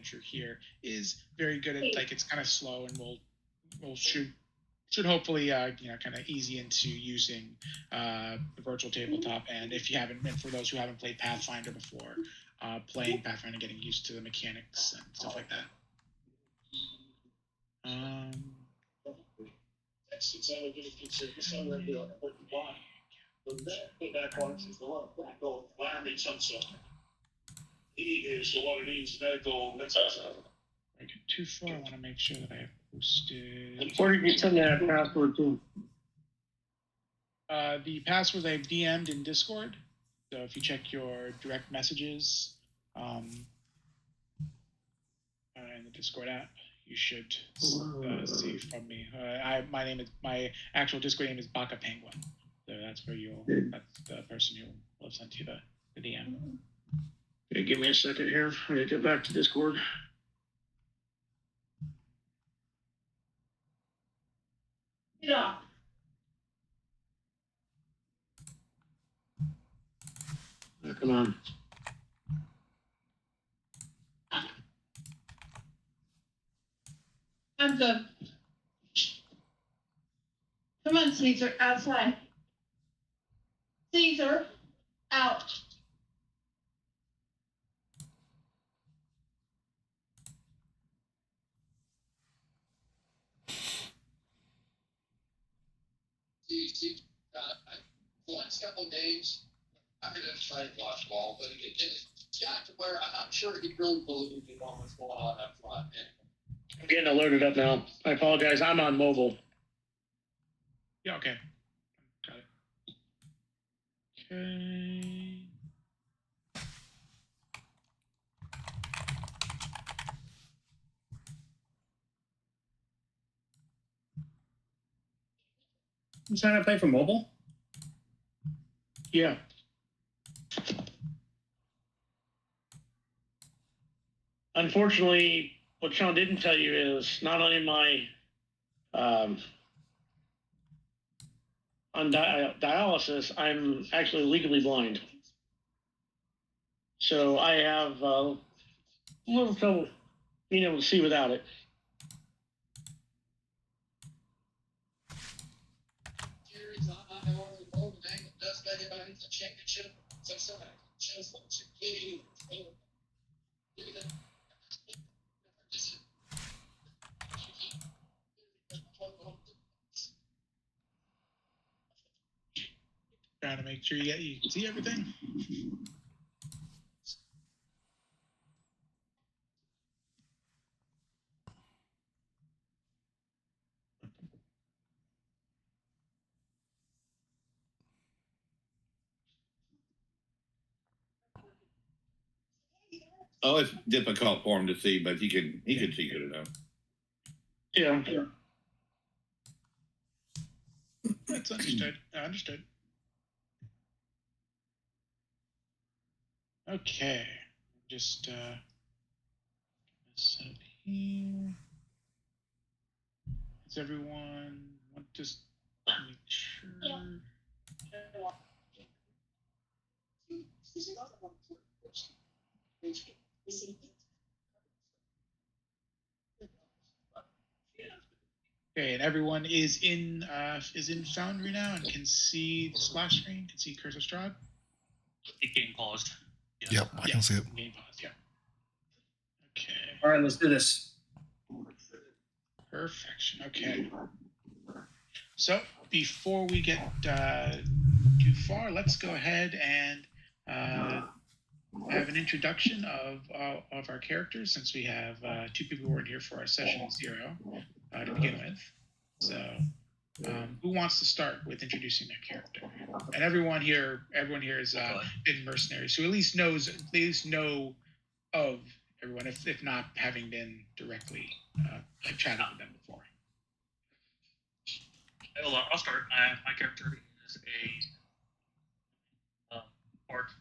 adventure here is very good at, like, it's kind of slow, and should hopefully kind of easy into using the virtual tabletop. And if you haven't, and for those who haven't played Pathfinder before, playing Pathfinder, getting used to the mechanics and stuff like that. He is the one who needs medical. I get too far. I want to make sure that I have posted. Where did you send that password to? The passwords I've DM'd in Discord. So if you check your direct messages in the Discord app, you should see from me. My actual Discord name is Baka Penguin. So that's where that's the person who will send you the DM. Okay, give me a second here. I need to get back to Discord. Yeah. Come on. I'm good. Come on, Caesar, outside. Caesar, out. The last couple of days, I'm going to try and watch ball, but it got to where I'm not sure he really believed in what was going on up front. I'm getting alerted up now. I apologize. I'm on mobile. Yeah, okay. Got it. Okay. You trying to play for mobile? Yeah. Unfortunately, what Sean didn't tell you is not only am I on dialysis, I'm actually legally blind. So I have a little trouble being able to see without it. Trying to make sure you can see everything. Oh, it's difficult for him to see, but he can see good enough. Yeah. That's understood. Understood. Okay. Just set up here. Is everyone just make sure? Okay, and everyone is in Foundry now and can see the splash screen, can see Curse of Strahd. It game paused. Yeah. Yep, I can see it. Game paused, yeah. Okay. All right, let's do this. Perfection. Okay. So before we get too far, let's go ahead and have an introduction of our characters, since we have two people who weren't here for our session 0 to begin with. So who wants to start with introducing their character? And everyone here has been mercenaries, so at least know of everyone, if not having been directly chatted with them before. I'll start. My character is a orc.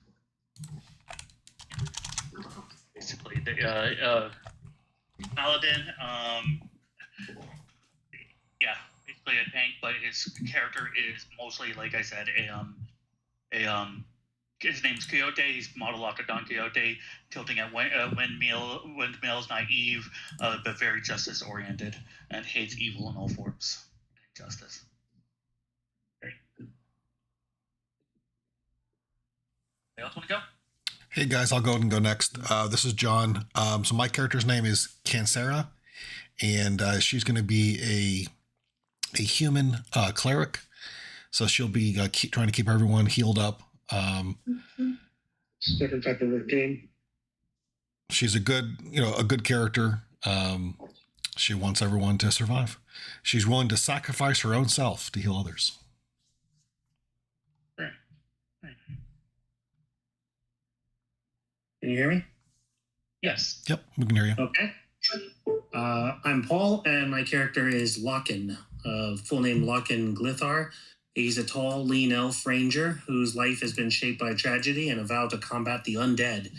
Basically, the Paladin. Basically a tank, but his character is mostly, like I said, a his name's Quixote. He's modeled after Don Quixote, tilting at windmills, naive, but very justice oriented, and hates evil in all forms. Justice. Anybody else want to go? Hey guys, I'll go ahead and go next. This is John. So my character's name is Cancera, and she's going to be a human cleric. So she'll be trying to keep everyone healed up. Different type of game. She's a good character. She wants everyone to survive. She's willing to sacrifice her own self to heal others. Right. Can you hear me? Yes. Yep, we can hear you. Okay. I'm Paul, and my character is Lockin. Full name Lockin Glithar. He's a tall, lean elf ranger whose life has been shaped by tragedy and a vow to combat the undead.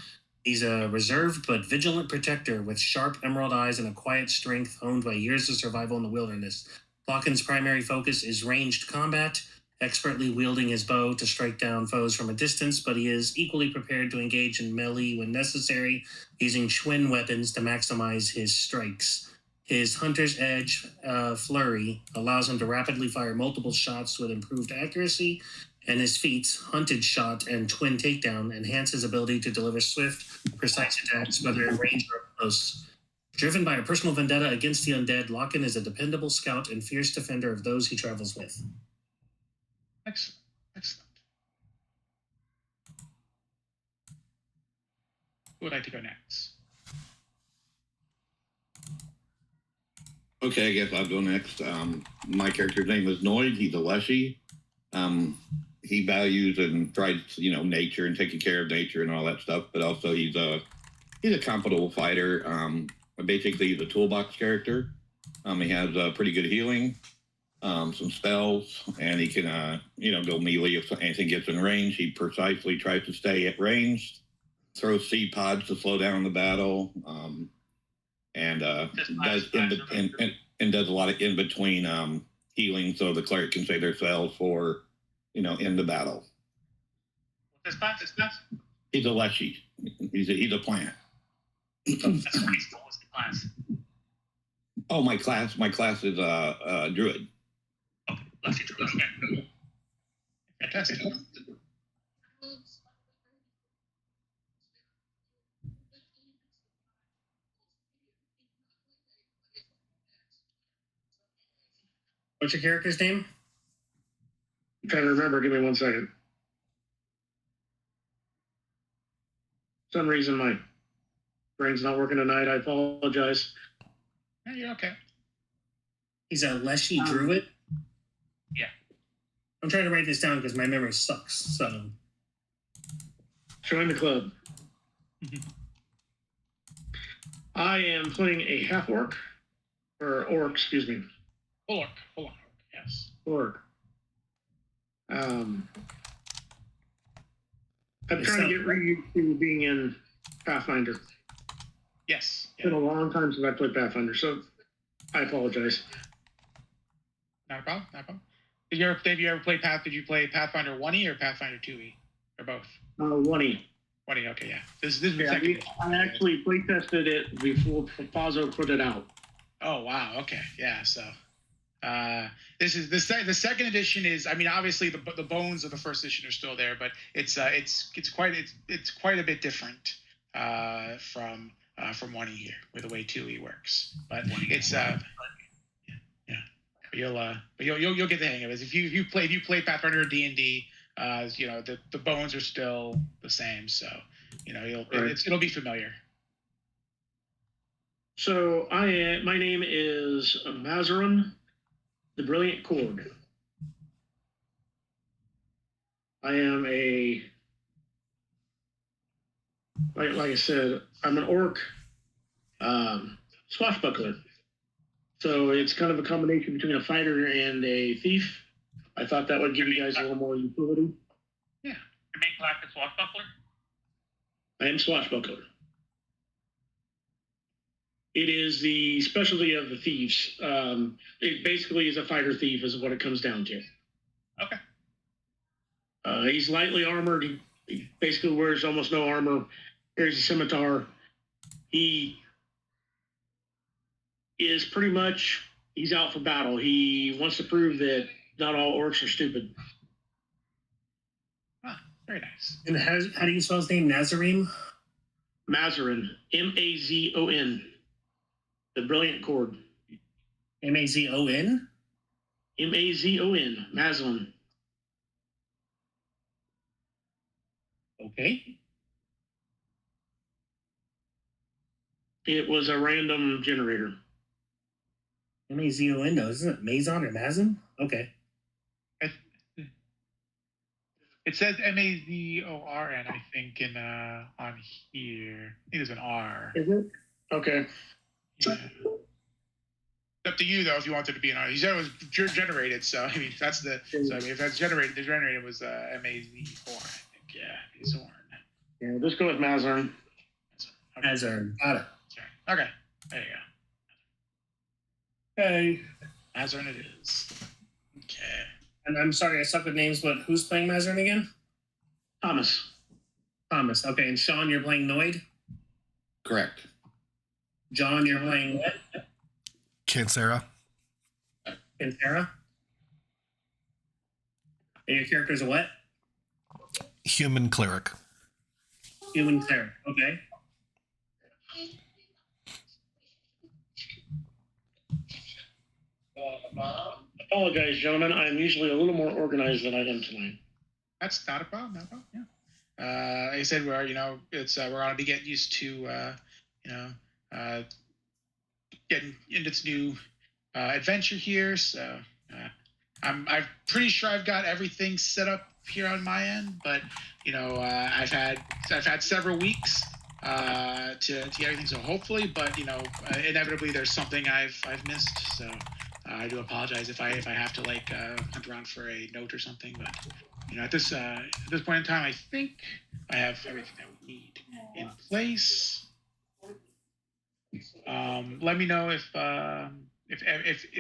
He's a reserved but vigilant protector with sharp emerald eyes and a quiet strength honed by years of survival in the wilderness. Lockin's primary focus is ranged combat, expertly wielding his bow to strike down foes from a distance, but he is equally prepared to engage in melee when necessary, using twin weapons to maximize his strikes. His Hunter's Edge flurry allows him to rapidly fire multiple shots with improved accuracy, and his feats, Hunted Shot and Twin Takedown, enhance his ability to deliver swift, precise attacks, whether in range or close. Driven by a personal vendetta against the undead, Lockin is a dependable scout and fierce defender of those he travels with. Excellent. Who would like to go next? Okay, I guess I'll go next. My character's name is Noid. He's a Leshy. He values and tries, nature and taking care of nature and all that stuff. But also, he's a competent fighter. Basically, he's a toolbox character. He has pretty good healing, some spells, and he can, go melee if anything gets in range. He precisely tries to stay at range, throws seed pods to slow down the battle, and does a lot of in between healing, so the cleric can save their spells for, in the battle. What's his class? He's a Leshy. He's a plant. That's pretty cool. What's the class? Oh, my class is Druid. Okay, Leshy Druid. Okay. Fantastic. What's your character's name? I'm trying to remember. Give me 1 second. For some reason, my brain's not working tonight. I apologize. Yeah, you're okay. He's a Leshy Druid? Yeah. I'm trying to write this down because my memory sucks, so... Join the club. I am playing a half orc, or orc, excuse me. Full orc. Yes. Orc. I'm trying to get used to being in Pathfinder. Yes. It's been a long time since I played Pathfinder, so I apologize. Not a problem. Did you ever play Did you play Pathfinder 1E or Pathfinder 2E? Or both? 1E. 1E, okay, yeah. This is the second. I actually playtested it before Pazzo put it out. Oh, wow, okay, yeah, so... this is the second edition is, obviously the bones of the first edition are still there, but it's quite a bit different from 1E here with the way 2E works. But it's you'll get the hang of it. If you play Pathfinder or D&D, the bones are still the same, so it'll be familiar. So my name is Mazarin, the Brilliant Cord. I am like I said, I'm an orc swashbuckler. So it's kind of a combination between a fighter and a thief. I thought that would give you guys a little more utility. Your main class is Swashbuckler? I am swashbuckler. It is the specialty of the thieves. It basically is a fighter thief is what it comes down to. Okay. He's lightly armored. He basically wears almost no armor, carries a scimitar. He is pretty much, he's out for battle. He wants to prove that not all orcs are stupid. Very nice. And how do you spell his name? Nazarene? Mazarin, Mazon. The brilliant chord. Mazon? Mazon, Mazarin. Okay. It was a random generator. Mazon, no, isn't it Mazon or Mazon? Okay. It says Mazorn, I think, in on here. I think there's an R. Is it? Okay. Yeah. It's up to you though if you wanted to be an R. You said it was generated, so I mean that's the. So I mean if that's generated, the generated was Mazorn, I think. Yeah, Mazorn. Yeah, let's go with Mazarin. Okay. Mazarn. Got it. Okay, there you go. Hey. Mazorn it is. Okay. And I'm sorry, I suck with names, but who's playing Mazarn again? Thomas. Thomas. Okay, and Sean, you're playing Noid? Correct. John, you're playing what? Cancera. And Sarah? And your character's a what? Human cleric. Human cleric. Okay. Apologize, gentlemen. I'm usually a little more organized than I am tonight. That's not a problem. Not a problem. Yeah. Like I said, it's we're gonna be getting used to getting into this new adventure here. So I'm pretty sure I've got everything set up here on my end, but I've had several weeks to get everything. So hopefully, but inevitably there's something I've missed. So I do apologize if I have to hunt around for a note or something. But at this point in time, I think I have everything that we need in place. Let me know if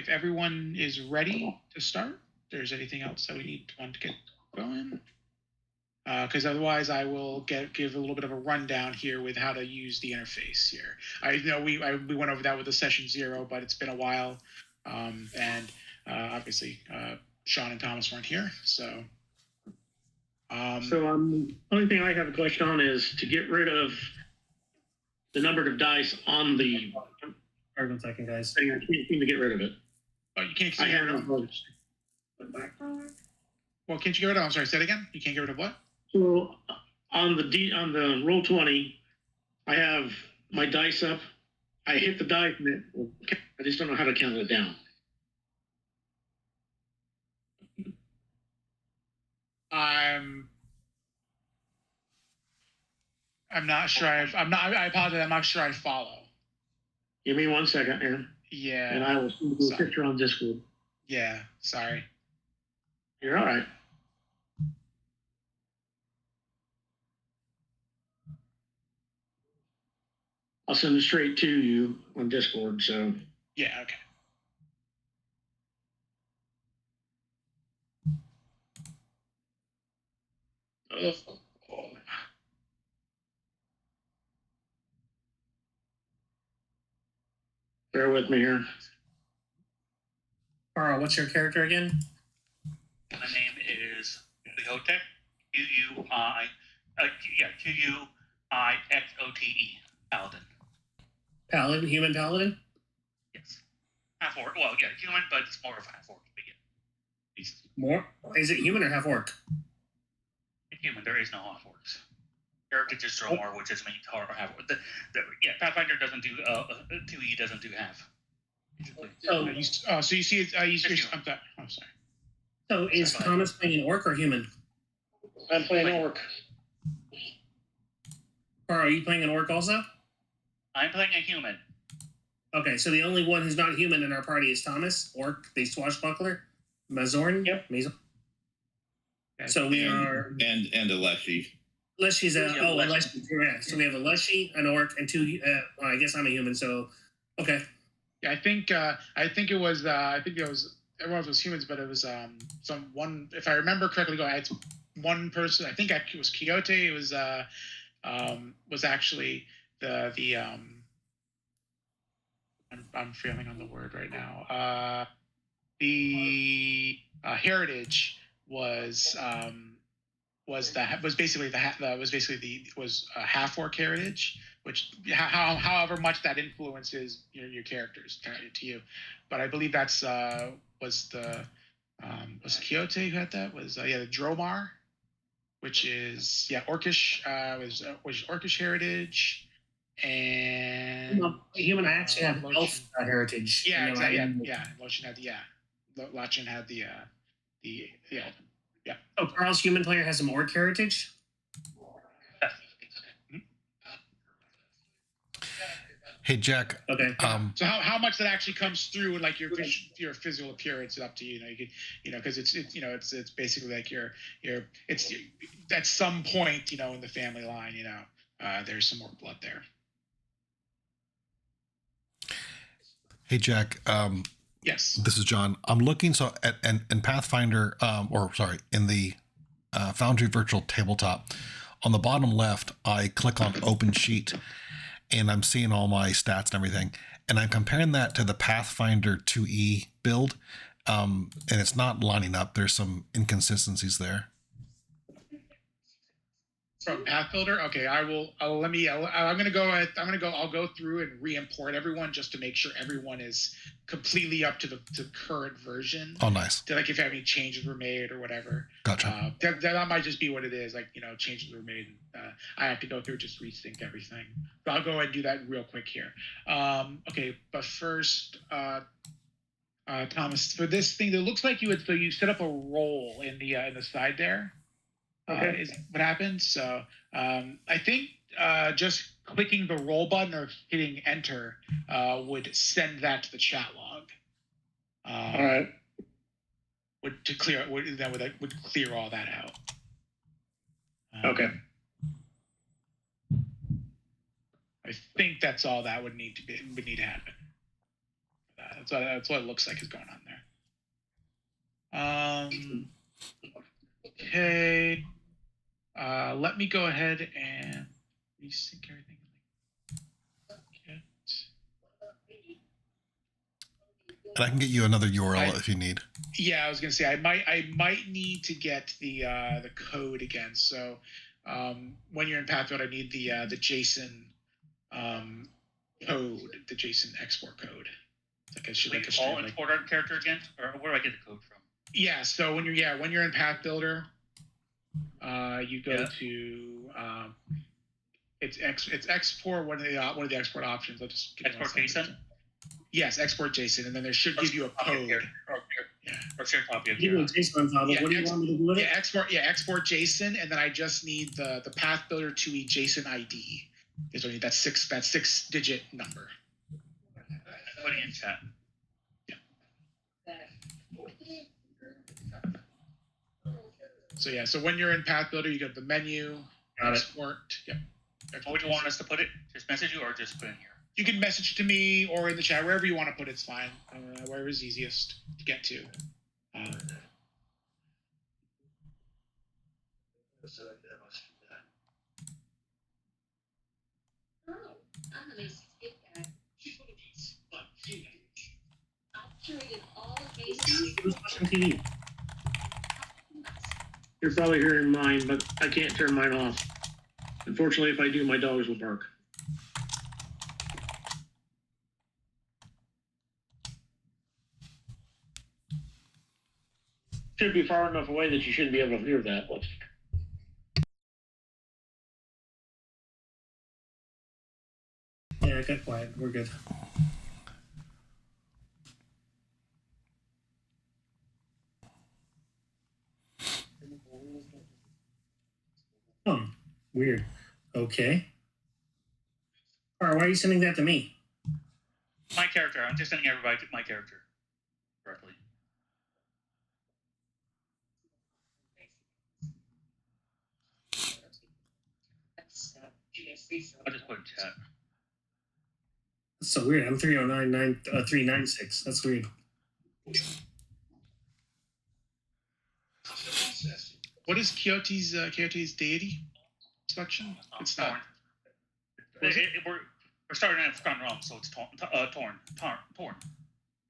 everyone is ready to start. If there's anything else that we want to get going. Because otherwise, I will give a little bit of a rundown here with how to use the interface here. I know we went over that with the session 0, but it's been a while, and obviously Sean and Thomas weren't here, so. Only thing I have a question on is to get rid of the number of dice on the. Sorry, 1 second, guys. I can't seem to get rid of it. Oh, you can't I get rid of. have. Well, can't you get rid of? I'm sorry. Say it again. You can't get rid of what? So on the roll 20, I have my dice up. I hit the dice and I just don't know how to count it down. I'm not sure. I apologize. I'm not sure I follow. Give me 1 second, Aaron. Yeah. And I will send you a picture on Discord. Yeah. Sorry. You're all right. I'll send it straight to you on Discord. So Yeah. Okay. bear with me here. Carl, what's your character again? My name is Leote. Quixote. Paladin. Paladin, human paladin? Yes. Half orc. Well, yeah, human, but it's more of half orc. More? Is it human or half orc? Human. There is no half orcs. Character just draw more, which is means half orc. Pathfinder doesn't do 2E doesn't do half. So you see it? I'm sorry. So is Thomas playing an orc or human? I'm playing orc. Carl, are you playing an orc also? I'm playing a human. Okay, so the only one who's not human in our party is Thomas, orc, the swashbuckler, Mazorn. Yep. Mazorn. So we are and a Leshy. Leshy's Leshy. Yeah. So we have a Leshy, an orc, and 2. Well, I guess I'm a human. So okay. Yeah, I think it was everyone was humans, but it was someone. If I remember correctly, it's one person. I think it was Quixote. It was actually the I'm failing on the word right now. The heritage was basically the half orc heritage, which however much that influences your characters to you, but I believe that's was Quixote who had that was the Dromar, which is orcish was orcish heritage, and Human actually have Lochin. elf heritage. Yeah, You know, exactly. Lochin had Lochin had the Oh, Carl's human player has some orc heritage. Hey, Jack. Okay. So how much that actually comes through in like your physical appearance is up to you. You could because it's basically like it's at some point in the family line there's some more blood there. Hey, Jack. Yes. This is John. I'm looking in Pathfinder, in the Foundry Virtual Tabletop, on the bottom left, I click on Open Sheet, and I'm seeing all my stats and everything, and I'm comparing that to the Pathfinder 2E build, and it's not lining up. There's some inconsistencies there. From Pathbuilder, okay. I'll go through and re-import everyone just to make sure everyone is completely up to the current version. Oh, nice. Like if any changes were made or whatever. Gotcha. That might just be what it is. Like changes were made. I have to go through just resync everything. So I'll go ahead and do that real quick here. Okay, but first, Thomas, for this thing, it looks like you set up a roll in the side there. Okay. Is what happened. So I think just clicking the roll button or hitting enter would send that to the chat log. All right. Would clear all that out. Okay. I think that's all that would need to happen. That's what it looks like is going on there. Okay. Let me go ahead and resync everything. And I can get you another URL if you need. Yeah, I was gonna say I might need to get the code again. So when you're in Pathfinder, I need the JSON code, the JSON export code. Like all import our character again, or where do I get the code from? Yeah, so when you're in Pathbuilder, you go to it's export one of the export options. I'll just export JSON. Yes, export JSON, and then there should give you a code. Or share copy of Give me a JSON file. What do you want me to do with it? Export JSON, and then I just need the Pathbuilder 2E JSON ID. Is what I need. That 6-digit number. Putting in chat. So when you're in Pathbuilder, you go to the menu, export. Yep. What would you want us to put it? Just message you or just put it in here? You can message it to me or in the chat, wherever you want to put it's fine. Wherever is easiest to get to. Who's watching TV? You're probably hearing mine, but I can't turn mine off. Unfortunately, if I do, my dogs will bark. Should be far enough away that you shouldn't be able to hear that. Yeah, get quiet. We're good. Weird. Okay. All right, why are you sending that to me? My character. I'm just sending everybody to my character directly. I'll just put in chat. That's so weird. I'm 396. That's weird. What is Quixote's deity selection? It's not. We're starting at Forgotten Realms, so it's torn.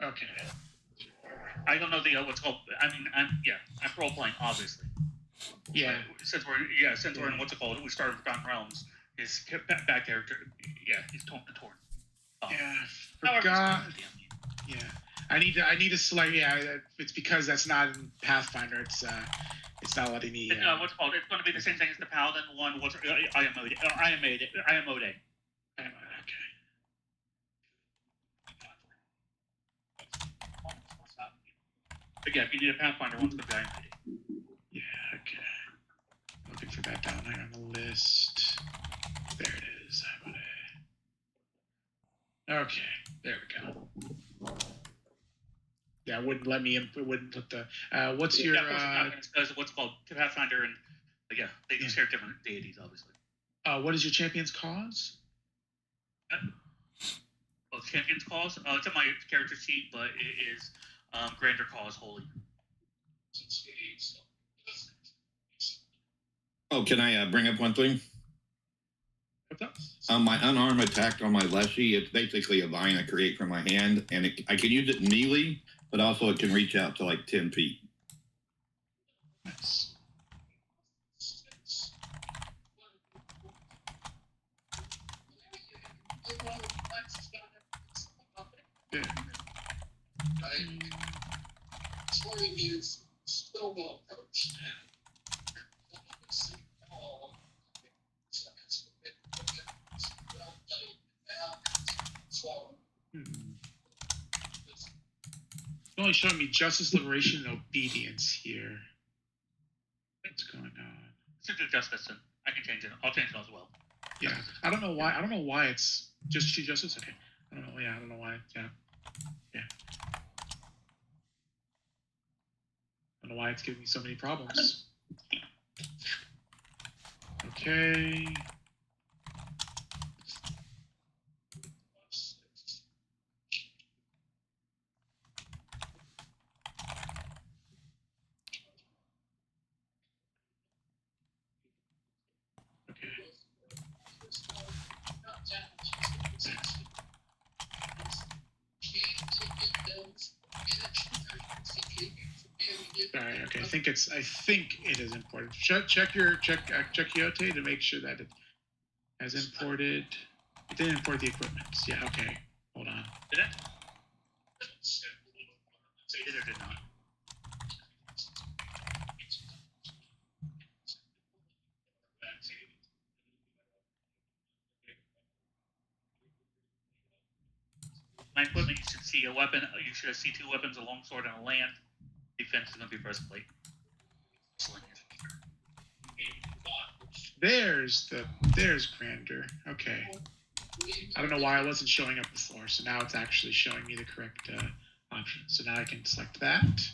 Okay. I don't know the what's called. I'm role playing, obviously. Yeah. But since we're in what's it called, we started Forgotten Realms. His back character, he's torn. Forgot. Yeah. I need to select. Yeah, it's because that's not in Pathfinder. It's not letting me. What's it called? It's going to be the same thing as the Paladin one. I am Ode. Okay. But yeah, if you need a Pathfinder, one's going to be I am Ode. Yeah. Okay. Looking for that down there on the list. There it is. I am Ode. Okay. There we go. Yeah, it wouldn't let me. It wouldn't put the. What's your? What's called Pathfinder, and they do share different deities, obviously. What is your champion's cause? Champion's cause. It's in my character sheet, but it is Grander Cause Holy. Oh, can I bring up one thing? What's up? My unarmed attack on my Leshy, it's basically a vine I create from my hand, and I can use it melee, but also it can reach out to like 10 feet. Nice. Yeah. It's only showing me justice, liberation, and obedience here. What's going on? Should do justice, and I can change it. I'll change it as well. Yeah, I don't know why it's just choose justice. Okay, I don't know. Yeah, I don't know why. Yeah. I don't know why it's giving me so many problems. Okay. Alright, okay. I think it is imported. Check Quixote to make sure that it has imported. It didn't import the equipment. Yeah, okay. Hold on. Did it? Did or did not? My equipment, you should see a weapon. You should see 2 weapons, a longsword and a lance. Defense is going to be breastplate. There's Grander. Okay. I don't know why it wasn't showing up before, so now it's actually showing me the correct option. So now I can select that.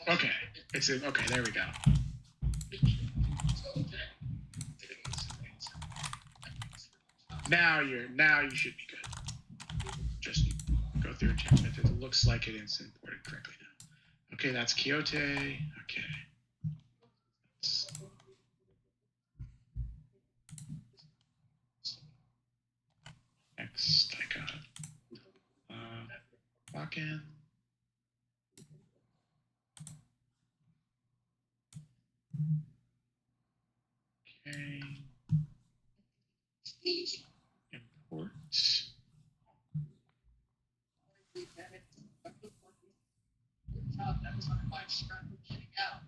Okay. Okay, there we go. Now you should be good. Just go through and check if it looks like it is imported correctly now. Okay, that's Quixote. Okay. Next, I got lock in. Okay. Import. I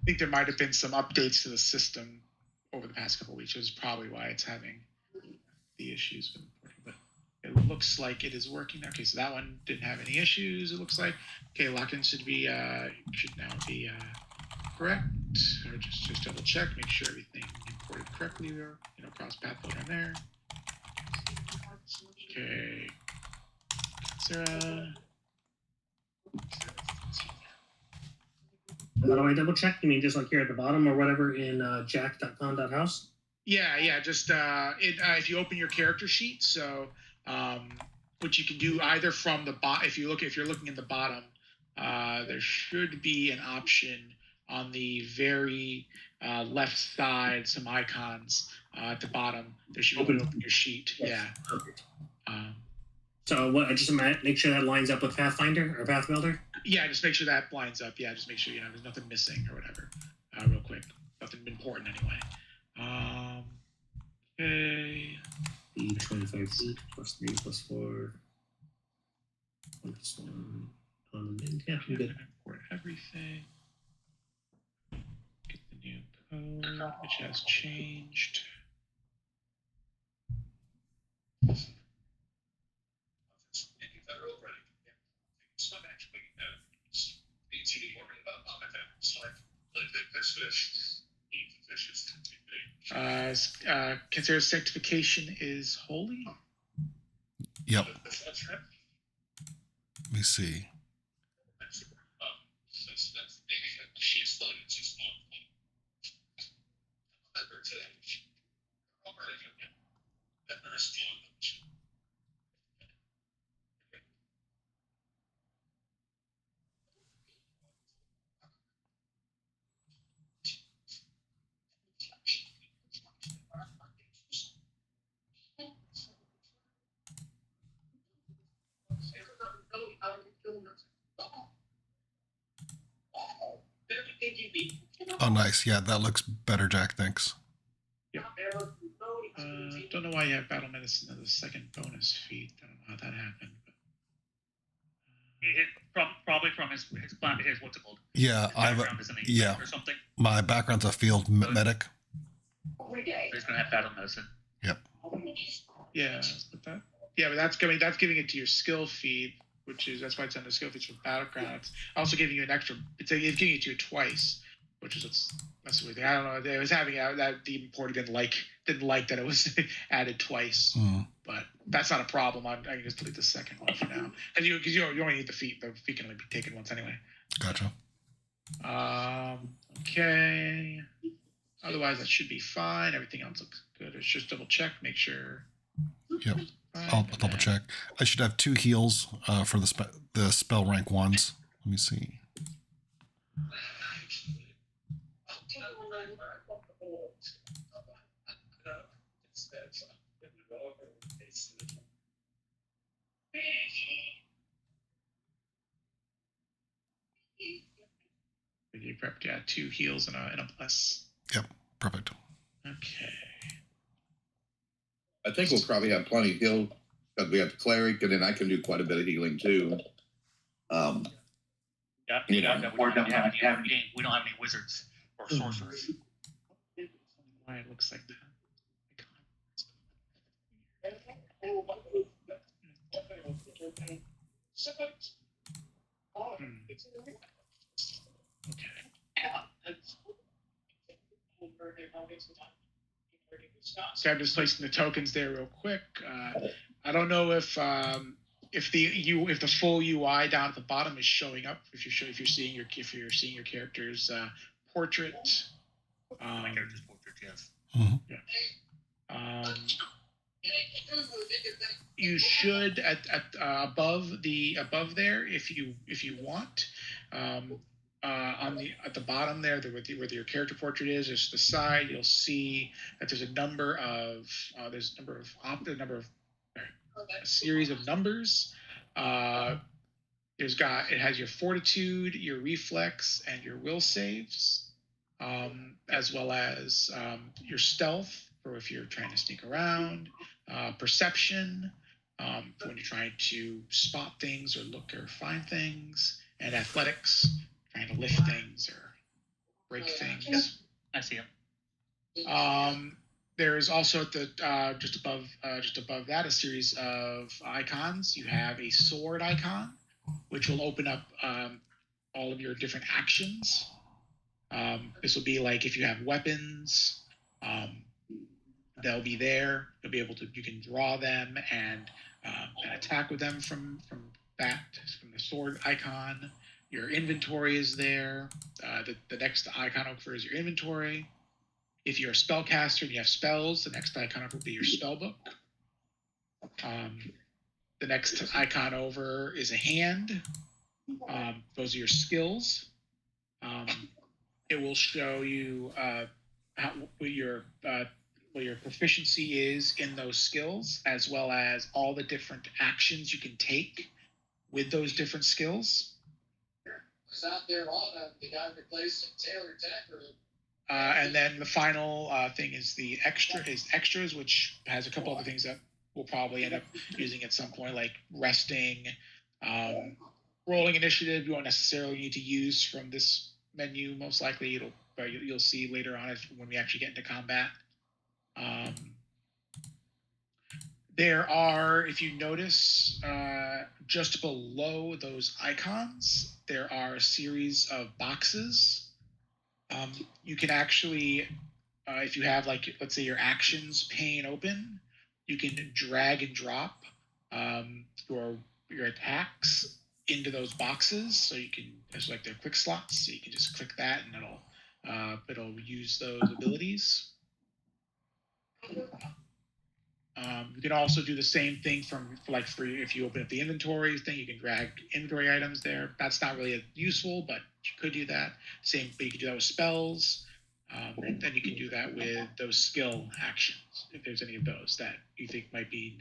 think there might have been some updates to the system over the past couple of weeks, which is probably why it's having the issues with importing. But it looks like it is working. Okay, so that one didn't have any issues. It looks like okay. Lock-in should now be correct. Or just double check, make sure everything imported correctly there. Cross path loader in there. Okay. Sarah. How do I double check? You mean just like here at the bottom or whatever in jack.con.house? Yeah. Just if you open your character sheet, so which you can do either from the bot. If you're looking in the bottom, there should be an option on the very left side, some icons at the bottom. There should be open your sheet. Yes. Yeah. Perfect. So what? Just make sure that lines up with Pathfinder or Path Builder. Yeah, just make sure that lines up. Yeah, just make sure there's nothing missing or whatever. Real quick, nothing important anyway. Okay. The 25 feet plus 3 plus 4. Plus 1 on the mid. Yeah, I'm good. Import everything. Get the new code, which has changed. Consider sanctification is holy. Yep. Let me see. Oh, nice. Yeah, that looks better, Jack. Thanks. Yep. Don't know why you have battle medicine as a second bonus feat. I don't know how that happened. But, probably from his what's it called? Yeah, I've or something. My background's a field medic. He's gonna have battle medicine. Yep. Yeah, but that. Yeah, but that's giving it to your skill feed, that's why it's on the skill feeds for battleground. It's also giving you an extra. It's giving it to you twice, which is that's the weird thing. I don't know. It was having that the importer didn't like that it was added twice, but that's not a problem. I can just delete the second one for now, because you only need the feat. The feat can only be taken once anyway. Gotcha. Okay. Otherwise, that should be fine. Everything else looks good. It's just double check, make sure. Yep. I'll double check. I should have 2 heals for the spell rank ones. Let me see. You prepped, 2 heals and a bless. Yep. Perfect. Okay. I think we'll probably have plenty of heal because we have the cleric, and then I can do quite a bit of healing too. Yeah, you know, we don't have any wizards or sorcerers. Why it looks like that. So I'm just placing the tokens there real quick. I don't know if the full UI down at the bottom is showing up. If you're seeing your character's portrait. My character's portrait, yes. Mm-hmm. Yeah. You should at above there if you want. At the bottom there, where your character portrait is, just the side, you'll see that there's a series of numbers. It has your fortitude, your reflex, and your will saves, as well as your stealth for if you're trying to sneak around, perception for when you're trying to spot things or look or find things, and athletics, trying to lift things or break things. I see him. There is also at the just above that a series of icons. You have a sword icon, which will open up all of your different actions. This will be like if you have weapons, they'll be there. You can draw them and attack with them from the sword icon. Your inventory is there. The next icon over is your inventory. If you're a spellcaster and you have spells, the next icon over will be your spell book. The next icon over is a hand. Those are your skills. It will show you what your proficiency is in those skills, as well as all the different actions you can take with those different skills. Was out there on the guy replacing Taylor Decker. And then the final thing is the extras, which has a couple other things that we'll probably end up using at some point, like resting, rolling initiative. You won't necessarily need to use from this menu. Most likely, you'll see later on when we actually get into combat. There are, if you notice, just below those icons, there are a series of boxes. You can actually, if you have, like, let's say your actions pane open, you can drag and drop your attacks into those boxes. So you can, it's like they're quick slots. So you can just click that, and it'll use those abilities. You can also do the same thing if you open up the inventory thing, you can drag inventory items there. That's not really useful, but you could do that. But you can do that with spells. And then you can do that with those skill actions, if there's any of those that you think might be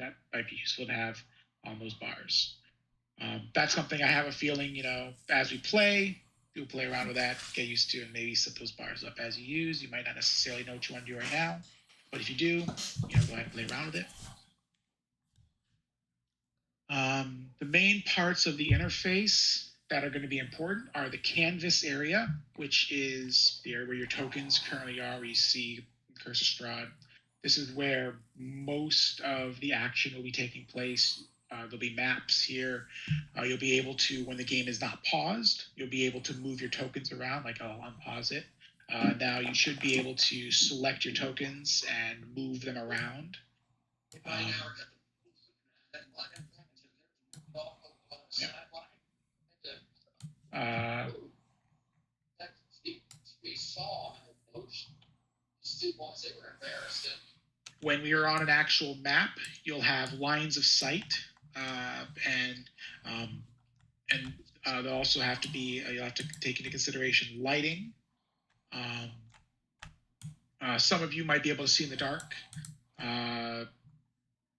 useful to have on those bars. That's something I have a feeling, as we play, you'll play around with that, get used to, and maybe set those bars up as you use. You might not necessarily know what you want to do right now, but if you do, go ahead and play around with it. The main parts of the interface that are going to be important are the canvas area, which is the area where your tokens currently are, where you see Curse of Strahd. This is where most of the action will be taking place. There'll be maps here. You'll be able to, when the game is not paused, you'll be able to move your tokens around, like I'll unpause it. Now you should be able to select your tokens and move them around. We saw those ones that were embarrassed. When we are on an actual map, you'll have lines of sight, and they'll also have to be. You'll have to take into consideration lighting. Some of you might be able to see in the dark.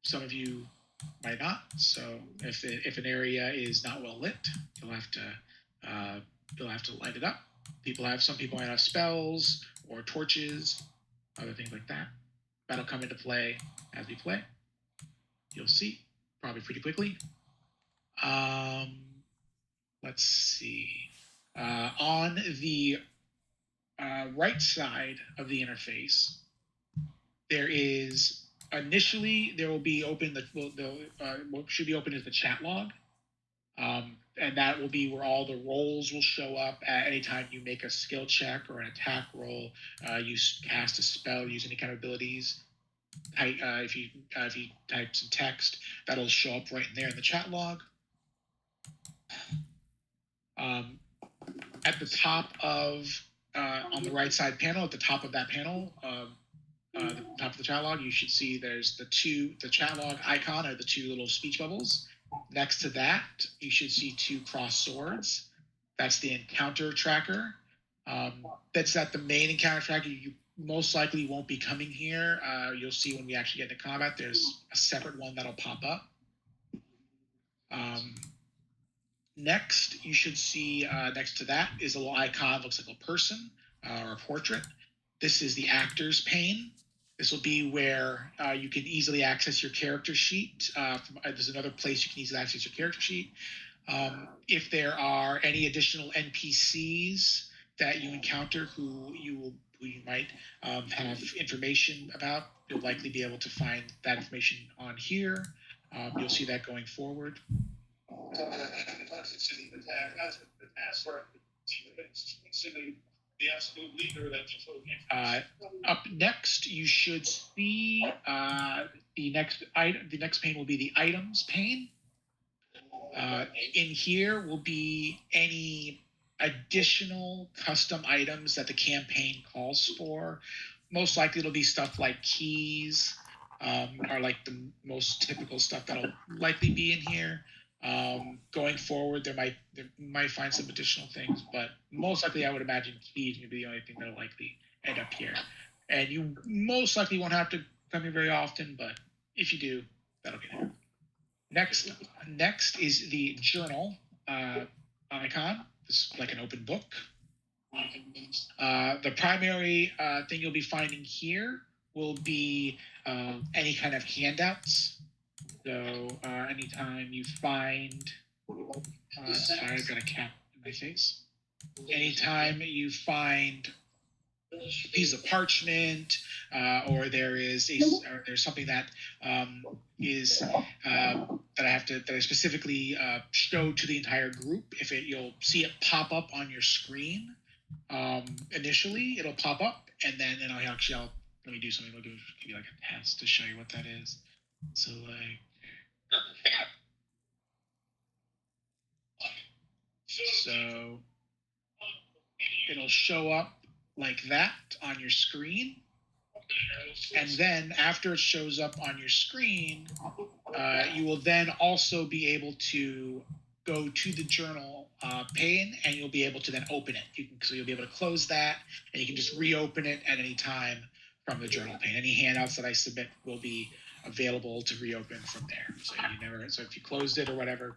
Some of you might not. So if an area is not well lit, you'll have to light it up. Some people might have spells or torches, other things like that. That'll come into play as we play. You'll see probably pretty quickly. Let's see. On the right side of the interface, there is there will be open. What should be open is the chat log, and that will be where all the rolls will show up at any time you make a skill check or an attack roll. You cast a spell, use any kind of abilities. If you type some text, that'll show up right in there in the chat log. At the top of on the right side panel, at the top of that panel, the top of the chat log, you should see there's the chat log icon are the two little speech bubbles. Next to that, you should see two crossed swords. That's the encounter tracker. That's not the main encounter tracker. You most likely won't be coming here. You'll see when we actually get into combat, there's a separate one that'll pop up. Next, you should see next to that is a little icon, looks like a person or a portrait. This is the actor's pane. This will be where you can easily access your character sheet. There's another place you can easily access your character sheet. If there are any additional NPCs that you encounter who you might have information about, you'll likely be able to find that information on here. You'll see that going forward. The absolute leader Up next, you should see the next pane will be the items pane. In here will be any additional custom items that the campaign calls for. Most likely it'll be stuff like keys, are like the most typical stuff that'll likely be in here. Going forward, there might find some additional things, but most likely I would imagine key is going to be the only thing that'll likely end up here. And you most likely won't have to come here very often, but if you do, that'll get it. Next is the journal icon. This is like an open book. The primary thing you'll be finding here will be any kind of handouts. So anytime you find, sorry, I've got a cat in my face. Anytime you find a piece of parchment, or there's something that is that I specifically show to the entire group. You'll see it pop up on your screen. Initially, it'll pop up, and then I'll let me do something. I'll give you like a test to show you what that is. So so it'll show up like that on your screen, and then after it shows up on your screen, you will then also be able to go to the journal pane, and you'll be able to then open it. So you'll be able to close that, and you can just reopen it at any time from the journal pane. Any handouts that I submit will be available to reopen from there. So if you closed it or whatever,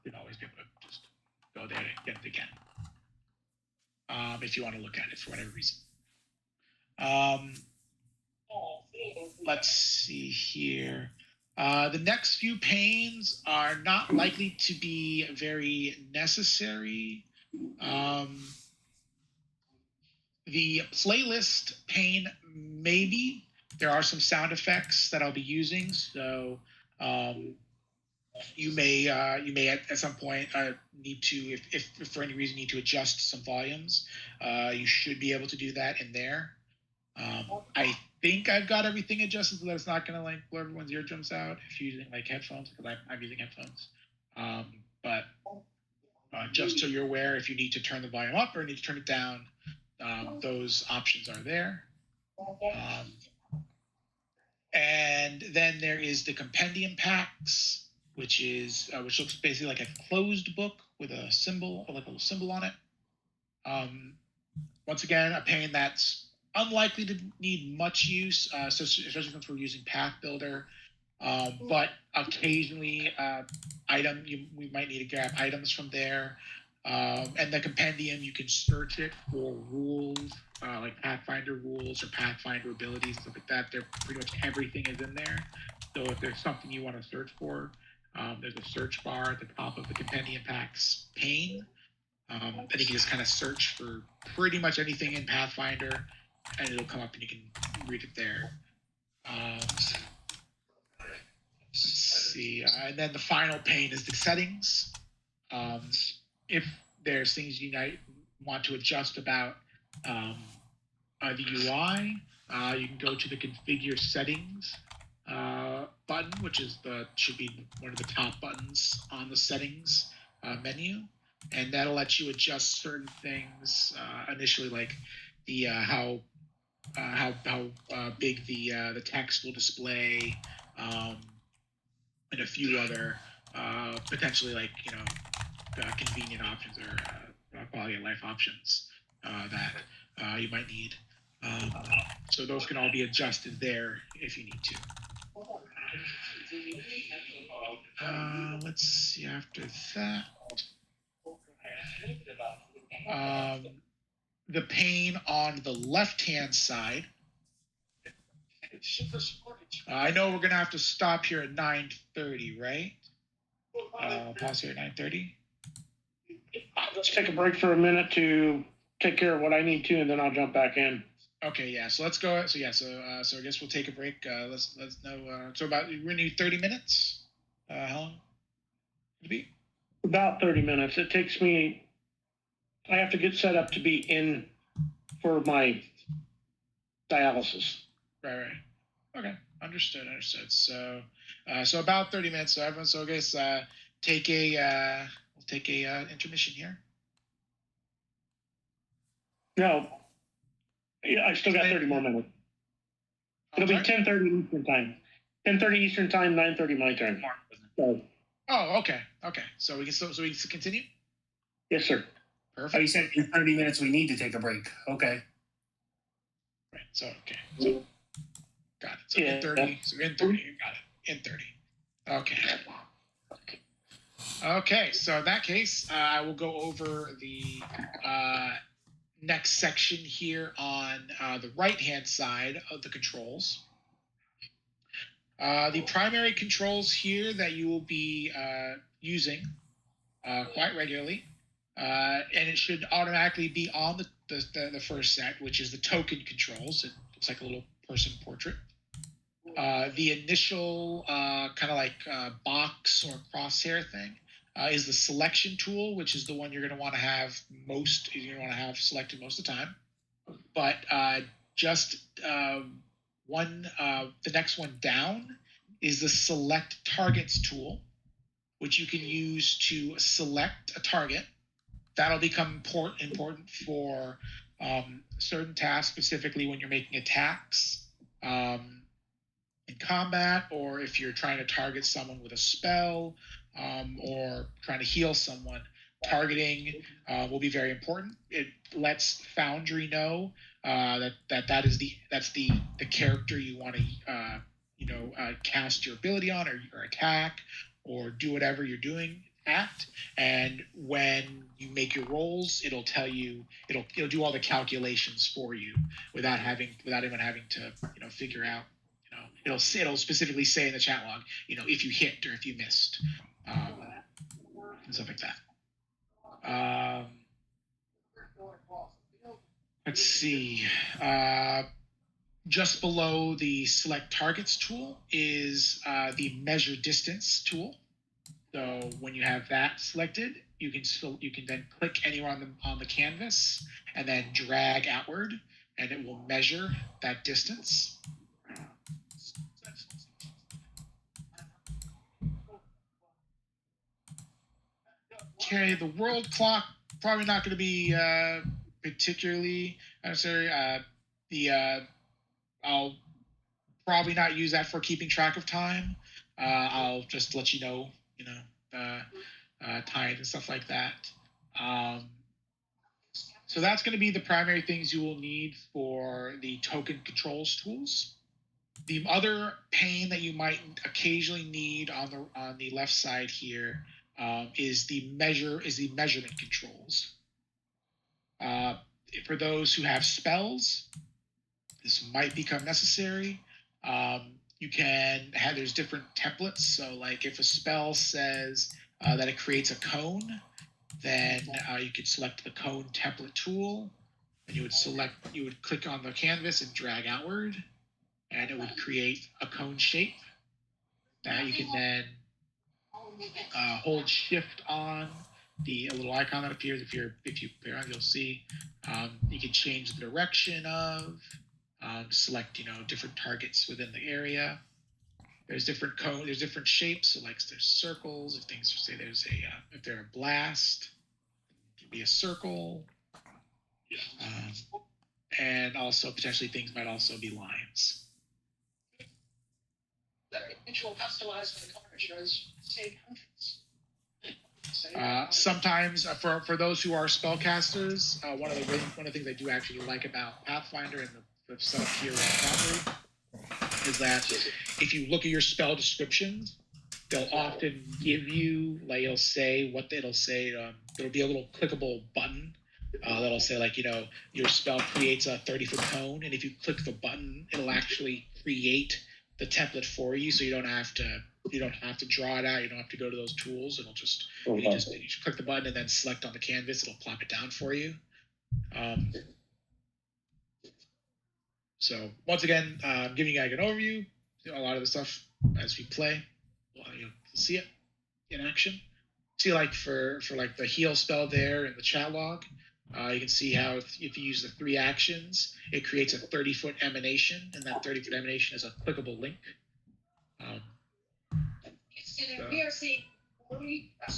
you can always be able to just go there and get it again. If you want to look at it for whatever reason. Let's see here. The next few panes are not likely to be very necessary. The playlist pane, maybe. There are some sound effects that I'll be using, so you may at some point need to, if for any reason need to adjust some volumes. You should be able to do that in there. I think I've got everything adjusted so that it's not going to like blow everyone's eardrums out if you're using like headphones, because I'm using headphones. But just so you're aware, if you need to turn the volume up or need to turn it down, those options are there. And then there is the compendium packs, which looks basically like a closed book with a symbol, or like a little symbol on it. Once again, a pane that's unlikely to need much use, especially since we're using Path Builder. But occasionally, we might need to grab items from there. And the compendium, you can search it for rules, like Pathfinder rules or Pathfinder abilities, stuff like that. Pretty much everything is in there. So if there's something you want to search for, there's a search bar at the top of the compendium packs pane. Then you can just kind of search for pretty much anything in Pathfinder, and it'll come up and you can read it there. Let's see. And then the final pane is the settings. If there's things you might want to adjust about the UI, you can go to the configure settings button, which should be one of the top buttons on the settings menu, and that'll let you adjust certain things initially, like the how big the text will display, and a few other potentially convenient options or quality of life options that you might need. So those can all be adjusted there if you need to. Let's see after that. The pane on the left-hand side. I know we're going to have to stop here at 9:30, right? Pause here at 9:30. Let's take a break for a minute to take care of what I need to, and then I'll jump back in. Okay, yeah. So let's go. So I guess we'll take a break. Let's know. So we're gonna need 30 minutes. How long? Would it be? About 30 minutes. It takes me. I have to get set up to be in for my dialysis. Right. Okay, understood. So, so about 30 minutes. So everyone. So I guess we'll take a intermission here. No, I still got 30 more minutes. It'll be 10:30 Eastern time. 10:30 Eastern time, 9:30 my time. Mark. So, Oh, okay. So we can continue. yes, sir. Oh, Perfect. you said in 30 minutes we need to take a break. Okay. Right. So got it. So Yeah. in 30. So in 30. Got it. In 30. Okay. Okay. So in that case, I will go over the next section here on the right-hand side of the controls. The primary controls here that you will be using quite regularly, and it should automatically be on the first set, which is the token controls. It looks like a little person portrait. The initial kind of like box or crosshair thing is the selection tool, which is the one you're going to want to have most. You're going to want to have selected most of the time. But just the next one down is the select targets tool, which you can use to select a target. That'll become important for certain tasks, specifically when you're making attacks in combat, or if you're trying to target someone with a spell, or trying to heal someone. Targeting will be very important. It lets Foundry know that's the character you want to cast your ability on, or attack, or do whatever you're doing at. And when you make your rolls, it'll tell you, it'll do all the calculations for you without even having to figure out. It'll specifically say in the chat log, if you hit or if you missed, and stuff like that. Let's see. Just below the select targets tool is the measure distance tool. So when you have that selected, you can then click anywhere on the canvas and then drag outward, and it will measure that distance. Okay, the world clock probably not going to be particularly necessary. I'll probably not use that for keeping track of time. I'll just let you know, time and stuff like that. So that's going to be the primary things you will need for the token controls tools. The other pane that you might occasionally need on the left side here is the measurement controls. For those who have spells, this might become necessary. There's different templates. So like if a spell says that it creates a cone, then you could select the cone template tool, and you would click on the canvas and drag outward, and it would create a cone shape that you can then hold shift on a little icon that appears. If you play around, you'll see you can change the direction of, select different targets within the area. There's different there's different shapes. So like there's circles. If things say if they're a blast, it can be a circle. And also potentially things might also be lines. Sometimes for those who are spellcasters, one of the things I do actually like about Pathfinder and the setup here in Foundry is that if you look at your spell descriptions, they'll often give you it'll say there'll be a little clickable button that'll say your spell creates a 30-foot cone, and if you click the button, it'll actually create the template for you, so you don't have to draw it out. You don't have to go to those tools. It'll just you just click the button and then select on the canvas. It'll plop it down for you. So once again, I'm giving you guys an overview. A lot of the stuff as we play, you'll see it in action. See, for the heal spell there in the chat log, you can see how if you use the 3 actions, it creates a 30-foot emanation, and that 30-foot emanation is a clickable link. You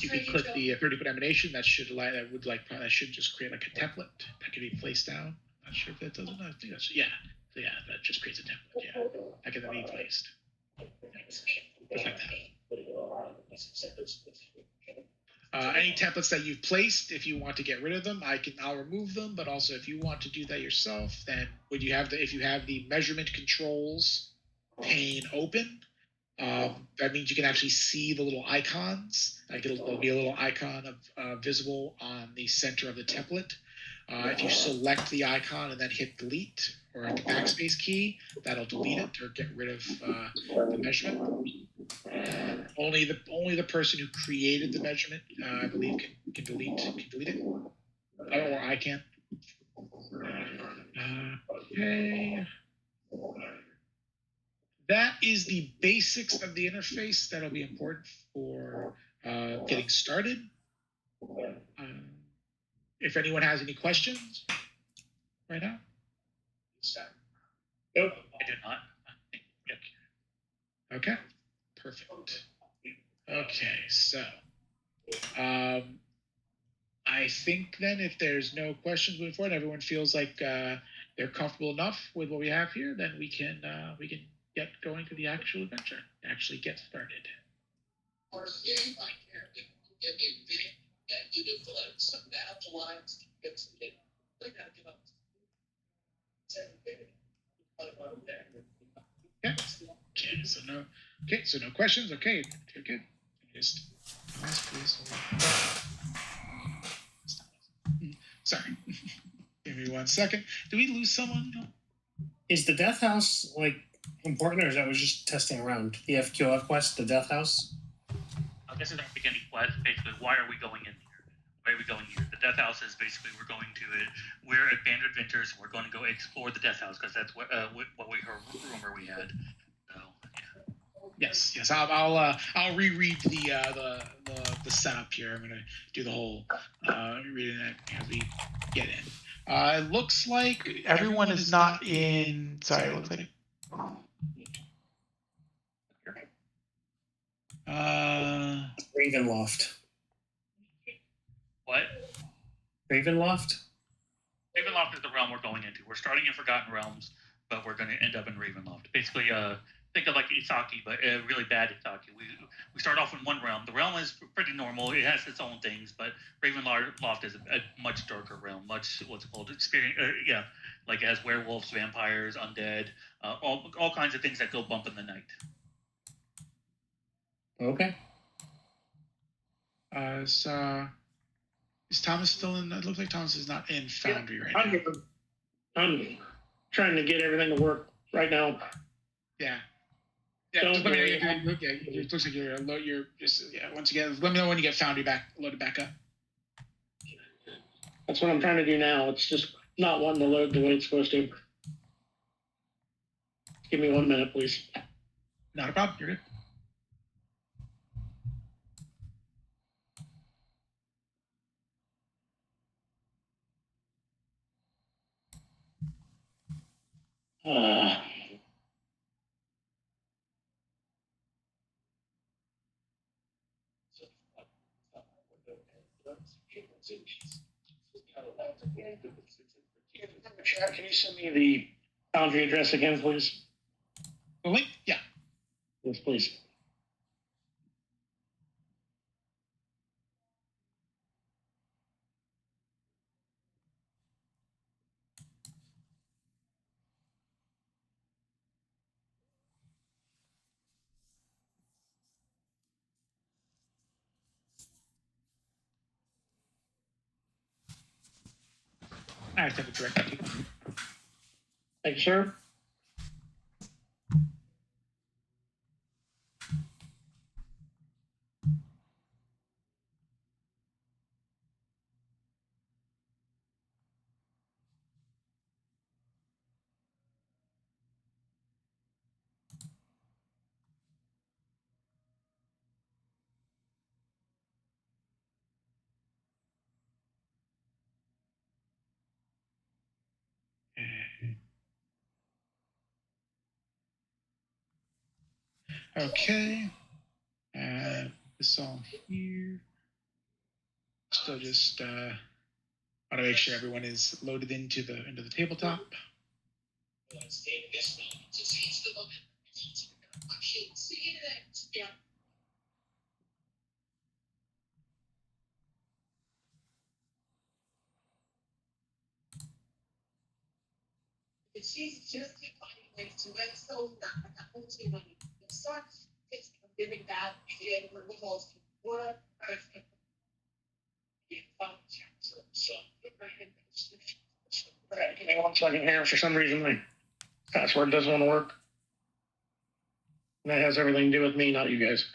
can click the 30-foot emanation. That should just create a template that can be placed down. Not sure if that does it. I think that's So that just creates a template. Yeah, that can then be placed. Just like that. Any templates that you've placed, if you want to get rid of them, I'll remove them. But also, if you want to do that yourself, then if you have the measurement controls pane open, that means you can actually see the little icons. Like there'll be a little icon of visible on the center of the template. If you select the icon and then hit delete or hit the backspace key, that'll delete it or get rid of the measurement. Only the person who created the measurement, I believe, can delete it, or I can. Okay. That is the basics of the interface that'll be important for getting started. If anyone has any questions right now. Nope. I do not. Okay, perfect. Okay, so I think then if there's no questions moving forward, everyone feels like they're comfortable enough with what we have here, then we can get going to the actual adventure, actually get started. For a game by character, give me a big and you do some natural lines. They gotta give up. Okay, so no questions. Okay, good. Just please. Sorry. Give me 1 second. Did we lose someone? Is the Death House important, or is that was just testing around the FQF quest? The Death House. This is our beginning quest. Basically, why are we going in here? Why are we going here? The Death House is basically we're at Band Adventures. We're going to go explore the Death House because that's what we heard rumor we had. So yeah. Yes. I'll reread the setup here. I'm gonna do the whole reading it as we get in. It looks like everyone is not in. Sorry, it looks like. Ravenloft. What? Ravenloft? Ravenloft is the realm we're going into. We're starting in Forgotten Realms, but we're going to end up in Ravenloft. Basically, think of like Isaki, but really bad Isaki. We start off in one realm. The realm is pretty normal. It has its own things, but Ravenloft is a much darker realm. Much what's it called? Like it has werewolves, vampires, undead, all kinds of things that go bump in the night. Okay. Is Thomas still in? It looks like Thomas is not in Foundry right now. I'm trying to get everything to work right now. Yeah. Just let me know. It looks like you're just once again. Let me know when you get Foundry loaded back up. That's what I'm trying to do now. It's just not wanting to load the way it's supposed to. Give me 1 minute, please. Not a problem. You're good. Chat, can you send me the Foundry address again, please? The link? Yeah. Yes, please. I send it directly to you. Thank you, sir. Okay. This all here. Still just want to make sure everyone is loaded into the tabletop. Let's take this. Just he's the moment. I can't see it. she's just finding ways to it. So it starts it's giving that and results what Alright, give me 1 second here. For some reason, my password doesn't want to work. And that has everything to do with me, not you guys.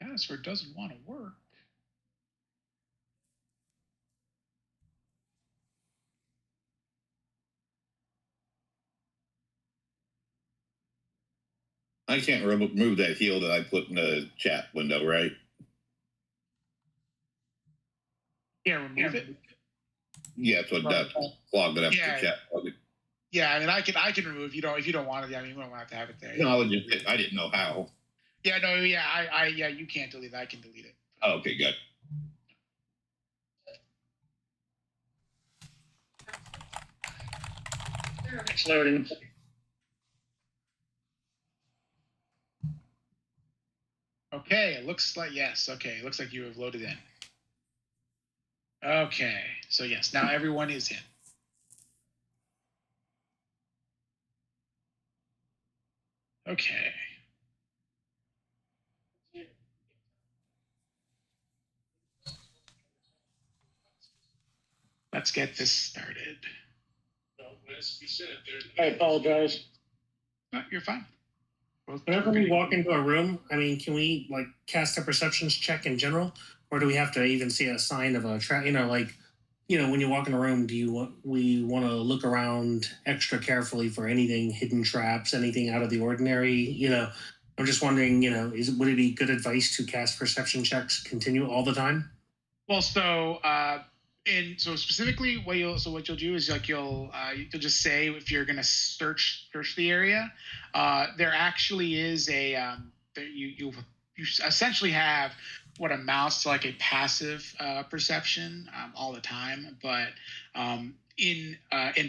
Password doesn't want to work. I can't remove that heal that I put in the chat window, right? Yeah, remove it. Yeah, so that clogged it up Yeah. the chat. Yeah, I mean, I can remove if you don't want it. I mean, we don't have to have it there. No, I didn't know how. Yeah, no, yeah, yeah, you can't delete it. I can delete it. Oh, okay, good. It's loading. Okay, it looks like yes. Okay, it looks like you have loaded in. Okay, so yes, now everyone is in. Okay. Let's get this started. I apologize. No, you're fine. Whenever we walk into a room, I mean, can we like cast a perceptions check in general, or do we have to even see a sign of a trap? You know, like, you know, when you walk in a room, we want to look around extra carefully for anything, hidden traps, anything out of the ordinary? You know, I'm just wondering, you know, would it be good advice to cast perception checks continue all the time? Well, so specifically, what you'll do is like you'll just say if you're gonna search the area, there actually is a you essentially have what amounts to like a passive perception all the time, but in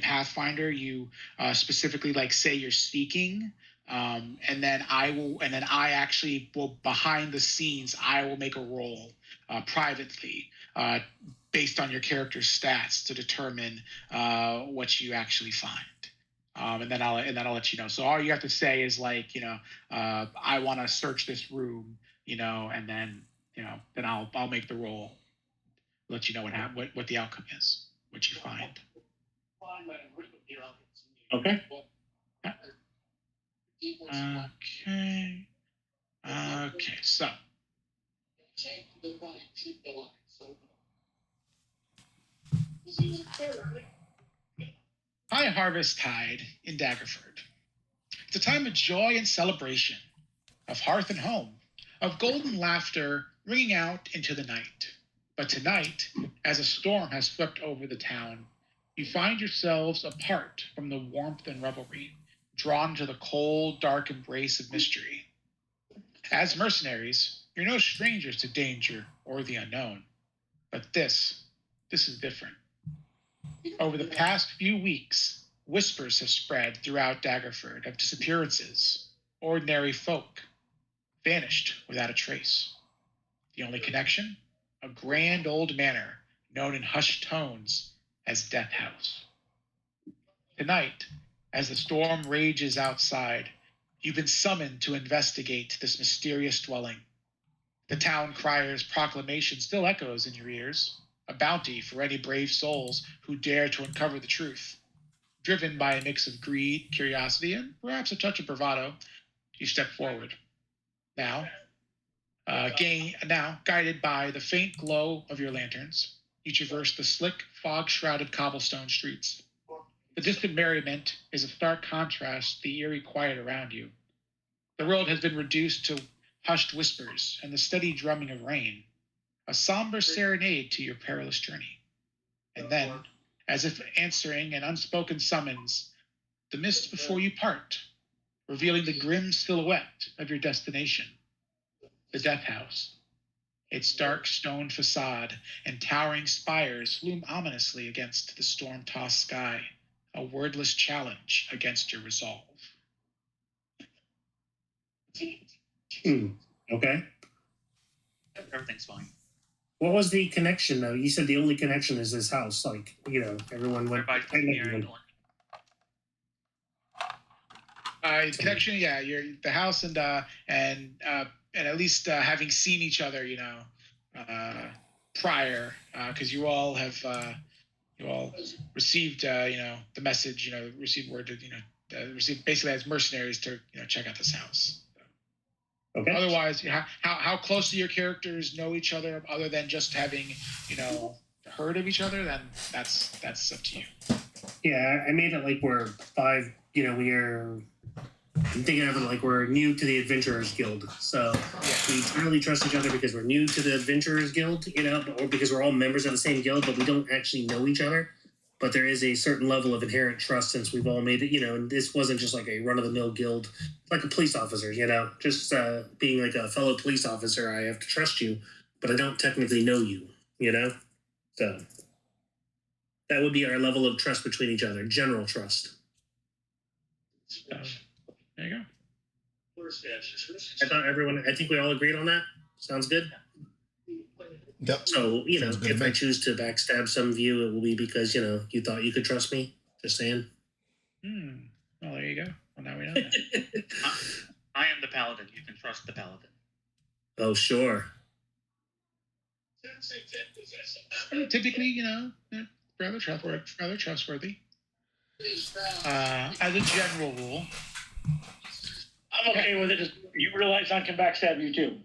Pathfinder you specifically like say you're speaking. And then I actually will behind the scenes I will make a roll privately based on your character's stats to determine what you actually find. And then I'll let you know. So all you have to say is like, you know, I want to search this room, you know, and then then I'll make the roll, let you know what the outcome is, what you find. Okay. Okay. Okay. So. Highharvesttide in Daggerford. It's a time of joy and celebration, of hearth and home, of golden laughter ringing out into the night. But tonight, as a storm has swept over the town, you find yourselves apart from the warmth and revelry, drawn to the cold, dark embrace of mystery. As mercenaries, you're no strangers to danger or the unknown. But this is different. Over the past few weeks, whispers have spread throughout Daggerford of disappearances, ordinary folk, vanished without a trace. The only connection? A grand old manor known in hushed tones as Death House. Tonight, as the storm rages outside, you've been summoned to investigate this mysterious dwelling. The town crier's proclamation still echoes in your ears, a bounty for any brave souls who dare to uncover the truth. Driven by a mix of greed, curiosity, and perhaps a touch of bravado, you step forward. Now, guided by the faint glow of your lanterns, you traverse the slick, fog-shrouded cobblestone streets. The distant merriment is a stark contrast to the eerie quiet around you. The world has been reduced to hushed whispers and the steady drumming of rain, a somber serenade to your perilous journey. And then, as if answering an unspoken summons, the mist before you part, revealing the grim silhouette of your destination, the Death House. Its dark stone facade and towering spires loom ominously against the storm-tossed sky, a wordless challenge against your resolve. Okay. Everything's fine. What was the connection though? You said the only connection is this house. Like, everyone went. Everybody's coming here and Connection, yeah, you're the house and at least having seen each other, prior, because you all received, the message, received word to, received basically as mercenaries to, check out this house. Okay. Otherwise, how close do your characters know each other, other than just having, heard of each other? Then that's up to you. Yeah, I made it like we're 5. I'm thinking of it like we're new to the Adventurers Guild. So we really trust each other because we're new to the Adventurers Guild, or because we're all members of the same guild, but we don't actually know each other. But there is a certain level of inherent trust since we've all made it, and this wasn't just like a run-of-the-mill guild, like a police officer, just being like a fellow police officer, I have to trust you, but I don't technically know you, So that would be our level of trust between each other, general trust. So, there you go. I think we all agreed on that. Sounds good. Yep. So, if I choose to backstab some of you, it will be because, you thought you could trust me. Just saying. Well, there you go. Well, now we know that. I am the Paladin. You can trust the Paladin. Oh, sure. Typically, rather trustworthy. As a general rule. I'm okay with it. Just, you realize I can backstab you too.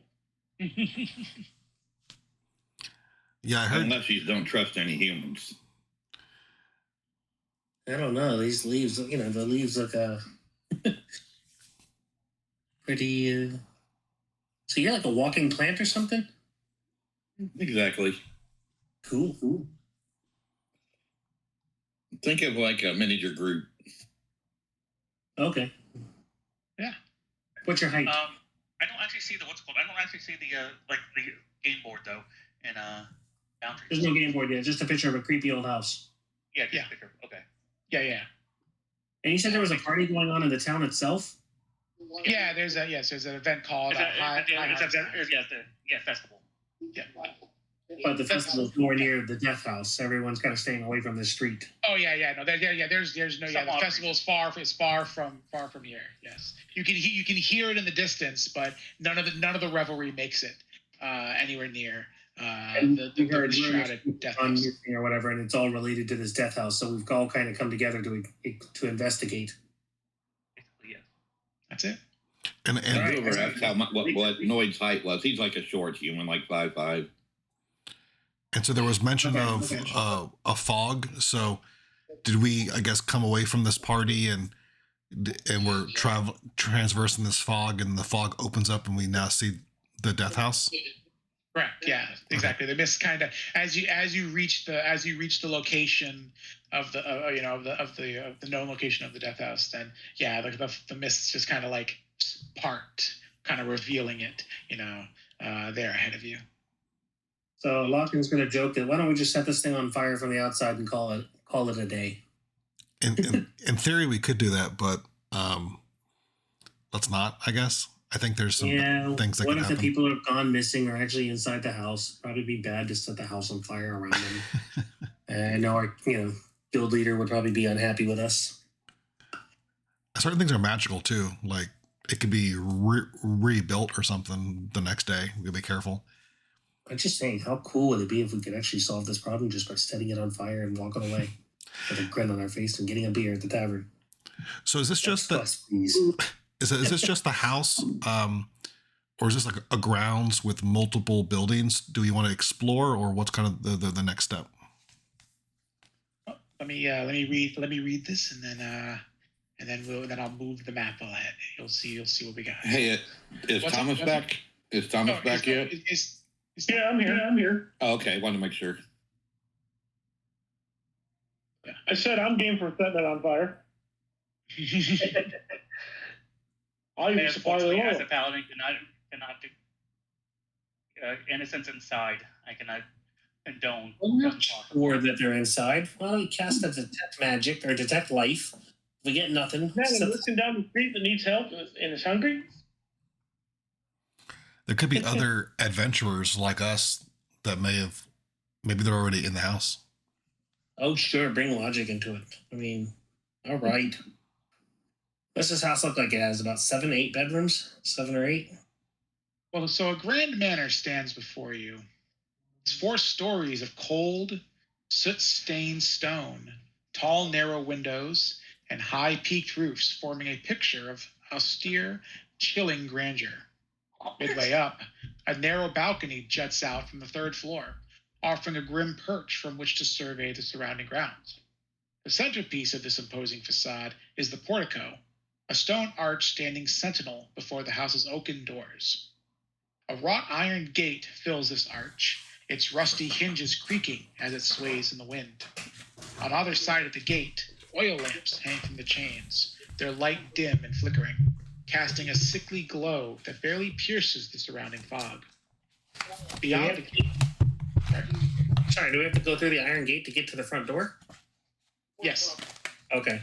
Yeah, I heard. Unless you don't trust any humans. I don't know. These leaves, the leaves look pretty. So you're like a walking plant or something? Exactly. Cool. Think of like a miniature group. Okay. Yeah. What's your height? I don't actually see the what's it called. I don't actually see the the game board though. And boundaries. There's no game board yet. Just a picture of a creepy old house. Yeah. Picture. Okay. Yeah. And you said there was a party going on in the town itself? Yeah, there's an event called festival. Yeah. But the festival's more near the death house. Everyone's kind of staying away from the street. Oh yeah. No, there's no. Yeah, the festival's far from here. Yes, you can hear it in the distance, but none of the revelry makes it anywhere near the shrouded death house or whatever, and it's all related to this death house. So we've all kind of come together to investigate. Yeah, that's it. And whoever asked what Noid's height was, he's like a short human, like 5'5". And so there was mention of a fog. So did we, I guess, come away from this party and we're transversing this fog, and the fog opens up and we now see the death house? Correct. Yeah, exactly. The mist kind of as you reach the location of the the known location of the death house, then the mist just kind of like parked, kind of revealing it, there ahead of you. So Locken's going to joke that why don't we just set this thing on fire from the outside and call it a day? In theory, we could do that, but let's not. I guess. I think there's some things that could happen. What if the people who have gone missing are actually inside the house? Probably be bad to set the house on fire around them. I know our guild leader would probably be unhappy with us. Certain things are magical too. Like it could be rebuilt or something the next day. We'll be careful. I'm just saying, how cool would it be if we could actually solve this problem just by setting it on fire and walking away with a grin on our face and getting a beer at the tavern? So is this just is this just the house, or is this like a grounds with multiple buildings? Do we want to explore, or what's kind of the next step? Let me read this, and then I'll move the map ahead. You'll see what we got. Hey, is Thomas back? Is Thomas back yet? Yeah, I'm here. Oh, okay, wanted to make sure. Yeah. I said I'm game for setting it on fire. I'll even supply the oil. As a paladin, cannot do innocence inside. I cannot condone. I'm not sure that they're inside. Why don't we cast a detect magic or detect life? If we get nothing. Man, looking down the street that needs help and is hungry. There could be other adventurers like us that maybe they're already in the house. Oh, sure. Bring logic into it. I mean, all right. What's this house look like? It has about 7, 8 bedrooms? 7 or 8? Well, so a grand manor stands before you. It's 4 stories of cold, soot-stained stone, tall, narrow windows, and high-peaked roofs forming a picture of austere, chilling grandeur. Midway up, a narrow balcony juts out from the 3rd floor, offering a grim perch from which to survey the surrounding grounds. The centerpiece of this imposing facade is the portico, a stone arch standing sentinel before the house's oaken doors. A wrought iron gate fills this arch, its rusty hinges creaking as it sways in the wind. On either side of the gate, oil lamps hang from the chains, their light dim and flickering, casting a sickly glow that barely pierces the surrounding fog. Beyond the gate... Sorry, do we have to go through the iron gate to get to the front door? Yes. Okay.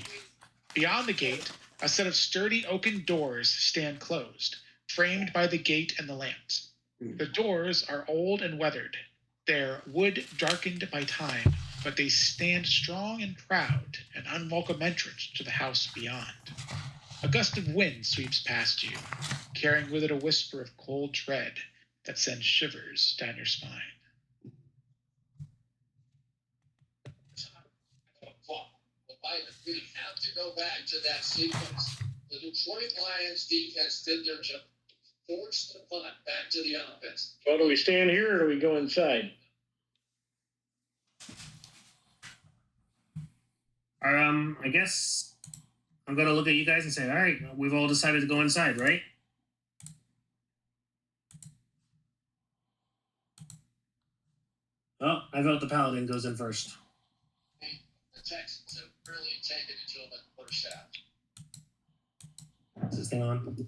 Beyond the gate, a set of sturdy oaken doors stand closed, framed by the gate and the lamps. The doors are old and weathered, their wood darkened by time, but they stand strong and proud, an unwelcome entrance to the house beyond. A gust of wind sweeps past you, carrying with it a whisper of cold dread that sends shivers down your spine. I really have to go back to that sequence. The Detroit Lions defense did their job, forced the punt back to the offense. Well, do we stand here or do we go inside? I guess I'm going to look at you guys and say, all right, we've all decided to go inside, right? Oh, I vote the Paladin goes in first. The Texans have really taken it to them at the first half. Is this thing on?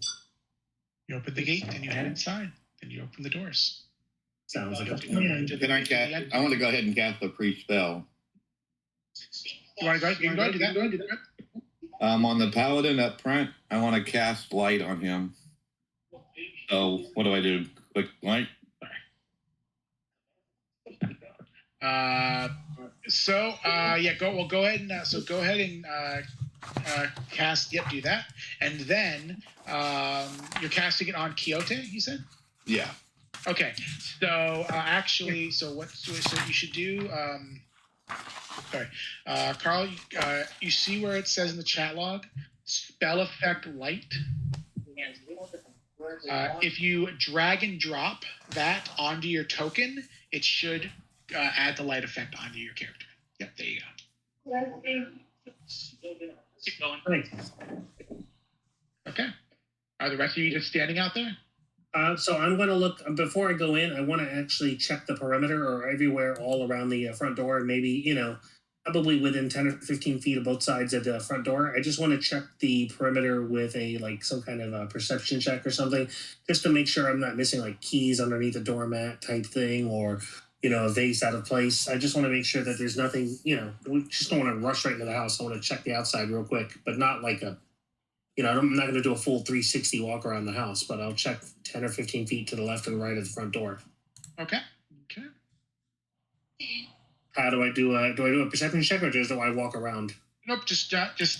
You open the gate, then you head inside. Then you open the doors. Sounds like a plan. Can I cast? I want to go ahead and cast a pre-spell. You want to go? You can go ahead and do that. On the Paladin up front, I want to cast light on him. So what do I do? Click light? Go ahead and go ahead and cast. Yep, do that, and then you're casting it on Quixote. You said. Yeah. Okay. So so you should do. Carl. You see where it says in the chat log, spell effect light. If you drag and drop that onto your token, it should add the light effect onto your character. Yep, there you go. Keep going. Okay. Are the rest of you just standing out there? So I'm going to look, before I go in, I want to actually check the perimeter or everywhere all around the front door, maybe, probably within 10 or 15 feet of both sides of the front door. I just want to check the perimeter with some kind of a perception check or something, just to make sure I'm not missing keys underneath a doormat type thing or, a vase out of place. I just want to make sure that there's nothing, we just don't want to rush right into the house. I want to check the outside real quick, but not I'm not going to do a full 360 walk around the house, but I'll check 10 or 15 feet to the left and right of the front door. Okay. How do I do a perception check or just do I walk around? Nope. You just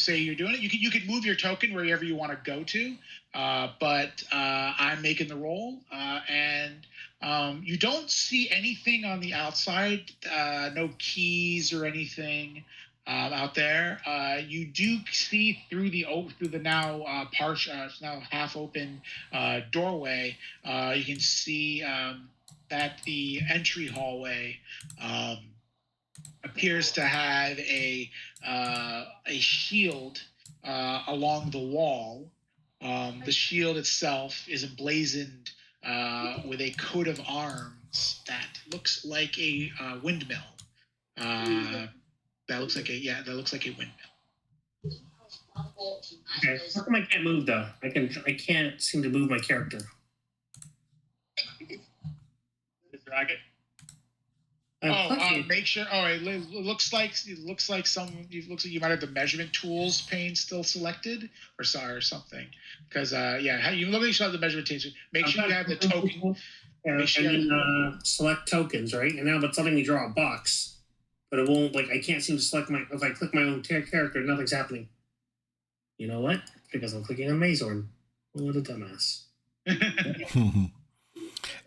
say you're doing it. You could move your token wherever you want to go to, but I'm making the roll, and you don't see anything on the outside. No keys or anything out there. You do see through the now now half open doorway. You can see that the entry hallway appears to have a shield along the wall. The shield itself is emblazoned with a coat of arms that looks like a windmill. That looks like a windmill. Okay. How come I can't move though? I can't seem to move my character. Just drag it. Make sure. Oh, it looks like you might have the measurement tools pane still selected, or something. Because you look at the measurement tools. Make sure you have the token. Select tokens, right? And now, but it's letting me draw a box, but it won't. Like I can't seem to select my. If I click my own character, nothing's happening. You know what? Because I'm clicking on Mazorn. What a dumbass.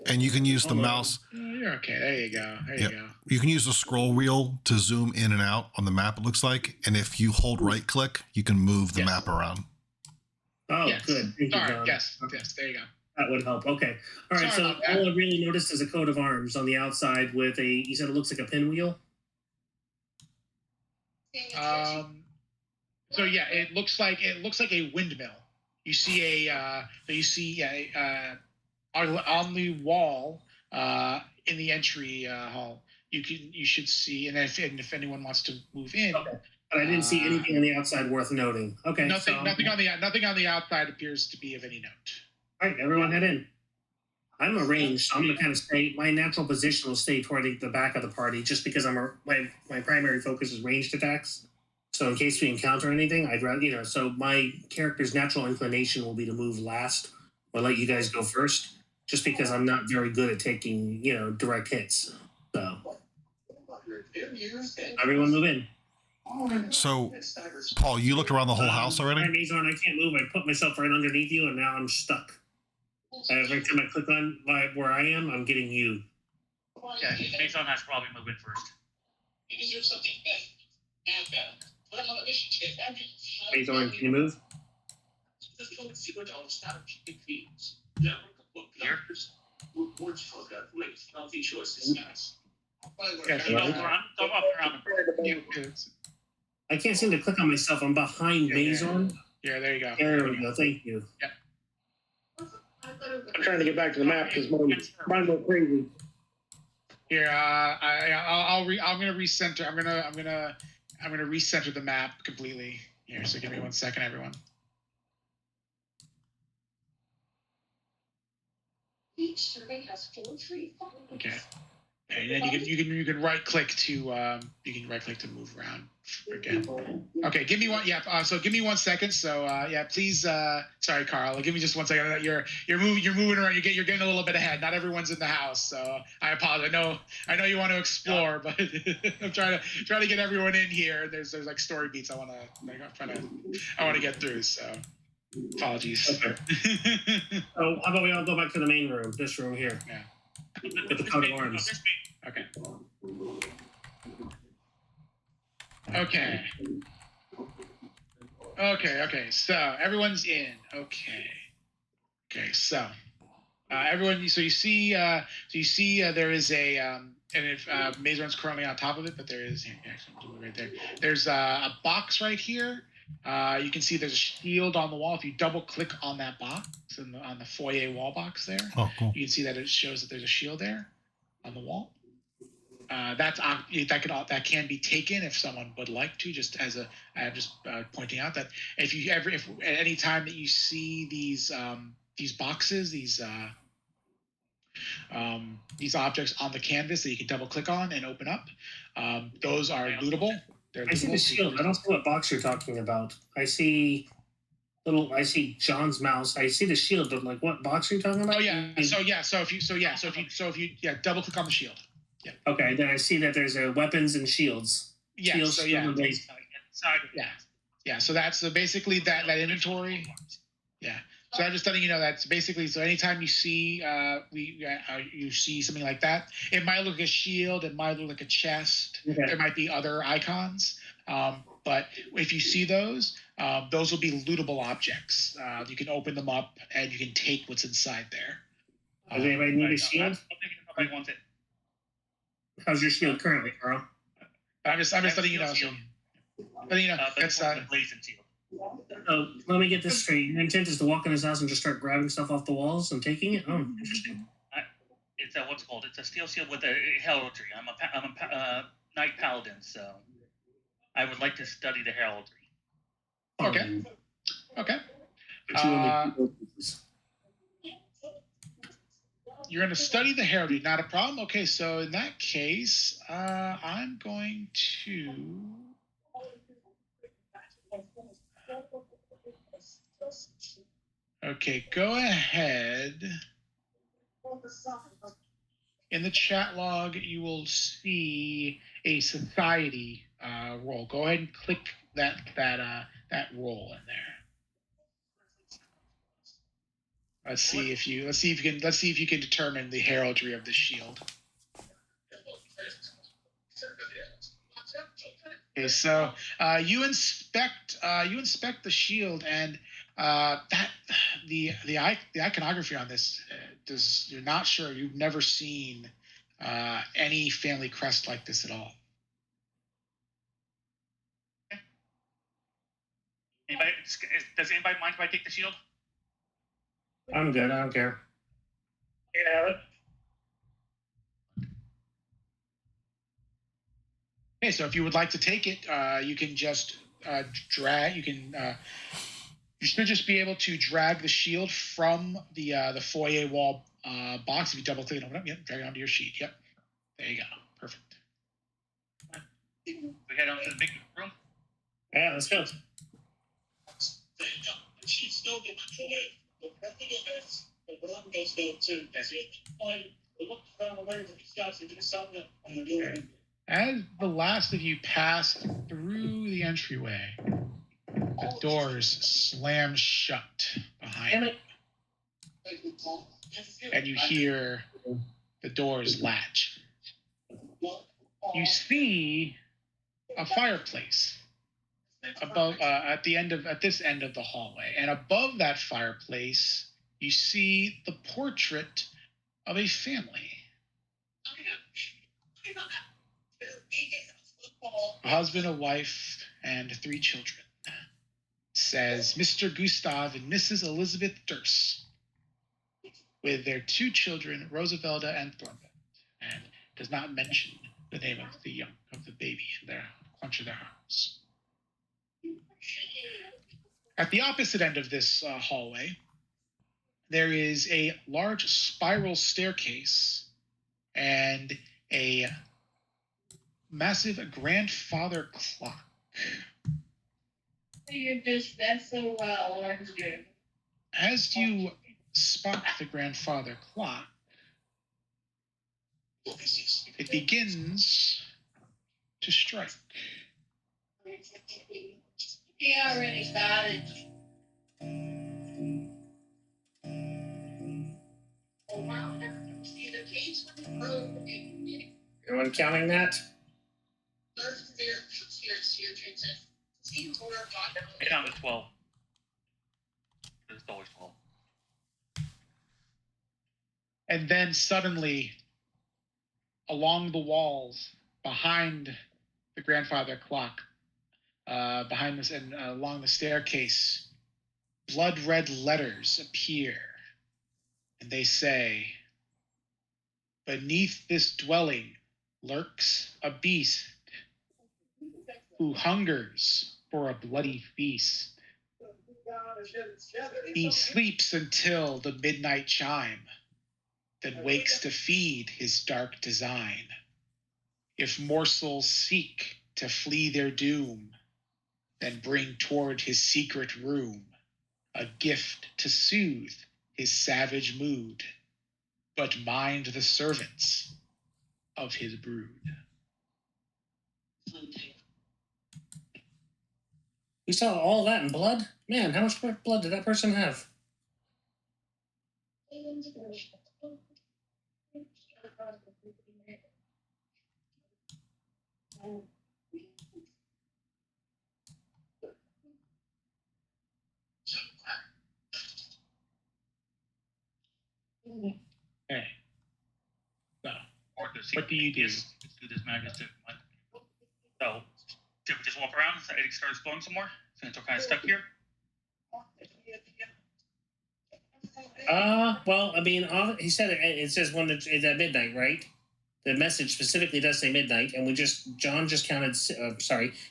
And you can use the mouse. You're okay. There you go. There you go. You can use the scroll wheel to zoom in and out on the map, it looks like. And if you hold right click, you can move the map around. Oh, good. Thank you, John. Yes, there you go. That would help. Okay. All right. So all I really noticed is a coat of arms on the outside with you said it looks like a pinwheel? So yeah, it looks like a windmill. You see on the wall in the entry hall. You should see, and if anyone wants to move in. Okay. But I didn't see anything on the outside worth noting. Okay. Nothing on the outside appears to be of any note. All right, everyone head in. I'm a range, so I'm going to kind of stay. My natural position will stay toward the back of the party, just because my primary focus is ranged attacks. So in case we encounter anything, I'd rather So my character's natural inclination will be to move last, or let you guys go first, just because I'm not very good at taking direct hits. So everyone move in. So, Paul, you looked around the whole house already? I can't move. I put myself right underneath you, and now I'm stuck. Every time I click on where I am, I'm getting you. Yeah, Mason has to probably move in first. Mason, can you move? Here? I can't seem to click on myself. I'm behind Mazorn. Yeah, there you go. There we go. Thank you. Yeah. I'm trying to get back to the map because mine went crazy. Here, I'm gonna recenter. I'm gonna recenter the map completely. Here, so give me 1 second, everyone. Each survey has 4 free. Okay. And then you can right click to move around again. Okay, give me one. Yeah. So give me 1 second. So please. Sorry, Carl. Give me just 1 second. You're moving around. You're getting a little bit ahead. Not everyone's in the house, so I apologize. I know you want to explore, but I'm trying to get everyone in here. There's like story beats I want to get through. So apologies. Okay. So how about we all go back to the main room? This room here. Yeah. With the coat of arms. Okay. Okay. So everyone's in. Okay. So everyone. So you see. There is a. And if Mazorn's currently on top of it, but there is right there. There's a box right here. You can see there's a shield on the wall. If you double click on that box on the foyer wall box there, cool. You can see that it shows that there's a shield there on the wall. That can be taken if someone would like to. Just as I'm just pointing out that if at any time that you see these boxes, these objects on the canvas that you can double click on and open up, those are lootable. I see the shield. I don't see what box you're talking about. I see John's mouse. I see the shield, but like what box are you talking about? Oh yeah. So if you double click on the shield. Yeah. Okay, then I see that there's weapons and shields. Yeah. Shields, So that's basically that inventory. Yeah. So I'm just letting you know that's basically anytime you see you see something like that, it might look like a shield, it might look like a chest. Okay. There might be other icons, but if you see those will be lootable objects. You can open them up and you can take what's inside there. Does anybody need a shield? Nobody wants it. How's your shield currently, Carl? I'm just letting you know. So, that's the blazing shield. Oh, let me get this straight. Your intent is to walk in his house and just start grabbing stuff off the walls and taking it? Oh, interesting. It's what's it called? It's a steel shield with a heraldry. I'm a knight paladin, so I would like to study the heraldry. Okay. You're going to study the heraldry, not a problem. Okay, so in that case, I'm going to. Okay, go ahead. In the chat log, you will see a society roll. Go ahead and click that roll in there. Let's see if you can determine the heraldry of the shield. Okay, so you inspect the shield, and the iconography on this you're not sure. You've never seen any family crest like this at all. Anybody? Does anybody mind if I take the shield? I'm good. I don't care. Yeah. Okay, so if you would like to take it, you can just drag. You can. You should just be able to drag the shield from the foyer wall box. If you double click it, open up. Yep, drag it onto your sheet. Yep, there you go. Perfect. We head on to the big room. Yeah, let's go. As the last of you pass through the entryway, the doors slam shut behind you, and you hear the doors latch. You see a fireplace above at this end of the hallway, and above that fireplace, you see the portrait of a family. A husband, a wife, and 3 children. It says Mr. Gustav and Mrs. Elizabeth Durst, with their 2 children, Rosavelda and Thornbeth, and does not mention the name of the baby in their clutch of their arms. At the opposite end of this hallway, there is a large spiral staircase and a massive grandfather clock. You just that so well, aren't you? As you spot the grandfather clock, it begins to strike. He already started. Anyone counting that? I counted 12. It's always 12. And then suddenly, along the walls, behind the grandfather clock, behind this and along the staircase, blood red letters appear. And they say, "Beneath this dwelling lurks a beast who hungers for a bloody feast. He sleeps until the midnight chime, then wakes to feed his dark design. If morsels seek to flee their doom, then bring toward his secret room a gift to soothe his savage mood, but mind the servants of his brood." We saw all that in blood? Man, how much blood did that person have? Okay. So, What do you do? Let's do this magic. So, should we just walk around and it starts going some more? Since we're kind of stuck here? Well, I mean, he said it says when it's at midnight, right? The message specifically does say midnight, and John just counted,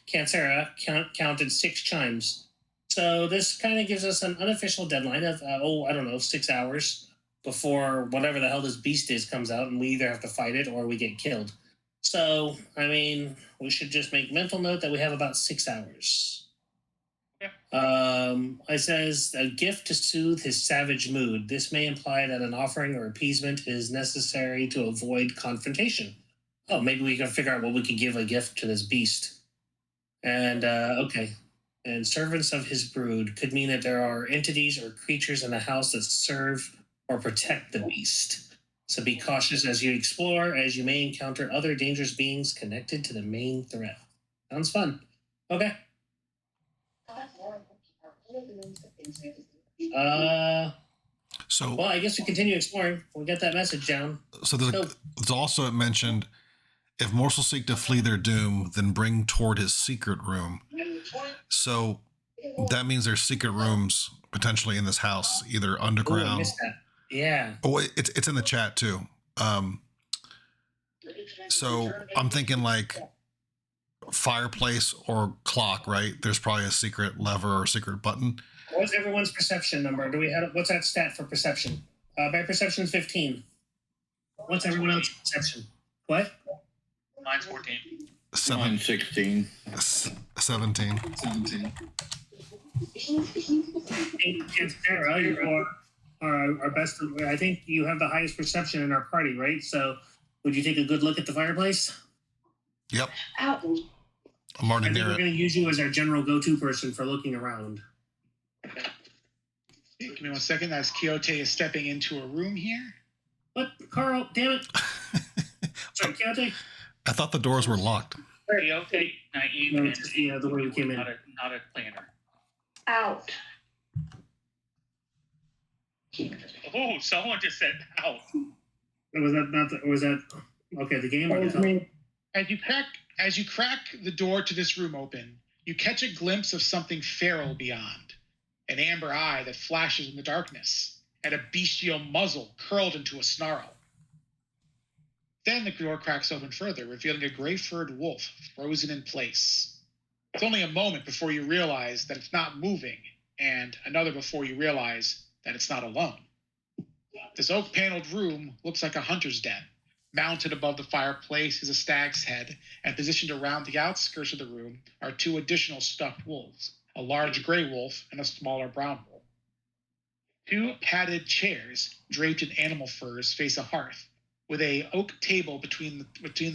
Cancera counted 6 chimes. So this kind of gives us an unofficial deadline of, 6 hours. before whatever the hell this beast is comes out, and we either have to fight it or we get killed. So, I mean, we should just make mental note that we have about 6 hours. It says a gift to soothe his savage mood. This may imply that an offering or appeasement is necessary to avoid confrontation. Oh, maybe we can figure out what we could give a gift to this beast. And, okay. And servants of his brood could mean that there are entities or creatures in the house that serve or protect the beast. So be cautious as you explore, as you may encounter other dangerous beings connected to the main threat. Sounds fun. Okay. So, Well, I guess we continue exploring. We'll get that message down. so there's also mentioned, if morsels seek to flee their doom, then bring toward his secret room. So that means there's secret rooms potentially in this house, either Ooh, I underground. missed that. Yeah. Oh, it's in the chat too. So I'm thinking like fireplace or clock, right? There's probably a secret lever or secret button. What's everyone's perception number? Do we have what's that stat for perception? My perception is 15. What's everyone else's perception? What? Mine's 14. 16. 17. And Sarah, you are our best. I think you have the highest perception in our party, right? So, would you take a good look at the fireplace? Yep. Out. I'm already I think near we're it. going to use you as our general go-to person for looking around. Give me 1 second. As Quixote is stepping into a room here. What, Carl? Damn it! Sorry, Quixote. I thought the doors were locked. Quixote, naive, No, and it's just the way we came in. not a planner. Out. Oh, someone just said out. Was that not? Was that okay? The game or the film? As you crack the door to this room open, you catch a glimpse of something feral beyond. An amber eye that flashes in the darkness, and a bestial muzzle curled into a snarl. Then the door cracks open further, revealing a gray-furred wolf frozen in place. It's only a moment before you realize that it's not moving, and another before you realize that it's not alone. This oak-paneled room looks like a hunter's den. Mounted above the fireplace is a stag's head, and positioned around the outskirts of the room are 2 additional stuffed wolves, a large gray wolf and a smaller brown wolf. 2 padded chairs draped in animal furs face a hearth, with a oak table between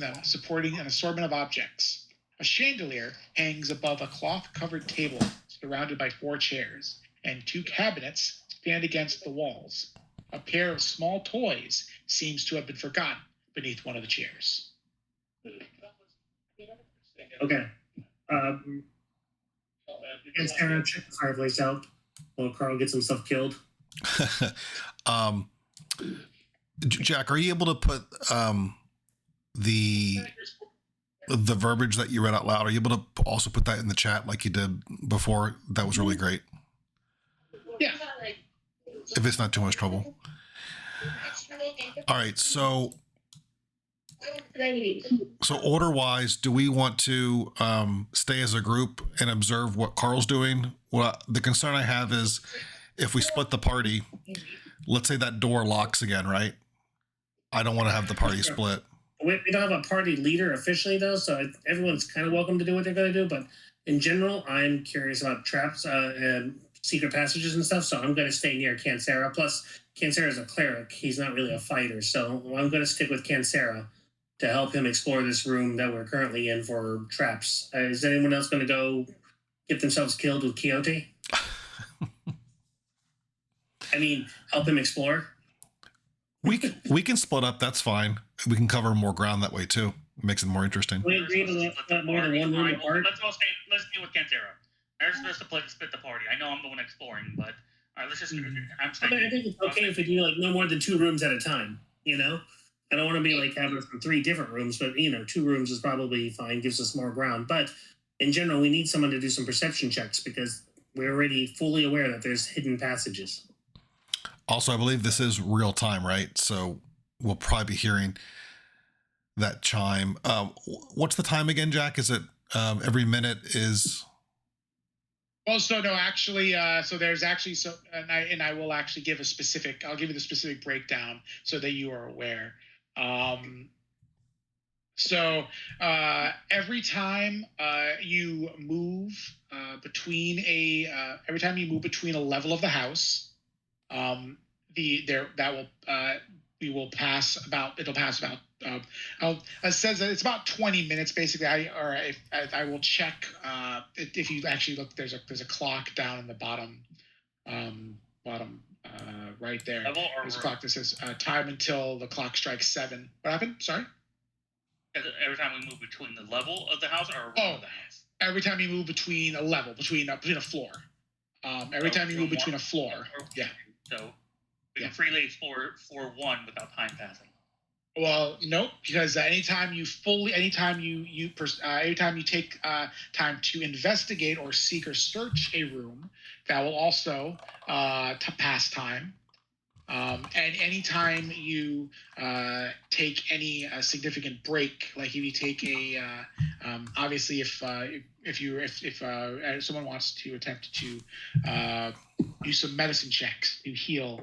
them supporting an assortment of objects. A chandelier hangs above a cloth-covered table surrounded by 4 chairs, and 2 cabinets stand against the walls. A pair of small toys seems to have been forgotten beneath one of the chairs. Okay. And Sarah, check the fireplace out while Carl gets himself killed. Jack, are you able to put the verbiage that you read out loud? Are you able to also put that in the chat like you did before? That was really great. Yeah. If it's not too much trouble. All right, so order-wise, do we want to stay as a group and observe what Carl's doing? Well, the concern I have is if we split the party, let's say that door locks again, right? I don't want to have the party split. We don't have a party leader officially, though, so everyone's kind of welcome to do what they're going to do. But in general, I'm curious about traps and secret passages and stuff, so I'm going to stay near Cancera. Plus, Cancera is a cleric. He's not really a fighter, so I'm going to stick with Cancera to help him explore this room that we're currently in for traps. Is anyone else going to go get themselves killed with Quixote? I mean, help him explore? We can split up. That's fine. We can cover more ground that way too. It makes it more interesting. We agree to let more than one room apart. Let's deal with Cantera. There's supposed to split the party. I know I'm the one exploring, but all right, let's just. I'm staying. I think it's okay if we do like no more than 2 rooms at a time. You know, I don't want to be like having 3 different rooms, but 2 rooms is probably fine. Gives us more ground. But in general, we need someone to do some perception checks because we're already fully aware that there's hidden passages. Also, I believe this is real time, right? So we'll probably be hearing that chime. What's the time again, Jack? Is it every minute is Well, so no, actually, so there's actually and I will actually give a specific. I'll give you the specific breakdown so that you are aware. So every time you move between every time you move between a level of the house, it'll pass about it says that it's about 20 minutes basically. I will check if you actually look. There's a clock down in the bottom right there. Level or There's a room? clock that says time until the clock strikes 7. What happened? Sorry. Every time we move between the level of the house or a room of the house? Every time you move between a level, between a floor. Every time you move between a floor. Yeah. So we can freely explore floor 1 without time passing. Well, nope, because anytime you take time to investigate or seek or search a room, that will also to pass time. And anytime you take any significant break, like if you take obviously if someone wants to attempt to do some medicine checks to heal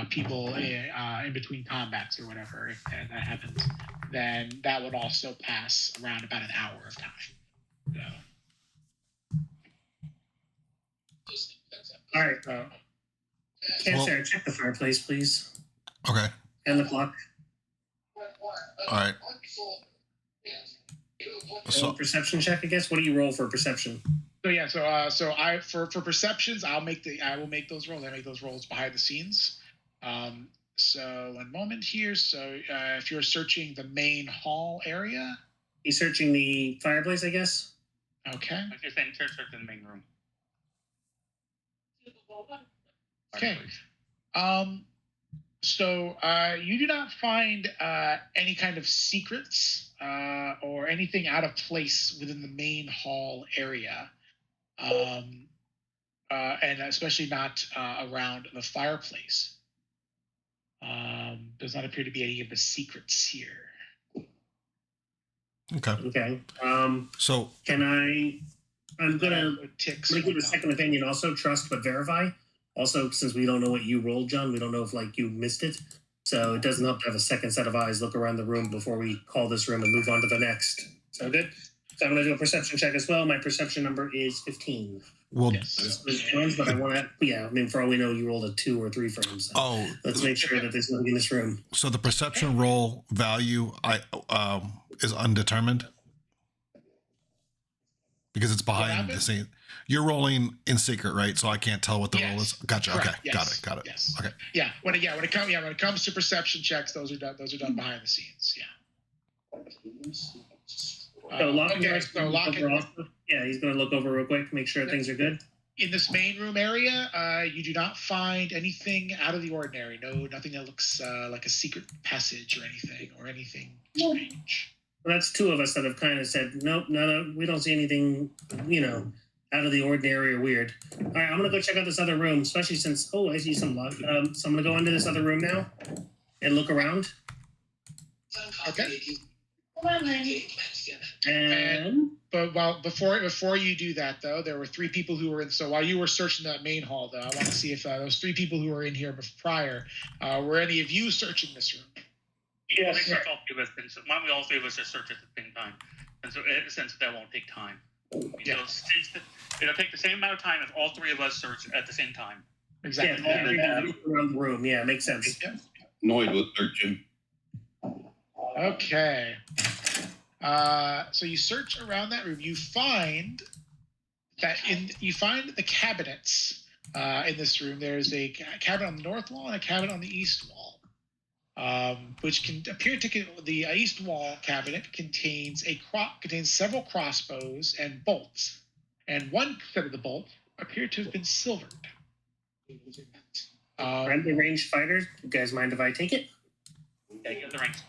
people in between combats or whatever, if that happens, then that would also pass around about an hour of time. So. All right. Sarah, check the fireplace, please. Okay. And the clock. All right. So perception check, I guess. What do you roll for perception? So yeah, so I for perceptions, I will make those rolls. I make those rolls behind the scenes. So one moment here. So if you're searching the main hall area, he's searching the fireplace, I guess. Okay. I'm just saying, search the main room. Okay. So you do not find any kind of secrets or anything out of place within the main hall area, and especially not around the fireplace. Does not appear to be any of the secrets here. Okay. Okay. So can I'm gonna give a second opinion. Also, trust but verify. Also, since we don't know what you rolled, John, we don't know if you missed it. So it doesn't help to have a second set of eyes look around the room before we call this room and move on to the next. Sound good? So I'm going to do a perception check as well. My perception number is 15. Well, but I want to, for all we know, you rolled a 2 or 3 frames. So let's make sure that there's nothing in this room. So the perception roll value is undetermined because it's behind the scene. You're rolling in secret, right? So I can't tell what the roll is. Gotcha. Correct. Okay. Yes. Got it. Yes. Okay. Yeah. When it comes to perception checks, those are done behind the scenes. Yeah. So he's going to look over real quick to make sure things are good. In this main room area, you do not find anything out of the ordinary. Nothing that looks like a secret passage or anything strange. Well, that's 2 of us that have kind of said, nope, no, we don't see anything, out of the ordinary or weird. All right, I'm going to go check out this other room, especially since, I see some luck. So I'm going to go into this other room now and look around. Okay. But before you do that, though, there were 3 people who were in. So while you were searching that main hall, though, I want to see if those 3 people who were in here prior, were any of you searching this room? Yes. Why don't we all 3 of us just search at the same time? And so, since that won't take time. Yeah. So it'll take the same amount of time if all 3 of us search at the same time. Exactly. Yeah, around the room. Yeah, makes sense. Yeah. Noid was searching. Okay. So you search around that room. You find the cabinets in this room. There's a cabinet on the north wall and a cabinet on the east wall, which can appear to the east wall cabinet contains several crossbows and bolts, and one set of the bolts appear to have been silvered. Friendly ranged fighters. You guys mind if I take it? Yeah, you have the ranks.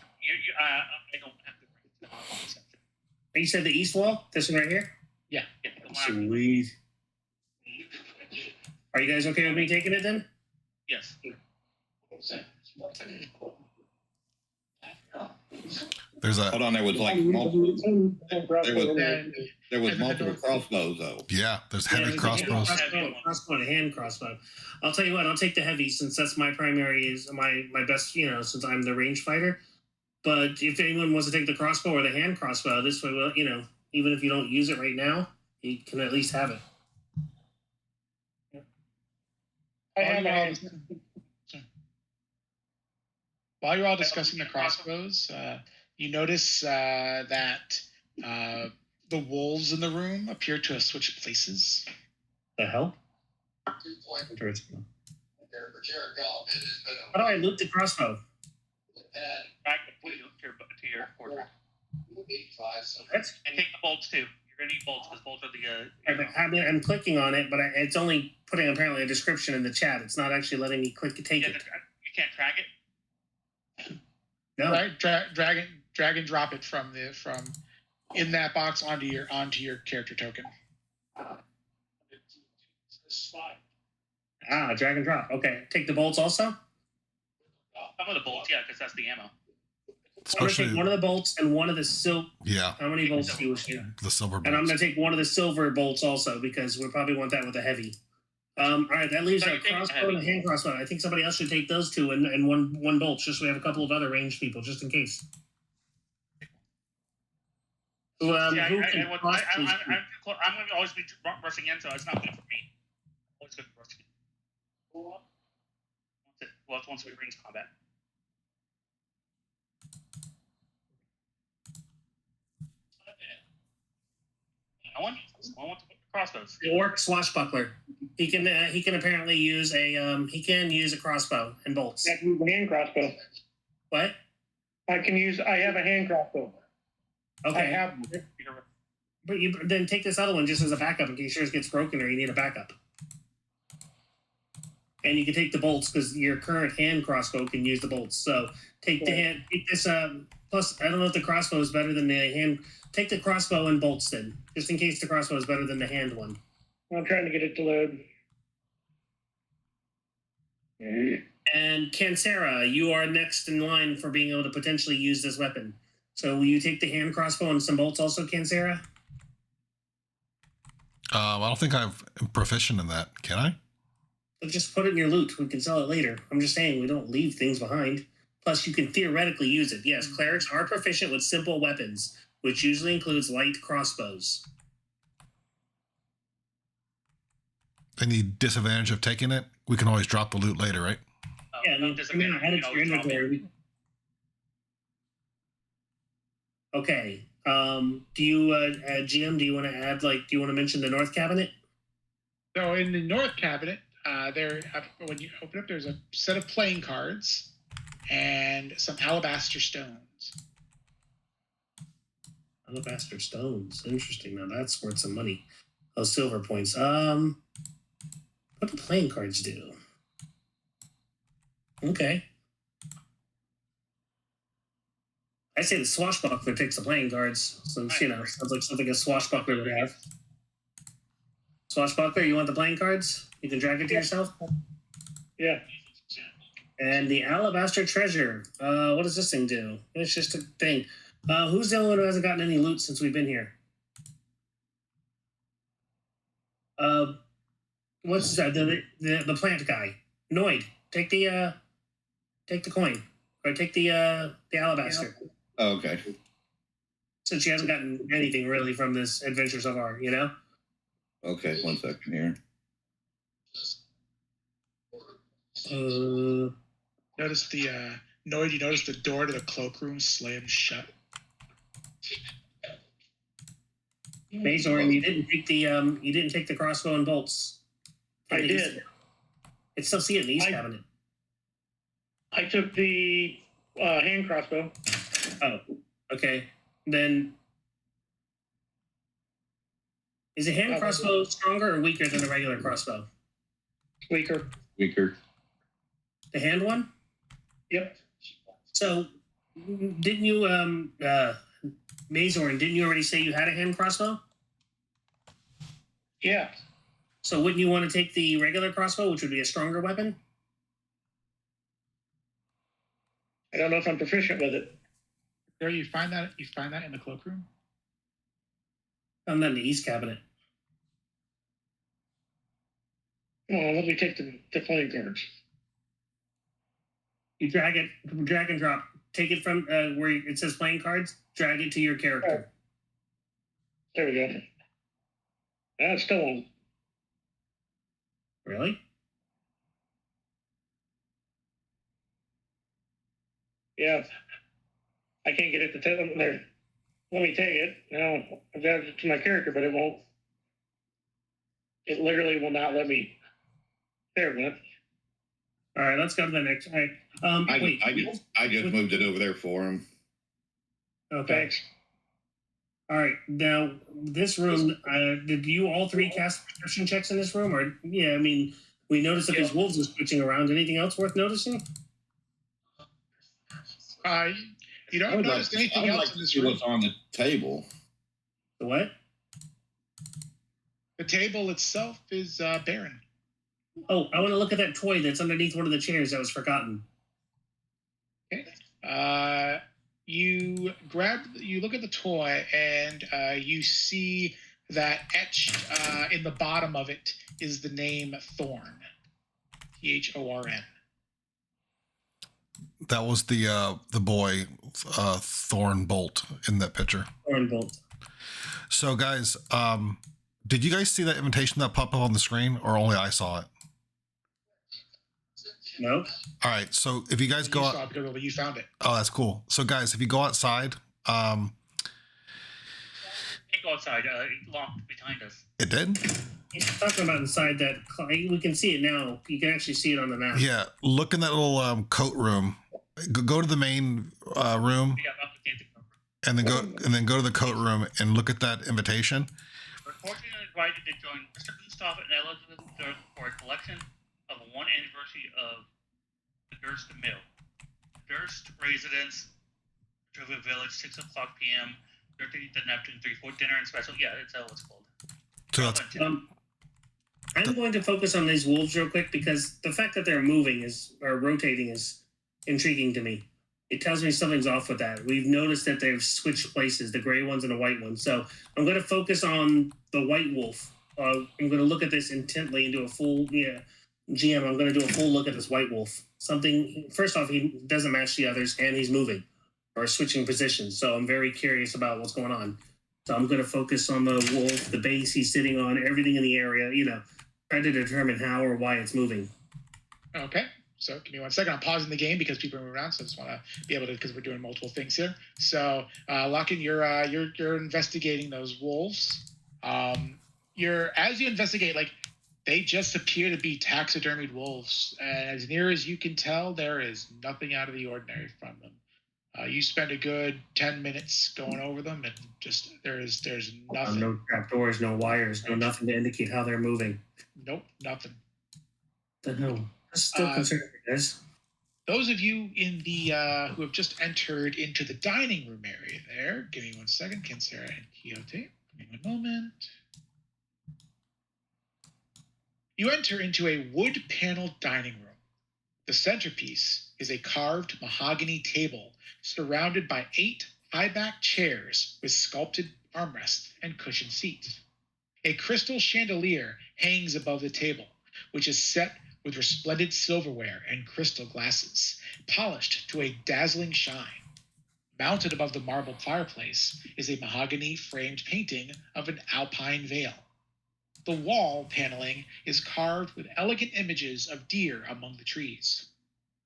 I don't have the ranks. You said the east wall? This one right here? Yeah. Sweet. Are you guys okay with me taking it then? Yes. There's a Hold on, there was like multiple. There was And then multiple the- crossbows though. there's heavy there's a crossbows. crossbow and a hand crossbow. I'll tell you what, I'll take the heavy since that's my primary is my best, since I'm the range fighter. But if anyone wants to take the crossbow or the hand crossbow, this way, well, even if you don't use it right now, you can at least have it. While you're all discussing the crossbows, you notice that the wolves in the room appear to have switched places. The hell? Good point. How There for Jared Goff. It has been do I loot the crossbow? and Back to your quarter. you need 5 so That's And take the bolts too. You're gonna need bolts because bolts are the. I'm clicking on it, but it's only putting apparently a description in the chat. It's not actually letting me click to take Yeah, it. you can't track it. No. Right? Drag and drop it from in that box onto your character token. Drag and drop. Okay. Take the bolts also? Some of the bolts, yeah, because that's the ammo. I'm going to Especially, take one of the bolts and one of the silver. yeah, How many bolts do you wish? the silver And I'm bolts. going to take one of the silver bolts also because we probably want that with a heavy. All right, that leaves So a you're taking crossbow heavy. and a hand crossbow. I think somebody else should take those two and one bolt, just so we have a couple of other ranged people, just in case. Who I'm can cross these two? going to always be rushing in, so it's not good for me. Always good for rushing in. Once we range combat. No one wants to put the crossbows. The Orc Swashbuckler. He can apparently use a crossbow and bolts. I can use a hand crossbow. What? I have a hand crossbow. Okay. You're- But you then take this other one just as a backup in case yours gets broken or you need a backup. And you can take the bolts because your current hand crossbow can use the bolts. So take take this. Plus, I don't know if the crossbow is better than the hand. Take the crossbow and bolts then, just in case the crossbow is better than the hand one. I'm trying to get it to load. And Cancera, you are next in line for being able to potentially use this weapon. So will you take the hand crossbow and some bolts also, Cancera? I don't think I'm proficient in that. Can I? So just put it in your loot. We can sell it later. I'm just saying we don't leave things behind. Plus, you can theoretically use it. Yes, clerics are proficient with simple weapons, which usually includes light crossbows. Any disadvantage of taking it? We can always drop the loot later, right? Yeah, no, disadvantage, add it you to know, your drop it. inventory. Okay. Do you, GM? Do you want to add? Do you want to mention the North Cabinet? So in the North Cabinet, when you open up, there's a set of playing cards and some alabaster stones. Alabaster stones. Interesting. Now that's worth some money. Oh, silver points. What do playing cards do? Okay. I say the swashbuckler takes the playing cards, since sounds like something a swashbuckler would have. Swashbuckler, you want the playing cards? You can drag it to yourself. Yeah. And the alabaster treasure. What does this thing do? It's just a thing. Who's the only one who hasn't gotten any loot since we've been here? What's that? The plant guy. Noid. Take the coin. Or take the alabaster. Oh, okay. Since you haven't gotten anything really from this adventure so far, Okay, 1 second here. Notice Noid, you notice the door to the cloakroom slammed shut. Mazorn, you didn't take the crossbow and bolts. I did. I still see it in the East Cabinet. I took the hand crossbow. Oh, okay. Then is the hand crossbow stronger or weaker than the regular crossbow? Weaker. Weaker. The hand one? Yep. So didn't you Mazorn, didn't you already say you had a hand crossbow? Yeah. So wouldn't you want to take the regular crossbow, which would be a stronger weapon? I don't know if I'm proficient with it. There, you find that in the cloakroom. I'm not in the east cabinet. Come on, let me take the playing cards. You drag and drop. Take it from where it says playing cards. Drag it to your character. There we go. That's still on. Really? Yeah. I can't get it to tell them there. Let me take it. Now I've got it to my character, but it won't. It literally will not let me. There we go. All right, let's go to the next. All right. Wait. I just moved it over there for him. Okay. Thanks. All right. Now, this room, did you all three cast perception checks in this room? Or, yeah, I mean, we noticed that these wolves are switching around. Anything else worth noticing? You don't notice anything else in this room. What's on the table? The what? The table itself is barren. Oh, I want to look at that toy that's underneath one of the chairs that was forgotten. Okay. You look at the toy, and you see that etched in the bottom of it is the name Thorn. Thorn. That was the boy, Thorn Bolt, in that picture. Thorn Bolt. So, guys, did you guys see that invitation that popped up on the screen, or only I saw it? No. All right. So if you guys go out, because you found it. Oh, that's cool. So guys, if you go outside, Can't go outside. It locked behind us. it did. He's talking about inside that. We can see it now. You can actually see it on the map. Yeah. Look in that little coat room. Go to the main room, Yeah, I'm looking at the cover. and then go to the coat room and look at that invitation. We're fortunately invited to join Mr. Gustav and Elizabeth for a collection of the 1 anniversary of the Durst Mill. Durst residence, Druid Village, 6 o'clock p.m. 13th and Neptune 3 for dinner and special. Yeah, it's what it's called. So that's, I'm going to focus on these wolves real quick because the fact that they're moving or rotating is intriguing to me. It tells me something's off with that. We've noticed that they've switched places, the gray ones and the white ones. So I'm going to focus on the white wolf. I'm going to look at this intently and do a full, GM, I'm going to do a full look at this white wolf. First off, he doesn't match the others, and he's moving or switching positions. So I'm very curious about what's going on. So I'm going to focus on the wolf, the base he's sitting on, everything in the area, try to determine how or why it's moving. Okay. So give me 1 second. I'm pausing the game because people are moving around, so I just want to be able to, because we're doing multiple things here. So, Lockin, you're investigating those wolves. As you investigate, they just appear to be taxidermied wolves. And as near as you can tell, there is nothing out of the ordinary from them. You spend a good 10 minutes going over them, and just there's nothing. No trapdoors, no wires, no nothing to indicate how they're moving. Nope, nothing. The hell? That's still concerning, guys. Those of you in the who have just entered into the dining room area there, give me 1 second, Kinsera and Quixote. Give me 1 moment. You enter into a wood-paneled dining room. The centerpiece is a carved mahogany table surrounded by 8 high-backed chairs with sculpted armrests and cushioned seats. A crystal chandelier hangs above the table, which is set with resplendent silverware and crystal glasses, polished to a dazzling shine. Mounted above the marble fireplace is a mahogany-framed painting of an alpine vale. The wall paneling is carved with elegant images of deer among the trees.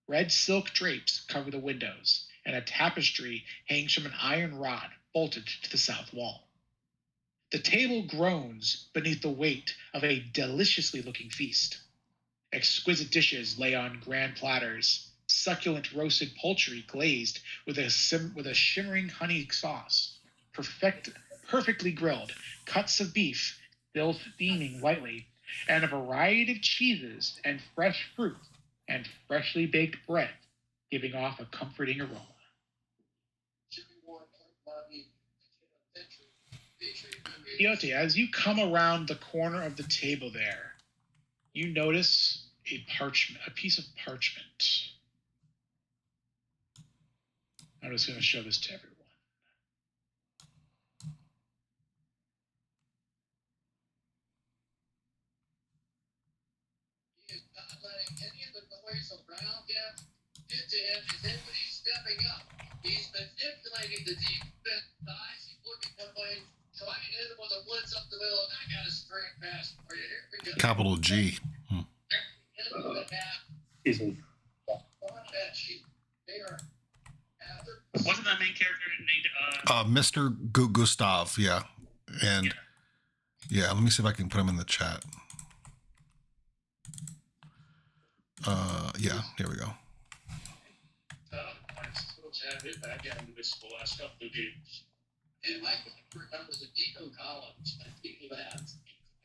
Red silk drapes cover the windows, and a tapestry hangs from an iron rod bolted to the south wall. The table groans beneath the weight of a deliciously looking feast. Exquisite dishes lay on grand platters, succulent roasted poultry glazed with a shimmering honey sauce, perfectly grilled, cuts of beef still steaming lightly, and a variety of cheeses and fresh fruit and freshly baked bread, giving off a comforting aroma. Quixote, as you come around the corner of the table there, you notice a piece of parchment. I'm just going to show this to everyone. letting any of the noise around him into him is if he's stepping up. He's manipulating the defense size. He's looking for way, trying to hit him with a blitz up the middle, and I got a straight pass for you here. We got Capital G. Excuse me. Wasn't that main character named Mr. Gustav, yeah. And yeah, let me see if I can put him in the chat. Yeah, here we go. And Mike remembers the Deco columns and people that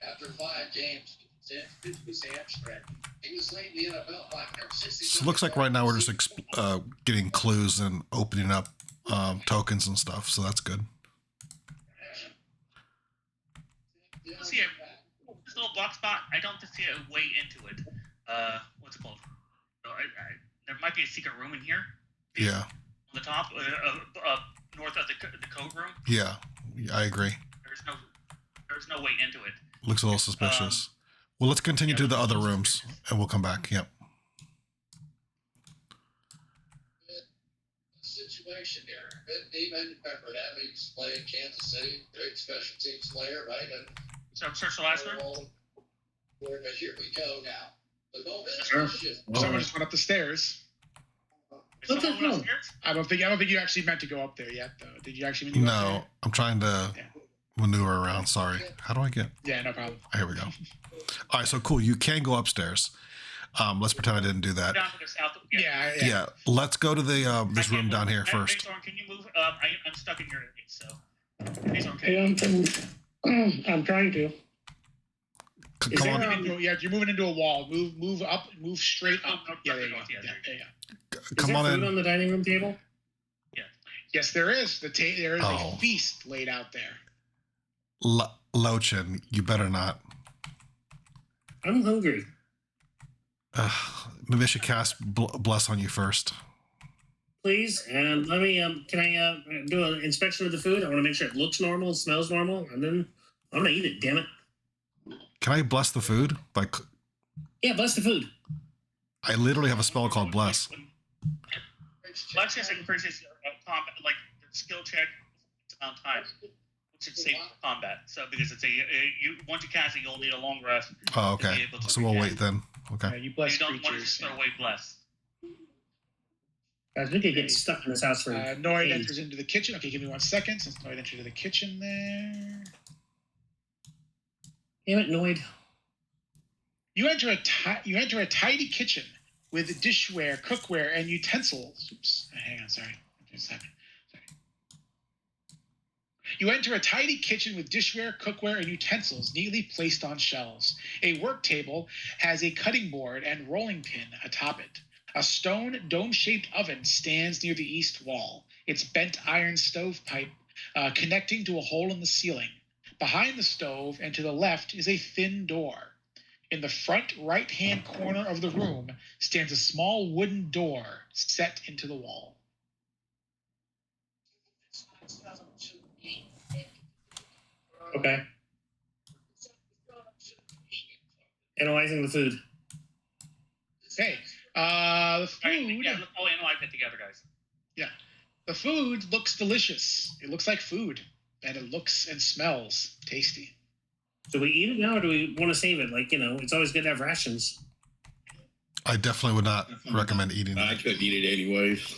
after 5 games with hamstring, he was late in the NFL. So it looks like right now we're just getting clues and opening up tokens and stuff, so that's good. See this little block spot. I don't see a way into it. What's it called? So there might be a secret room in here. Yeah. On the top, north of the coat room. Yeah, I agree. There's no way into it. Looks a little suspicious. Well, let's continue to the other rooms, and we'll come back. Yep. Situation here. Even remember that he's playing Kansas City, great special teams player, right? And So search the last room. But here we go now. The moment Sure. shift. Someone just went up the stairs. Is What the someone hell? upstairs? I don't think you actually meant to go up there yet, though. Did you actually mean to go up No, I'm trying to Yeah. maneuver around. Sorry. How do I get? there? Yeah, no problem. Here we go. All right, so cool. You can go upstairs. Let's pretend I didn't do that. Down to the south. Yeah. Yeah, let's go to the this room down here Hey, first. Thorn, can you move? I'm stuck in your area, so. These are Hey, okay. I'm trying to. Is Come there, on, You're moving into a wall. Move up. Move straight up. Oh, Yeah, there you go. yeah, Yeah, there you go. is come there on food in. on the dining room table? Yes, there is. There is Oh. a feast laid out there. Lochin, you better not. I'm hungry. Maybe I should cast bless on you first. Please, and let me. Can I do an inspection of the food? I want to make sure it looks normal, smells normal, and then I'm gonna eat it. Damn it! Can I bless the food? Yeah, bless the food. I literally have a spell called bless. Bless just increases combat, like the skill check amount of time, which is safe for combat. So because it's you once you cast it, you'll need a long rest. Oh, to be okay. able to So we'll recast. wait then. Okay. Yeah, you bless You don't want to creatures. just throw away bless. Guys, we could get stuck in this house for. Noid days. enters into the kitchen. Okay, give me 1 second. Since Noid entered into the kitchen there. Damn it, Noid. You enter a tidy kitchen with dishware, cookware, and utensils. Oops. Hang on, sorry. Just a second. Sorry. You enter a tidy kitchen with dishware, cookware, and utensils neatly placed on shelves. A work table has a cutting board and rolling pin atop it. A stone dome-shaped oven stands near the east wall, its bent iron stovepipe connecting to a hole in the ceiling. Behind the stove and to the left is a thin door. In the front right-hand corner of the room stands a small wooden door set into the wall. Okay. Analyzing the food. Okay, the All food. right, yeah, let's all analyze it together, guys. The food looks delicious. It looks like food, and it looks and smells tasty. Do we eat it now, or do we want to save it? Like, it's always good to have rations. I definitely would not recommend eating I it. couldn't eat it anyways.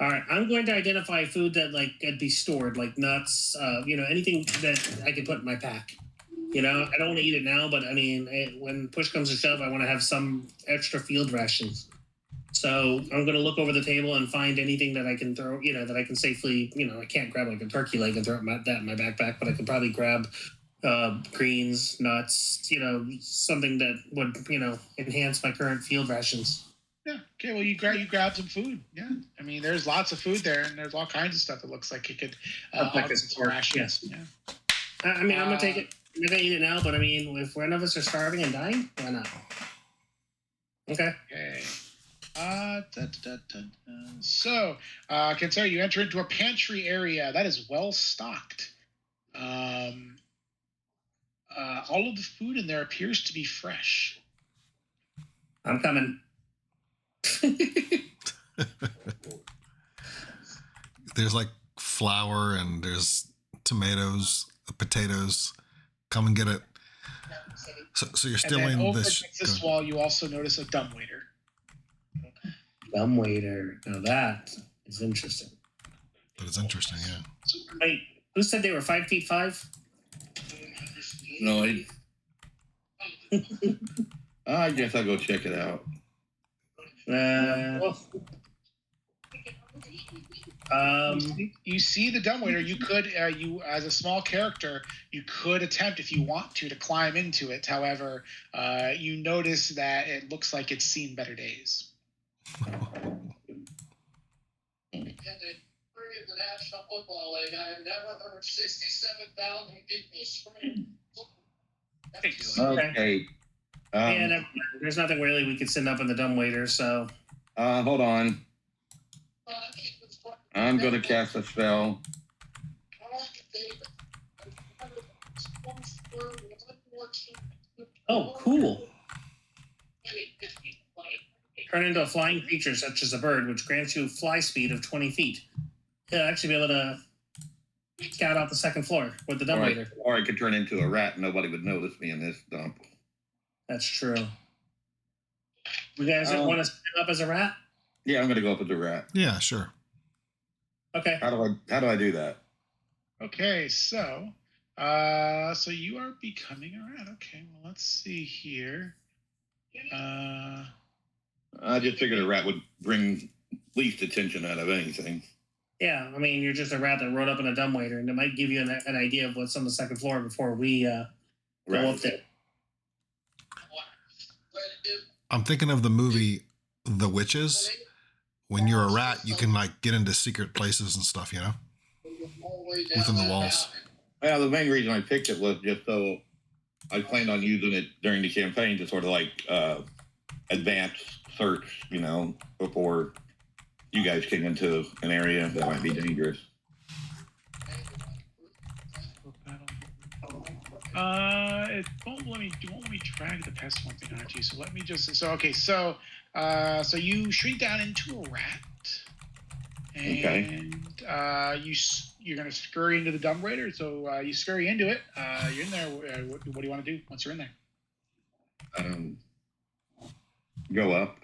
All right, I'm going to identify food that could be stored, like nuts, anything that I can put in my pack. I don't want to eat it now, but I mean, when push comes to shove, I want to have some extra field rations. So I'm going to look over the table and find anything that I can throw, that I can safely, I can't grab like a turkey leg and throw that in my backpack, but I could probably grab greens, nuts, something that would, enhance my current field rations. Yeah. Okay. Well, you grab some food. Yeah. I mean, there's lots of food there, and there's all kinds of stuff that looks like it could Like augment a some pork, rations. yes. Yeah. I mean, I'm going to take it. I'm going to eat it now, but I mean, if one of us are starving and dying, why not? Okay. Okay. So, Kansara, you enter into a pantry area that is well stocked. all of the food in there appears to be fresh. I'm coming. There's like flour and there's tomatoes, potatoes. Come and get it. So you're still and then in over this. against this wall, you also notice a dumbwaiter. Dumbwaiter. Now that is interesting. That is interesting, yeah. Wait, who said they were 5 feet 5? Noid. I guess I'll go check it out. You see the dumbwaiter. You could, you as a small character, you could attempt if you want to climb into it. However, you notice that it looks like it's seen better days. The National Football League. I have never heard 67,000 people scream. Okay. Yeah, there's nothing really we could send up in the dumbwaiter, so. Hold on. I'm going to cast a spell. Oh, cool. Turn into a flying creature such as a bird, which grants you fly speed of 20 feet. You'll actually be able to scout out the second floor with the dumbwaiter. Or I could turn into a rat and nobody would notice me in this dump. That's true. You guys want to set up as a rat? Yeah, I'm going to go up as a rat. Yeah, sure. Okay. How do I do that? Okay, so you are becoming a rat. Okay, well, let's see here. I just figured a rat would bring least attention out of anything. Yeah, I mean, you're just a rat that rode up in a dumbwaiter, and it might give you an idea of what's on the second floor before we go up there. I'm thinking of the movie The Witches. When you're a rat, you can like get into secret places and stuff, you know, within the walls. Well, the main reason I picked it was just so I planned on using it during the campaign to sort of like advance search, you know, before you guys came into an area that might be dangerous. It won't let me drag the pestilent thing onto you. So let me just so you shrink down into a rat, and you're gonna scurry into the dumbwaiter. So you scurry into it. You're in there. What do you want to do once you're in there? Go up.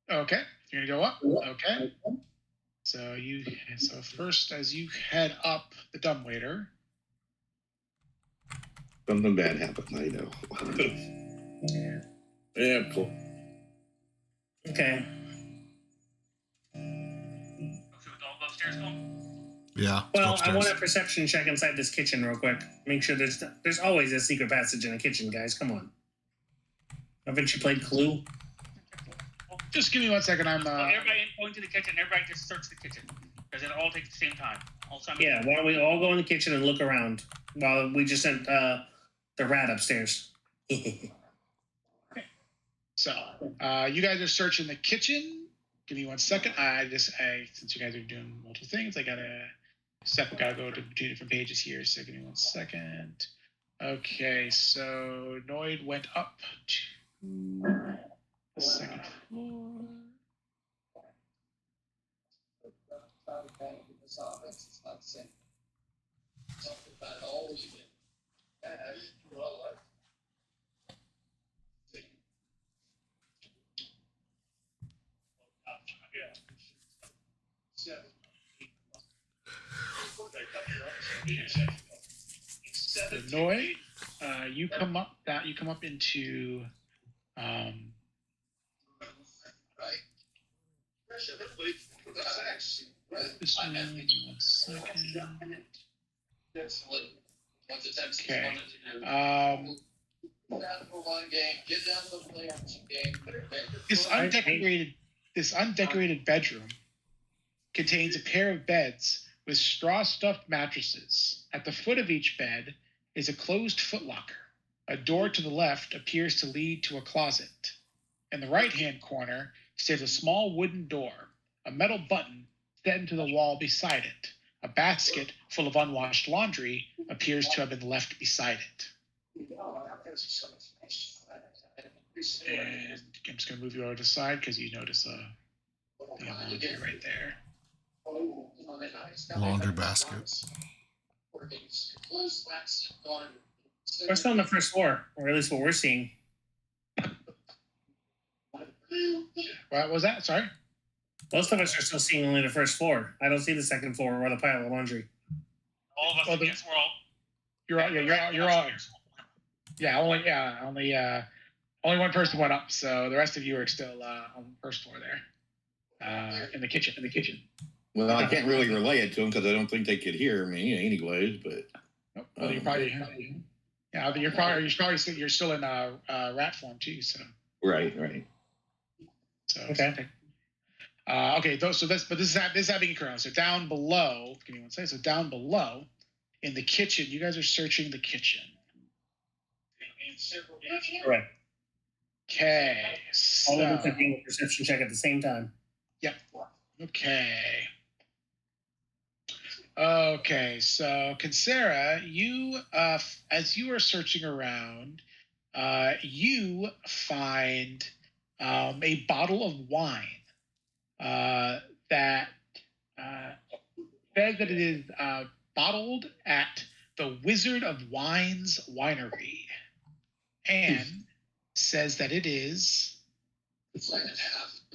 Okay, you're gonna go up. Okay. So first, as you head up the dumbwaiter. Something bad happens, I know. Yeah, cool. Okay. Should we all go upstairs, Colin? Yeah. Well, I want a perception check inside this kitchen real quick. Make sure there's always a secret passage in a kitchen, guys. Come on. Haven't you played Clue? Just give me 1 second. Everybody go into the kitchen. Everybody just search the kitchen because it all takes the same time. Yeah. Why don't we all go in the kitchen and look around while we just sent the rat upstairs? So, you guys are searching the kitchen. Give me 1 second. Since you guys are doing multiple things, I gotta go to 2 different pages here. So give me 1 second. Okay, so Noid went up to the second floor. Noid, you come up into this one. 1 second. Okay. This undecorated bedroom contains a pair of beds with straw-stuffed mattresses. At the foot of each bed is a closed footlocker. A door to the left appears to lead to a closet. In the right-hand corner stands a small wooden door. A metal button set into the wall beside it. A basket full of unwashed laundry appears to have been left beside it. And I'm just going to move you over to the side because you notice a laundry right there. Laundry basket. We're still on the first floor, or at least what we're seeing. What was that? Sorry? Most of us are still seeing only the first floor. I don't see the second floor or the pile of laundry. All of us, Well, yes, we're all. You're all. You're all. Yeah, only one person went up, so the rest of you are still on the first floor there, in the kitchen. Well, I can't really relay it to them because I don't think they could hear me, anyways. But Nope. Well, you're probably. Yeah, you're still in rat form too. So. right. So Okay. Okay. This is happening in Corona. So down below, give me one second. So down below, in the kitchen, you guys are searching the kitchen. Correct. Okay. All of us So, are doing a perception check at the same time. yep. Okay. So Kinsera, you as you are searching around, you find a bottle of wine that says that it is bottled at the Wizard of Wine's winery, and says that it is the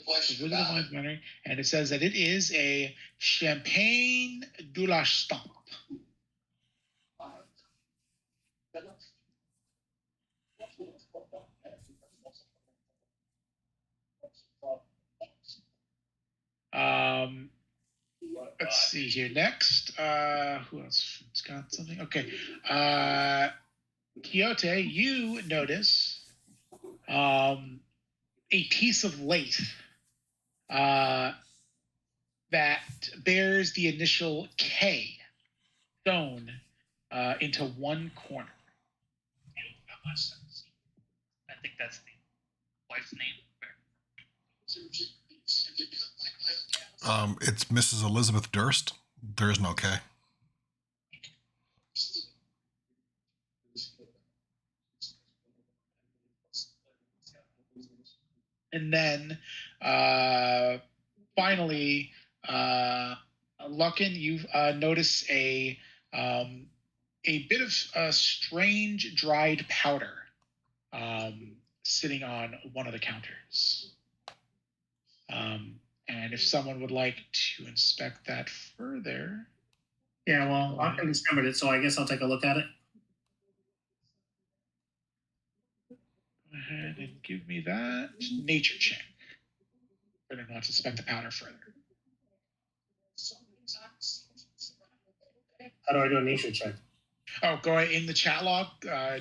Wizard of Wine's winery, and it says that it is a Champagne de la Stamp. Let's see here. Next, who else has got something? Okay. Quixote, you notice a piece of lace that bears the initial K sewn into one corner. I think that's the wife's name. It's Mrs. Elizabeth Durst. There is no K. And then finally, Luckin, you notice a bit of strange dried powder sitting on one of the counters. And if someone would like to inspect that further. Yeah, well, Lachlan discovered it, so I guess I'll take a look at it. Go ahead and give me that nature check. I don't want to inspect the powder further. How do I do a nature check? Oh, go ahead in the chat log.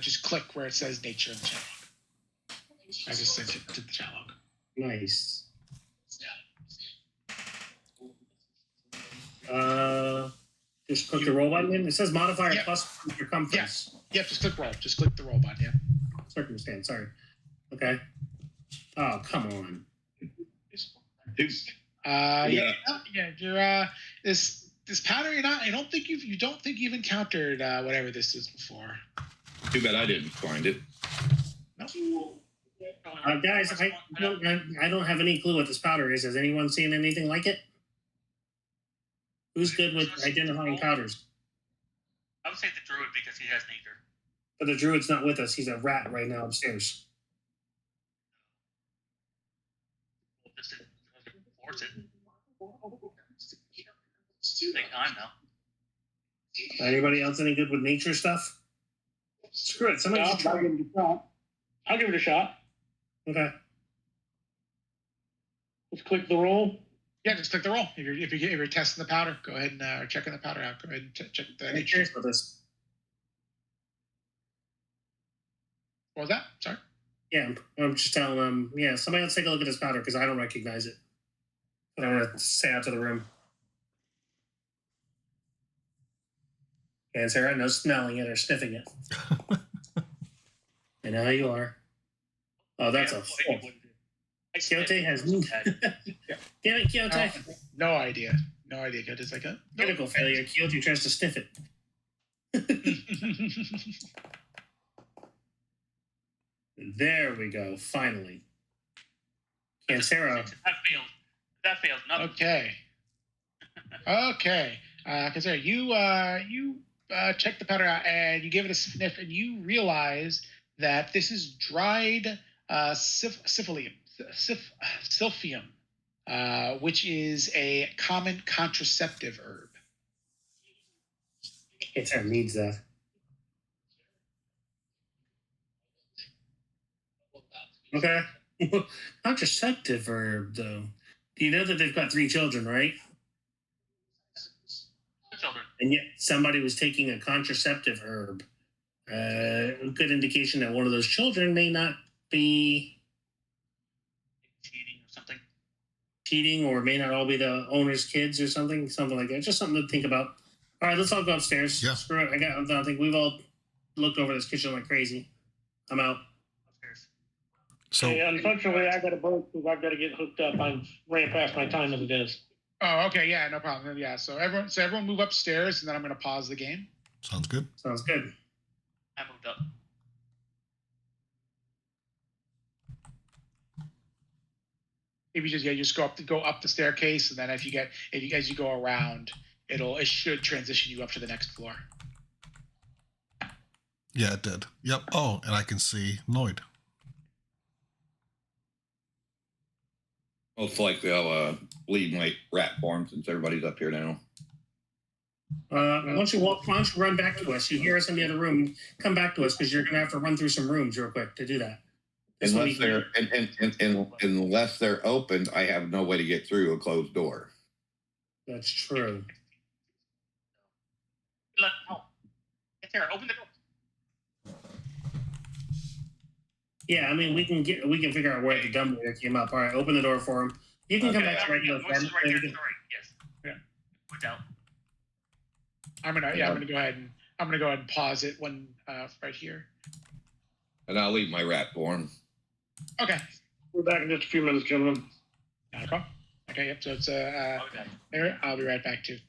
Just click where it says nature in the chat log. I just sent it to the chat log. Nice. Just click the roll button in. It says modifier plus circumference. Yep, just click roll. Just click the roll button, yeah. Circumstance, sorry. Okay. Oh, come on. You're this powder you don't think you've encountered whatever this is before. Too bad I didn't find it. No. Guys, I don't have any clue what this powder is. Has anyone seen anything like it? Who's good with identifying powders? I would say the Druid because he has nature. But the Druid's not with us. He's a rat right now upstairs. We'll just force it. Take time now. Anybody else any good with nature stuff? Screw it. Somebody just try. I'll give it a shot. Okay. Let's click the roll. Yeah, just click the roll. If you're testing the powder, go ahead and or checking the powder out. Go ahead and check the I'm nature. curious about this. What was that? Sorry. Yeah, I'm just telling them. Yeah, somebody else take a look at this powder because I don't recognize it. And I want to say out to the room. And Sarah, no smelling it or sniffing it. I know how you are. Oh, that's a four. Quixote has moved. Damn it, Quixote. No idea. Quixote's like a Critical failure. Quixote tries to sniff it. There we go. Finally. And Sarah. That failed. Nothing. Okay. Okay. Cassera, you check the powder out and you give it a sniff, and you realize that this is dried silphium, which is a common contraceptive herb. Sarah needs that. Okay. Contraceptive herb, though. Do you know that they've got 3 children, right? Children. And yet somebody was taking a contraceptive herb. A good indication that one of those children may not be Cheating or something. Cheating, or may not all be the owner's kids or something like that. Just something to think about. All right, let's all go upstairs. Yeah. Screw it. I think we've all looked over this kitchen like crazy. I'm out. Upstairs. So Hey, unfortunately, I got to break because I've got to get hooked up. I ran past my time as it is. Oh, okay, yeah, no problem. Yeah, so everyone move upstairs, and then I'm going to pause the game. sounds good. Sounds good. I moved up. If you just go up the staircase, and then as you go around, it should transition you up to the next floor. Yeah, it did. Yep. Oh, and I can see Lloyd. Most likely I'll leave my rat form since everybody's up here now. Why don't you run back to us? You hear us in the other room. Come back to us because you're going to have to run through some rooms real quick to do that. Unless they're opened, I have no way to get through a closed door. That's true. No. It's there. Open the door. Yeah, I mean we can figure out where the dumbwaiter came up. All right, open the door for him. You can come back to regular form. Right there. Yes. Yeah. Went out. I'm gonna go ahead and pause it when right here. And I'll leave my rat form. Okay. We're back in just a few minutes, gentlemen. Not a problem. Okay. Yep. So it's Okay. there. I'll be right back too.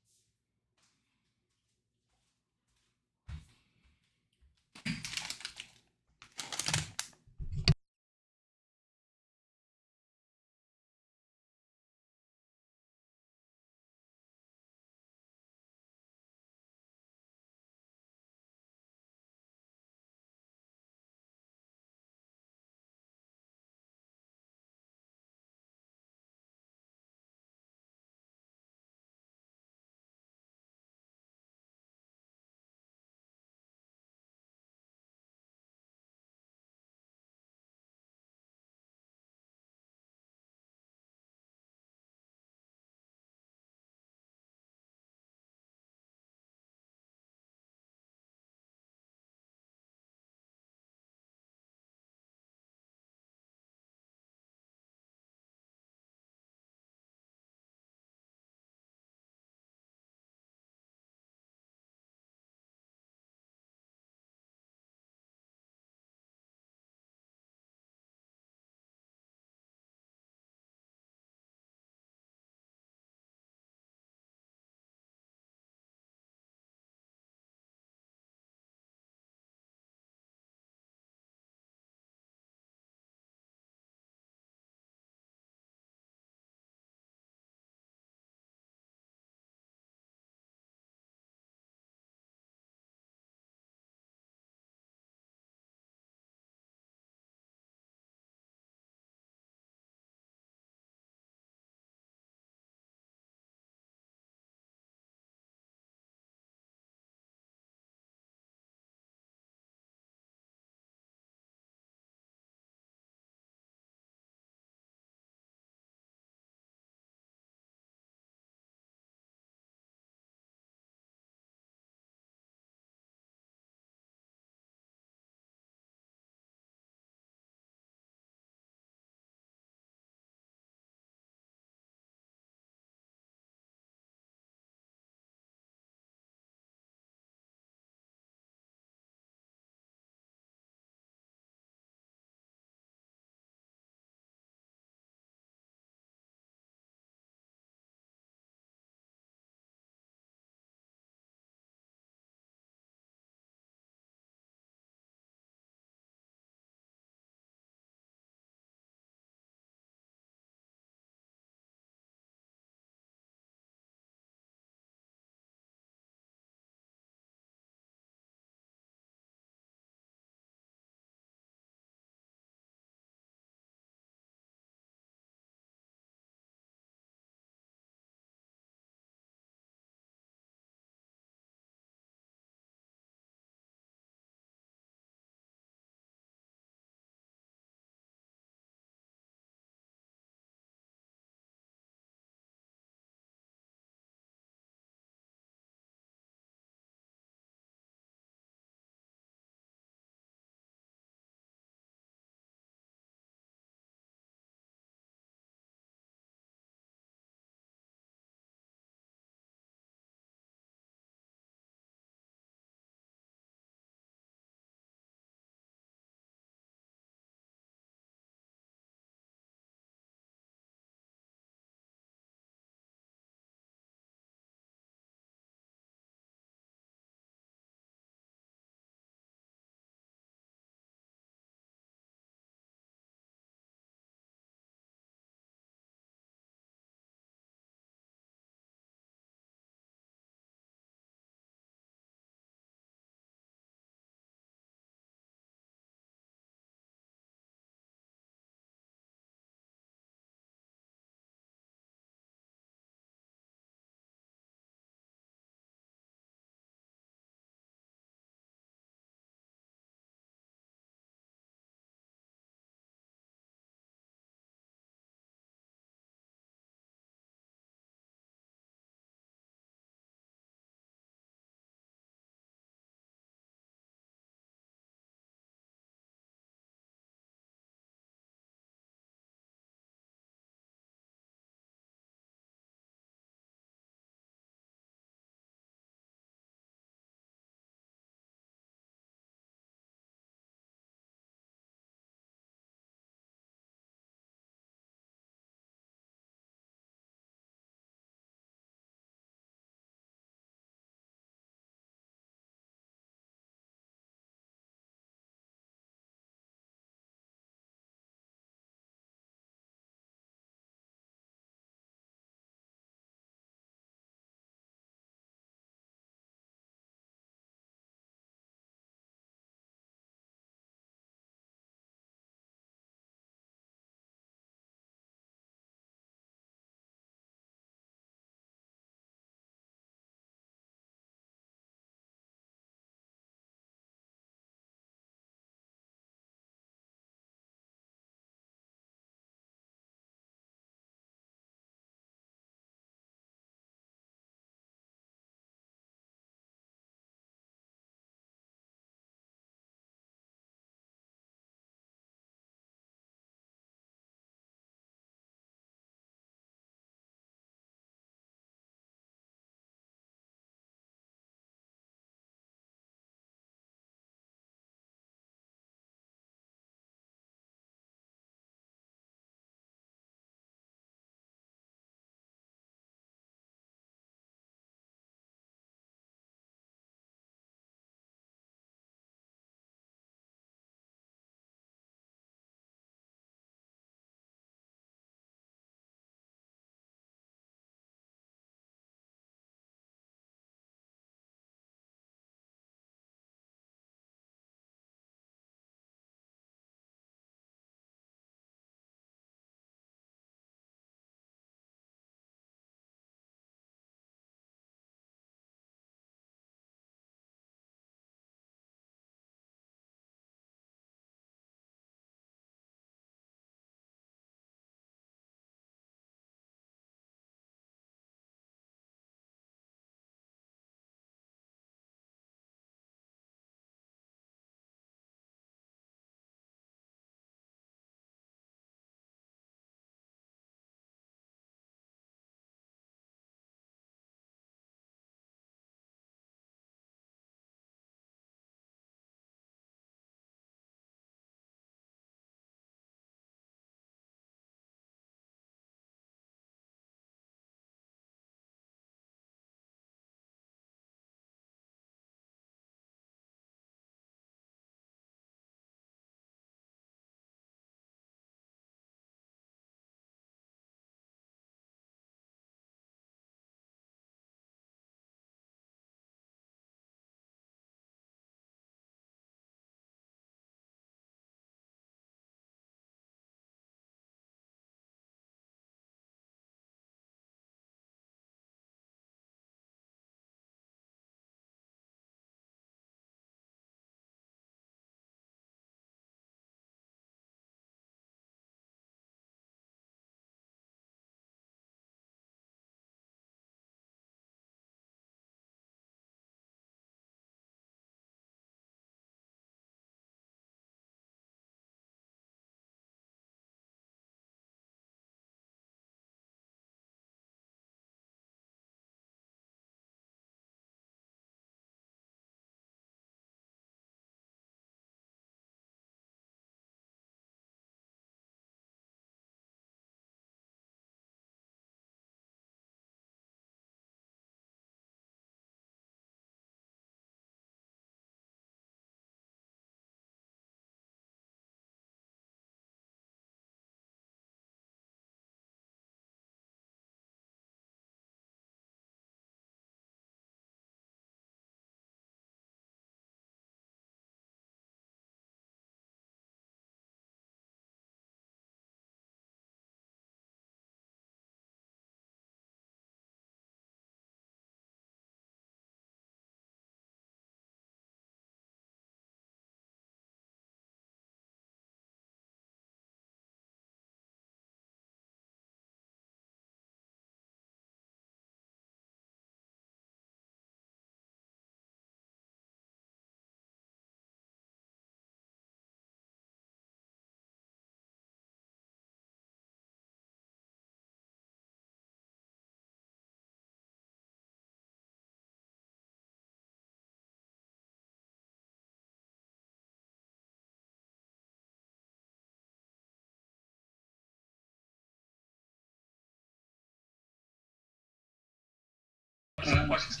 questions.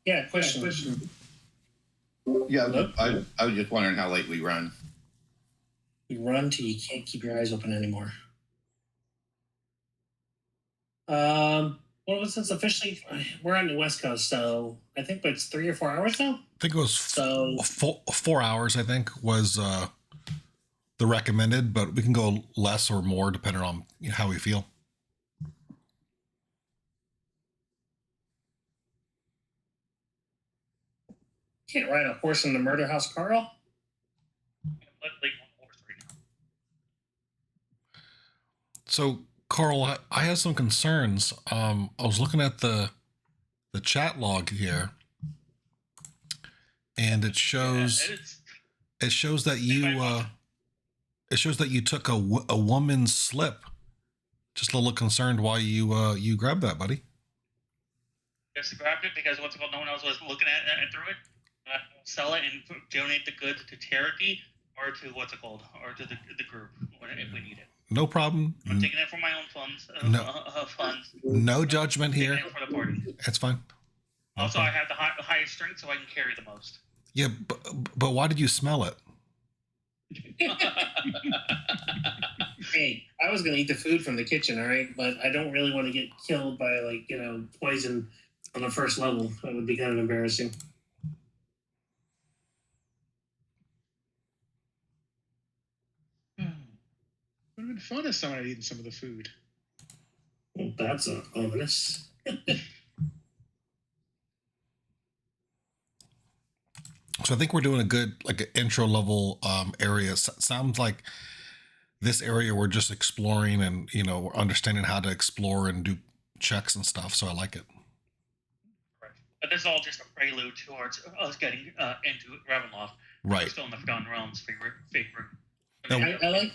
Yeah, question. Yeah, I was just wondering how late we run. You run till you can't keep your eyes open anymore. Well, since officially we're on the West Coast, so I think it's 3 or 4 hours now. I think it was 4 hours. I think was the recommended, but we can go less or more depending on how we feel. Can't ride a horse in the murder house, Carl. Literally one horse right now. So, Carl, I have some concerns. I was looking at the chat log here, and it shows that you took a woman's slip. Just a little concerned why you grabbed that, buddy. Just grabbed it because what's it called? No one else was looking at it and threw it. Sell it and donate the goods to charity or to what's it called, or to the group if we need it. No problem. I'm taking it from my own funds. No judgment here. For the party. That's fine. Also, I have the highest strength, so I can carry the most. Yeah, but why did you smell it? Hey, I was gonna eat the food from the kitchen, all right, but I don't really want to get killed by poison on the first level. That would be kind of embarrassing. Would have been fun if someone had eaten some of the food. Well, that's ominous. So I think we're doing a good an intro level area. Sounds like this area we're just exploring and we're understanding how to explore and do checks and stuff. So I like it. Right. But this is all just a prelude towards us getting into Ravenloft. Right. We're still in the Forgotten Realms fake room.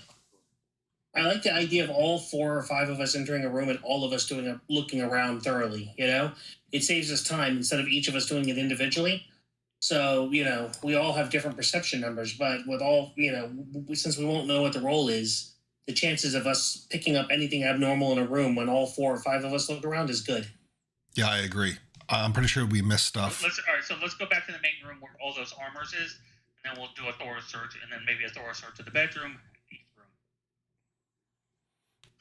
I like the idea of all 4 or 5 of us entering a room and all of us looking around thoroughly. It saves us time instead of each of us doing it individually. So we all have different perception numbers, but with all since we won't know what the role is, the chances of us picking up anything abnormal in a room when all 4 or 5 of us look around is good. Yeah, I agree. I'm pretty sure we missed stuff. All right, so let's go back to the main room where all those armors is, and then we'll do a thorough search, and then maybe a thorough search of the bedroom.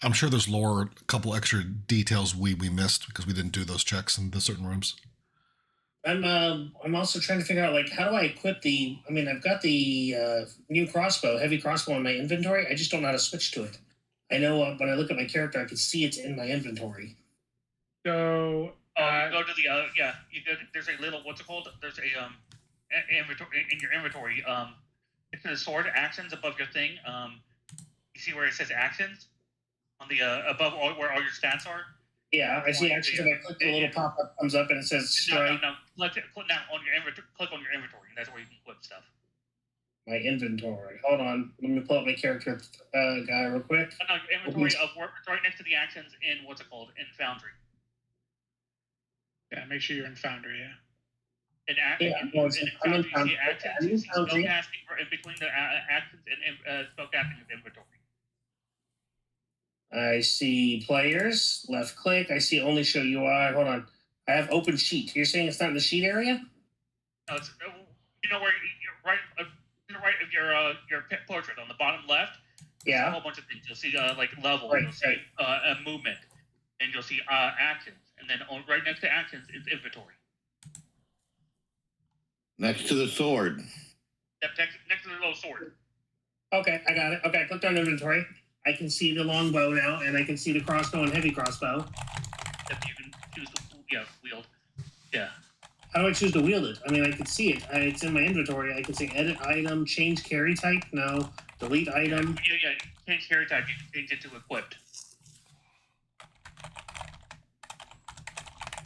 I'm sure there's a couple extra details we missed because we didn't do those checks in the certain rooms. I'm also trying to figure out how do I equip I've got the new heavy crossbow in my inventory. I just don't know how to switch to it. I know when I look at my character, I can see it's in my inventory. So go to the there's a little what's it called? There's a inventory in your inventory. It's the sword actions above your thing. You see where it says actions on the above where all your stats are. Yeah, I see actions. If I click, the little pop-up comes up and it says strike. No. Click now on your inventory. Click on your inventory, and that's where you can equip stuff. My inventory. Hold on. Let me pull up my character guy real quick. No, your inventory of work right next to the actions in what's it called? In Foundry. Yeah, make sure you're in Foundry, yeah. I'm in Foundry. Actions, in between the actions and spellcasting of inventory. I see players, left click. I see only show UI. Hold on. I have open sheet. You're saying it's not in the sheet area? No, it's where you're right to the right of your portrait on the bottom left. Yeah. A whole bunch of things. You'll see level. Right, you'll see a movement, and you'll see actions, and then right next to actions is inventory. Next to the sword. Yep, next to the little sword. Okay, I got it. Okay, I clicked on inventory. I can see the longbow now, and I can see the crossbow and heavy crossbow. Yep, you can choose the wield. Yeah. How do I choose to wield it? I can see it. It's in my inventory. I can say edit item, change carry type. No. Delete item. Yeah. Change carry type. You can change it to equipped.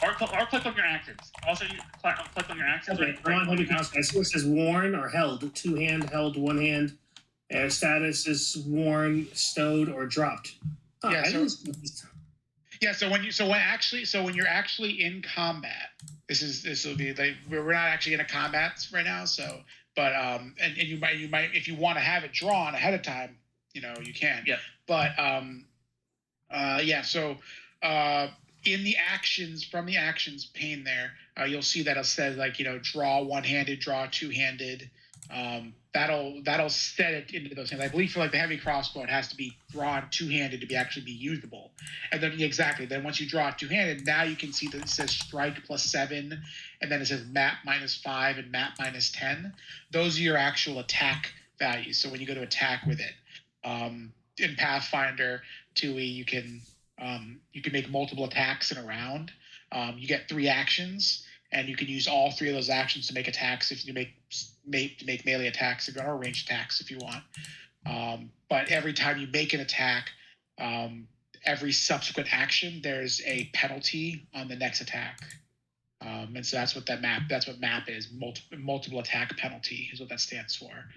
Or click on your actions. Also, you click on your actions. Okay, heavy crossbow. I see it says worn or held. 2 hand, held, 1 hand. Status is worn, stowed, or dropped. Oh, yeah. So when you're actually in combat, this will be we're not actually in a combat right now. So, but and you might if you want to have it drawn ahead of time, you can. Yeah. But yeah. So in the actions, from the actions pane there, you'll see that it says like, draw one-handed, draw two-handed. That'll set it into those things. I believe for like the heavy crossbow, it has to be drawn two-handed to actually be usable. And then then once you draw it two-handed, now you can see that it says strike +7, and then it says map -5 and map -10. Those are your actual attack values. So when you go to attack with it, in Pathfinder 2e, you can make multiple attacks in a round. You get 3 actions, and you can use all 3 of those actions to make attacks. If you make melee attacks or ranged attacks if you want. But every time you make an attack, every subsequent action, there's a penalty on the next attack. And so that's what map is. Multiple attack penalty is what that stands for.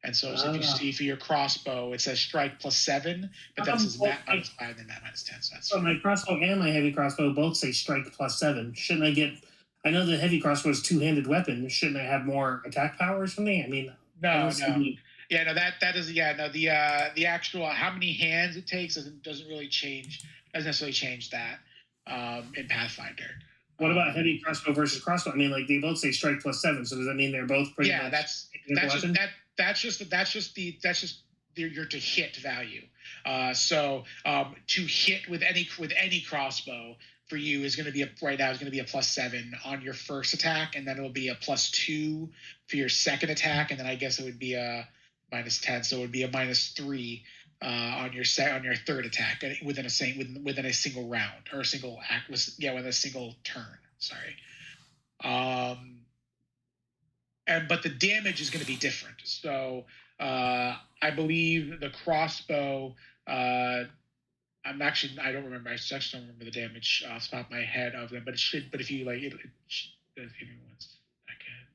And so if you see for your crossbow, it says strike +7, but then it says map -5 and map -10. So my crossbow and my heavy crossbow both say strike +7. Shouldn't I get? I know the heavy crossbow is two-handed weapon. Shouldn't I have more attack power or something? I mean, no. Yeah, no, that is the actual how many hands it takes doesn't really change. Doesn't necessarily change that in Pathfinder. What about heavy crossbow versus crossbow? I mean, like they both say strike +7, so does that mean they're both pretty much? That's just your to hit value. So to hit with any crossbow for you is going to be right now is going to be a +7 on your first attack, and then it'll be a +2 for your second attack, and then I guess it would be a -10, so it would be a -3 on your third attack within a single round or a single act. Within a single turn. Sorry. But the damage is going to be different. So I believe the crossbow. I don't remember. I actually don't remember the damage off the top of my head of them. But it should. But if you like, give me 1 second.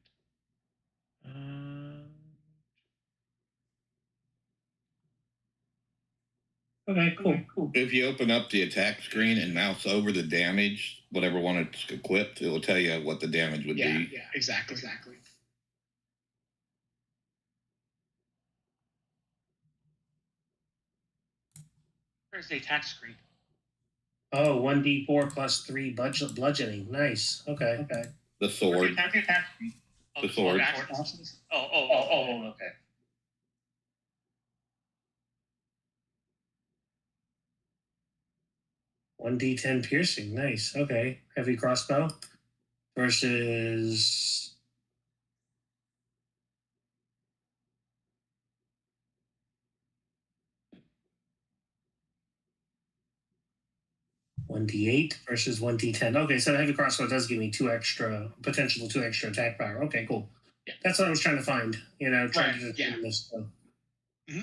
Okay, cool. If you open up the attack screen and mouse over the damage, whatever one it's equipped, it will tell you what the damage would be. Yeah, exactly. Where's the attack screen? Oh, 1d4 +3 bludgeoning. Nice. Okay. The sword. Attack screen? The sword. Oh, okay. 1d10 piercing. Nice. Okay. Heavy crossbow versus 1d8 versus 1d10. Okay, so the heavy crossbow does give me potential 2 extra attack power. Okay, cool. Yeah. That's what I was trying to find. Trying to determine this stuff. Mm-hmm.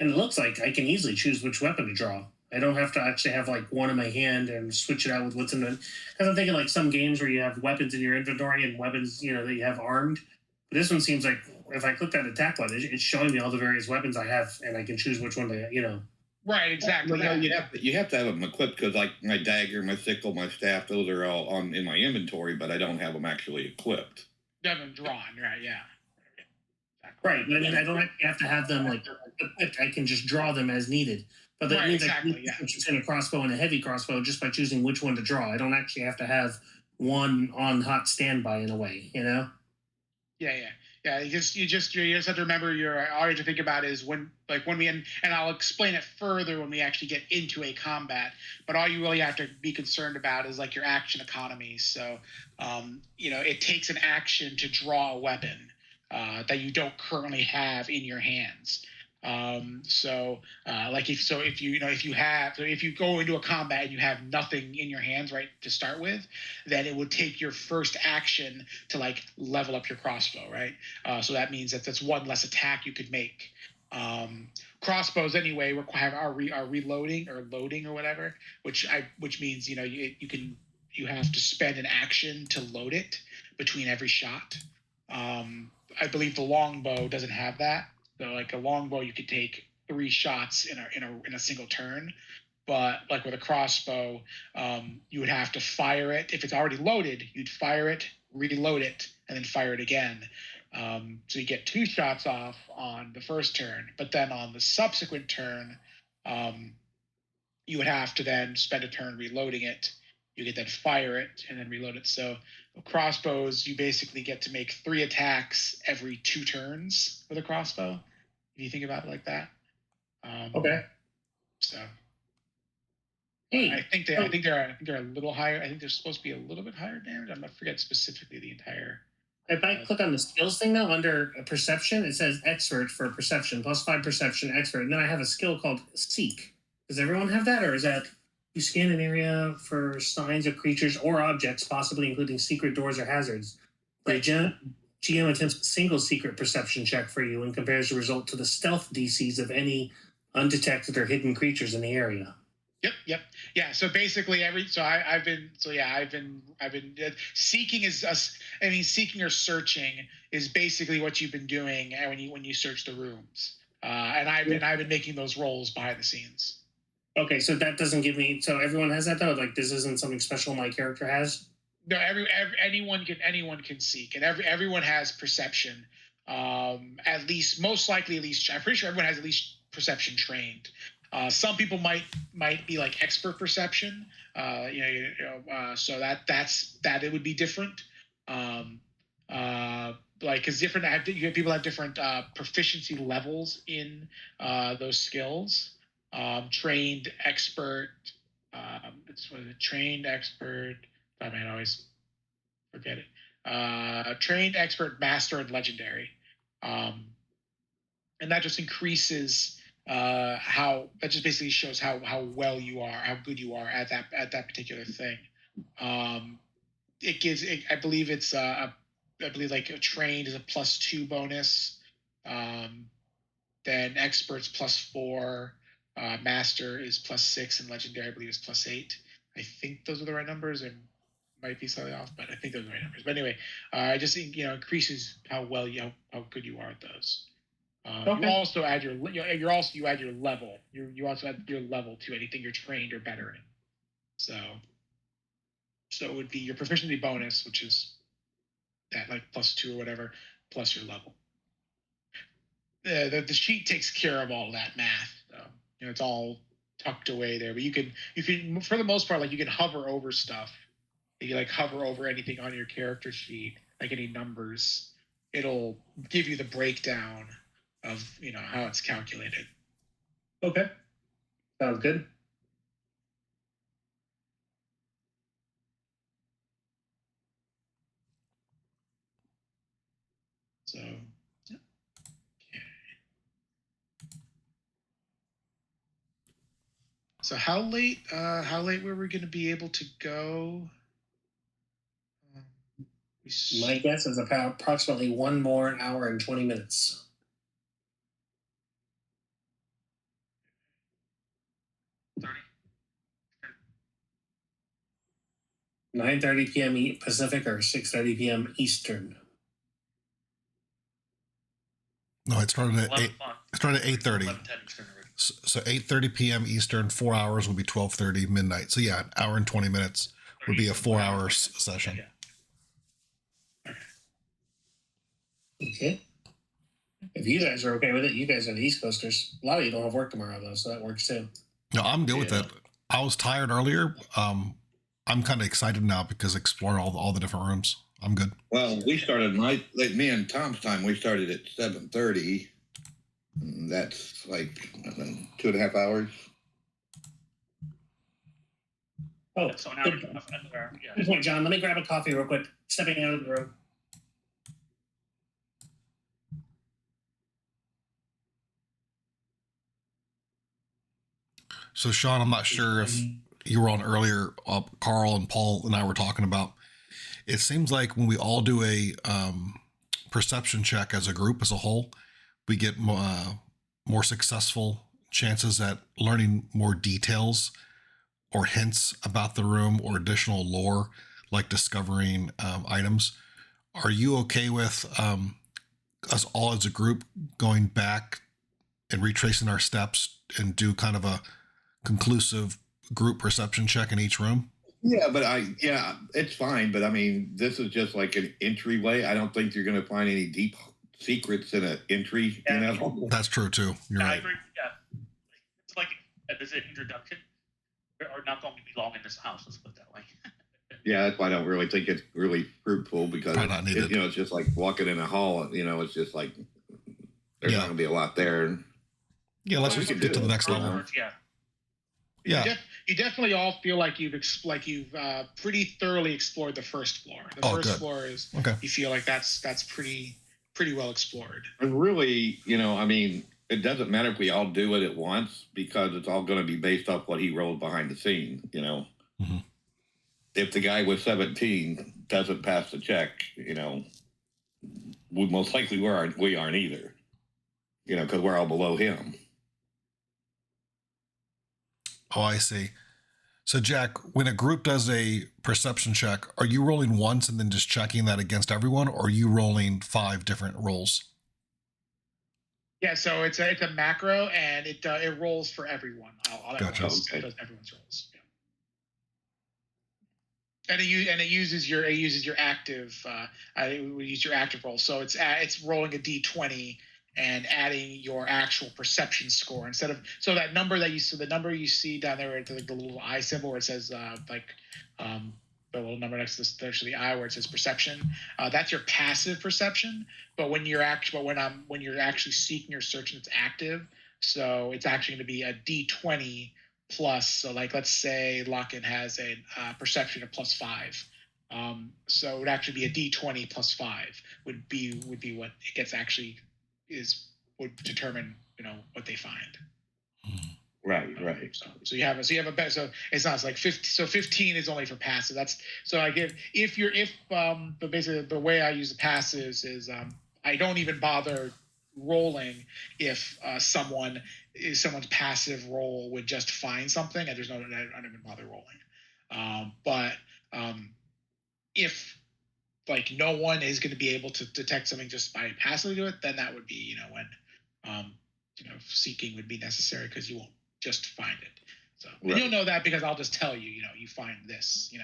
And it looks like I can easily choose which weapon to draw. I don't have to actually have like one in my hand and switch it out with what's in it. Because I'm thinking like some games where you have weapons in your inventory and weapons, that you have armed. But this one seems like if I click that attack button, it's showing me all the various weapons I have, and I can choose which one to, Right, exactly. Well, you have to have them equipped because, like, my dagger, my sickle, my staff, those are all in my inventory, but I don't have them actually equipped. You have them drawn, right? Yeah. Right, but I mean, I don't actually have to have them like equipped. I can just draw them as needed. But that means I can switch between a crossbow and a heavy crossbow just by choosing which one to draw. I don't actually have to have one on hot standby in a way, Yeah. You just have to remember all you have to think about is when we and I'll explain it further when we actually get into a combat. But all you really have to be concerned about is like your action economy. So, it takes an action to draw a weapon that you don't currently have in your hands. If you go into a combat and you have nothing in your hands right to start with, then it would take your first action to like level up your crossbow, right? So that means that's one less attack you could make. Crossbows anyway are reloading or loading or whatever, which means you have to spend an action to load it between every shot. I believe the longbow doesn't have that. So like a longbow, you could take 3 shots in a single turn, but like with a crossbow, you would have to fire it. If it's already loaded, you'd fire it, reload it, and then fire it again. So you get 2 shots off on the first turn, but then on the subsequent turn, you would have to then spend a turn reloading it. You could then fire it and then reload it. So crossbows, you basically get to make 3 attacks every 2 turns with a crossbow. If you think about it like that. Okay. So Hey, I think they're a little higher. I think they're supposed to be a little bit higher damage. I'm not forget specifically the entire. If I click on the skills thing though, under perception, it says expert for perception, +5 perception expert, and then I have a skill called seek. Does everyone have that, or is that you scan an area for signs of creatures or objects, possibly including secret doors or hazards? The GM attempts a single secret perception check for you and compares the result to the stealth DCs of any undetected or hidden creatures in the area. Yep. Yeah. So basically, I've been seeking seeking or searching is basically what you've been doing when you search the rooms. And I've been making those rolls behind the scenes. Okay, so that doesn't give me. So everyone has that though. Like this isn't something special my character has. No, anyone can seek, and everyone has perception. At least, most likely, I'm pretty sure everyone has at least perception trained. Some people might be like expert perception, so that it would be different. Because people have different proficiency levels in those skills. Trained expert. Trained expert. I might always forget it. Trained expert, master, and legendary, and that just increases. That just basically shows how well you are, how good you are at that particular thing. It gives. I believe it's. I believe like a trained is a +2 bonus. Then experts +4. Master is +6, and legendary I believe is +8. I think those are the right numbers, and might be slightly off, but I think those are the right numbers. But anyway, it just increases how good you are at those. Okay. You also add your level. You also add your level to anything you're trained or better in. So it would be your proficiency bonus, which is that like +2 or whatever, plus your level. The sheet takes care of all that math. So, it's all tucked away there. But you can for the most part, like you can hover over stuff. If you like hover over anything on your character sheet, like any numbers, it'll give you the breakdown of how it's calculated. Okay, sounds good. So, yeah. Okay. So how late were we going to be able to go? My guess is about approximately 1 more hour and 20 minutes. 9:30 p.m. Pacific or 6:30 p.m. Eastern. No, it started at 8. It started at 8:30. 11:10 Eastern. So 8:30 p.m. Eastern. 4 hours would be 12:30 midnight. So yeah, an hour and 20 minutes would be a 4-hour session. Yeah. Okay. If you guys are okay with it, you guys are the East Coasters. A lot of you don't have work tomorrow though, so that works too. No, I'm good with that. I was tired earlier. I'm kind of excited now because exploring all the different rooms. I'm good. Well, we started me and Tom's time. We started at 7:30. That's like 2.5 hours. Oh, So now yeah. Good point, John. Let me grab a coffee real quick. Stepping out of the room. So Sean, I'm not sure if you were on earlier. Carl and Paul and I were talking about. It seems like when we all do a perception check as a group, as a whole, we get more successful chances at learning more details or hints about the room or additional lore, like discovering items. Are you okay with us all as a group going back and retracing our steps and do kind of a conclusive group perception check in each room? Yeah, but it's fine. But I mean, this is just like an entryway. I don't think you're going to find any deep secrets in an entry. Yeah. That's true too. You're right. I agree. Yeah, it's like this is an introduction. are not going to be long in this house. Let's put it that way. Yeah, that's why I don't really think it's really fruitful because Probably not needed. it's just like walking in a hall. It's just like there's Yeah. not going to be a lot there. Yeah, let's We just can get do to the it. next level. Yeah. Yeah. You definitely all feel like you've pretty thoroughly explored the first floor. The first good. floor is Okay. you feel like that's pretty well explored. And really, it doesn't matter if we all do it at once because it's all going to be based off what he rolled behind the scene. Mhm. If the guy with 17 doesn't pass the check, we most likely we aren't either. Because we're all below him. Oh, I see. So, Jack, when a group does a perception check, are you rolling once and then just checking that against everyone, or are you rolling 5 different rolls? Yeah, so it's a macro and it rolls for everyone. All Gotcha. It does everyone's rolls. Yeah. And it uses your active. We use your active roll, so it's rolling a d20 and adding your actual perception score instead of the number you see down there at the little eye symbol where it says the little number next to the eye where it says perception. That's your passive perception. But when you're actually seeking or searching, it's active. So it's actually going to be a d20 plus. So like let's say Locken has a perception of +5. So it would actually be a d20 +5 would be what it gets actually would determine what they find. Right. So you have a bet. So it's not like 50. So 15 is only for passive. That's so I give but basically the way I use the passives is I don't even bother rolling if someone's passive roll would just find something. I don't even bother rolling. But if like no one is going to be able to detect something just by passively do it, then that would be when seeking would be necessary because you won't just find it. So right. And you'll know that because I'll just tell you, you find this,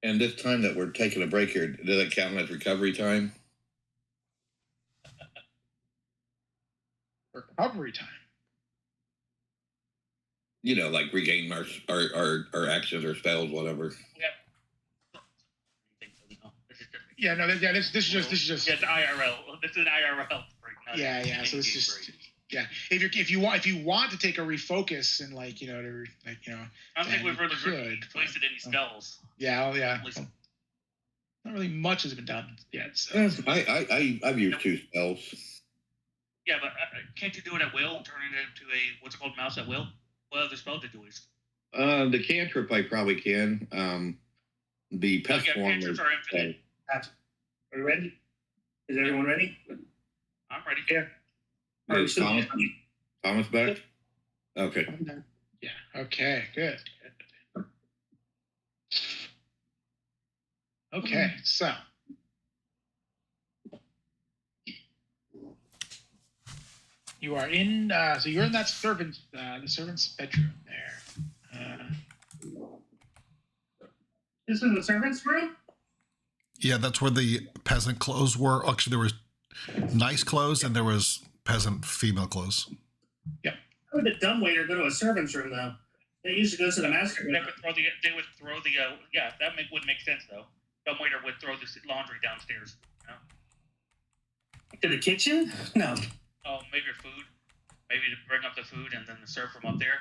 And this time that we're taking a break here, does that count as recovery time? Recovery time. Like regain our actions or spells, whatever. Yeah, no, this is just. Yeah, it's IRL. This is an IRL break. Yeah. So it's just. Yeah, if you want to take a refocus and I don't think we've really wasted any spells. Yeah. Not really much has been done yet. So. I've used 2 spells. Yeah, but can't you do it at will? Turn it into a what's it called, mouse at will? What other spell to do is? The cantrip I probably can. The pest form cantrips are infinite. Are you ready? Is everyone ready? I'm ready. Yeah. Thomas back? Okay. Yeah. Okay. Good. Okay. So. You are in. So you're in that servant's bedroom there. This is the servant's room? Yeah, that's where the peasant clothes were. Actually, there was nice clothes and there was peasant female clothes. Yep. How would the dumbwaiter go to a servant's room, though? They usually go to the master room. They would throw the yeah, that would make sense, though. Dumbwaiter would throw the laundry downstairs. To the kitchen? No. Oh, maybe your food. Maybe to bring up the food and then serve from up there.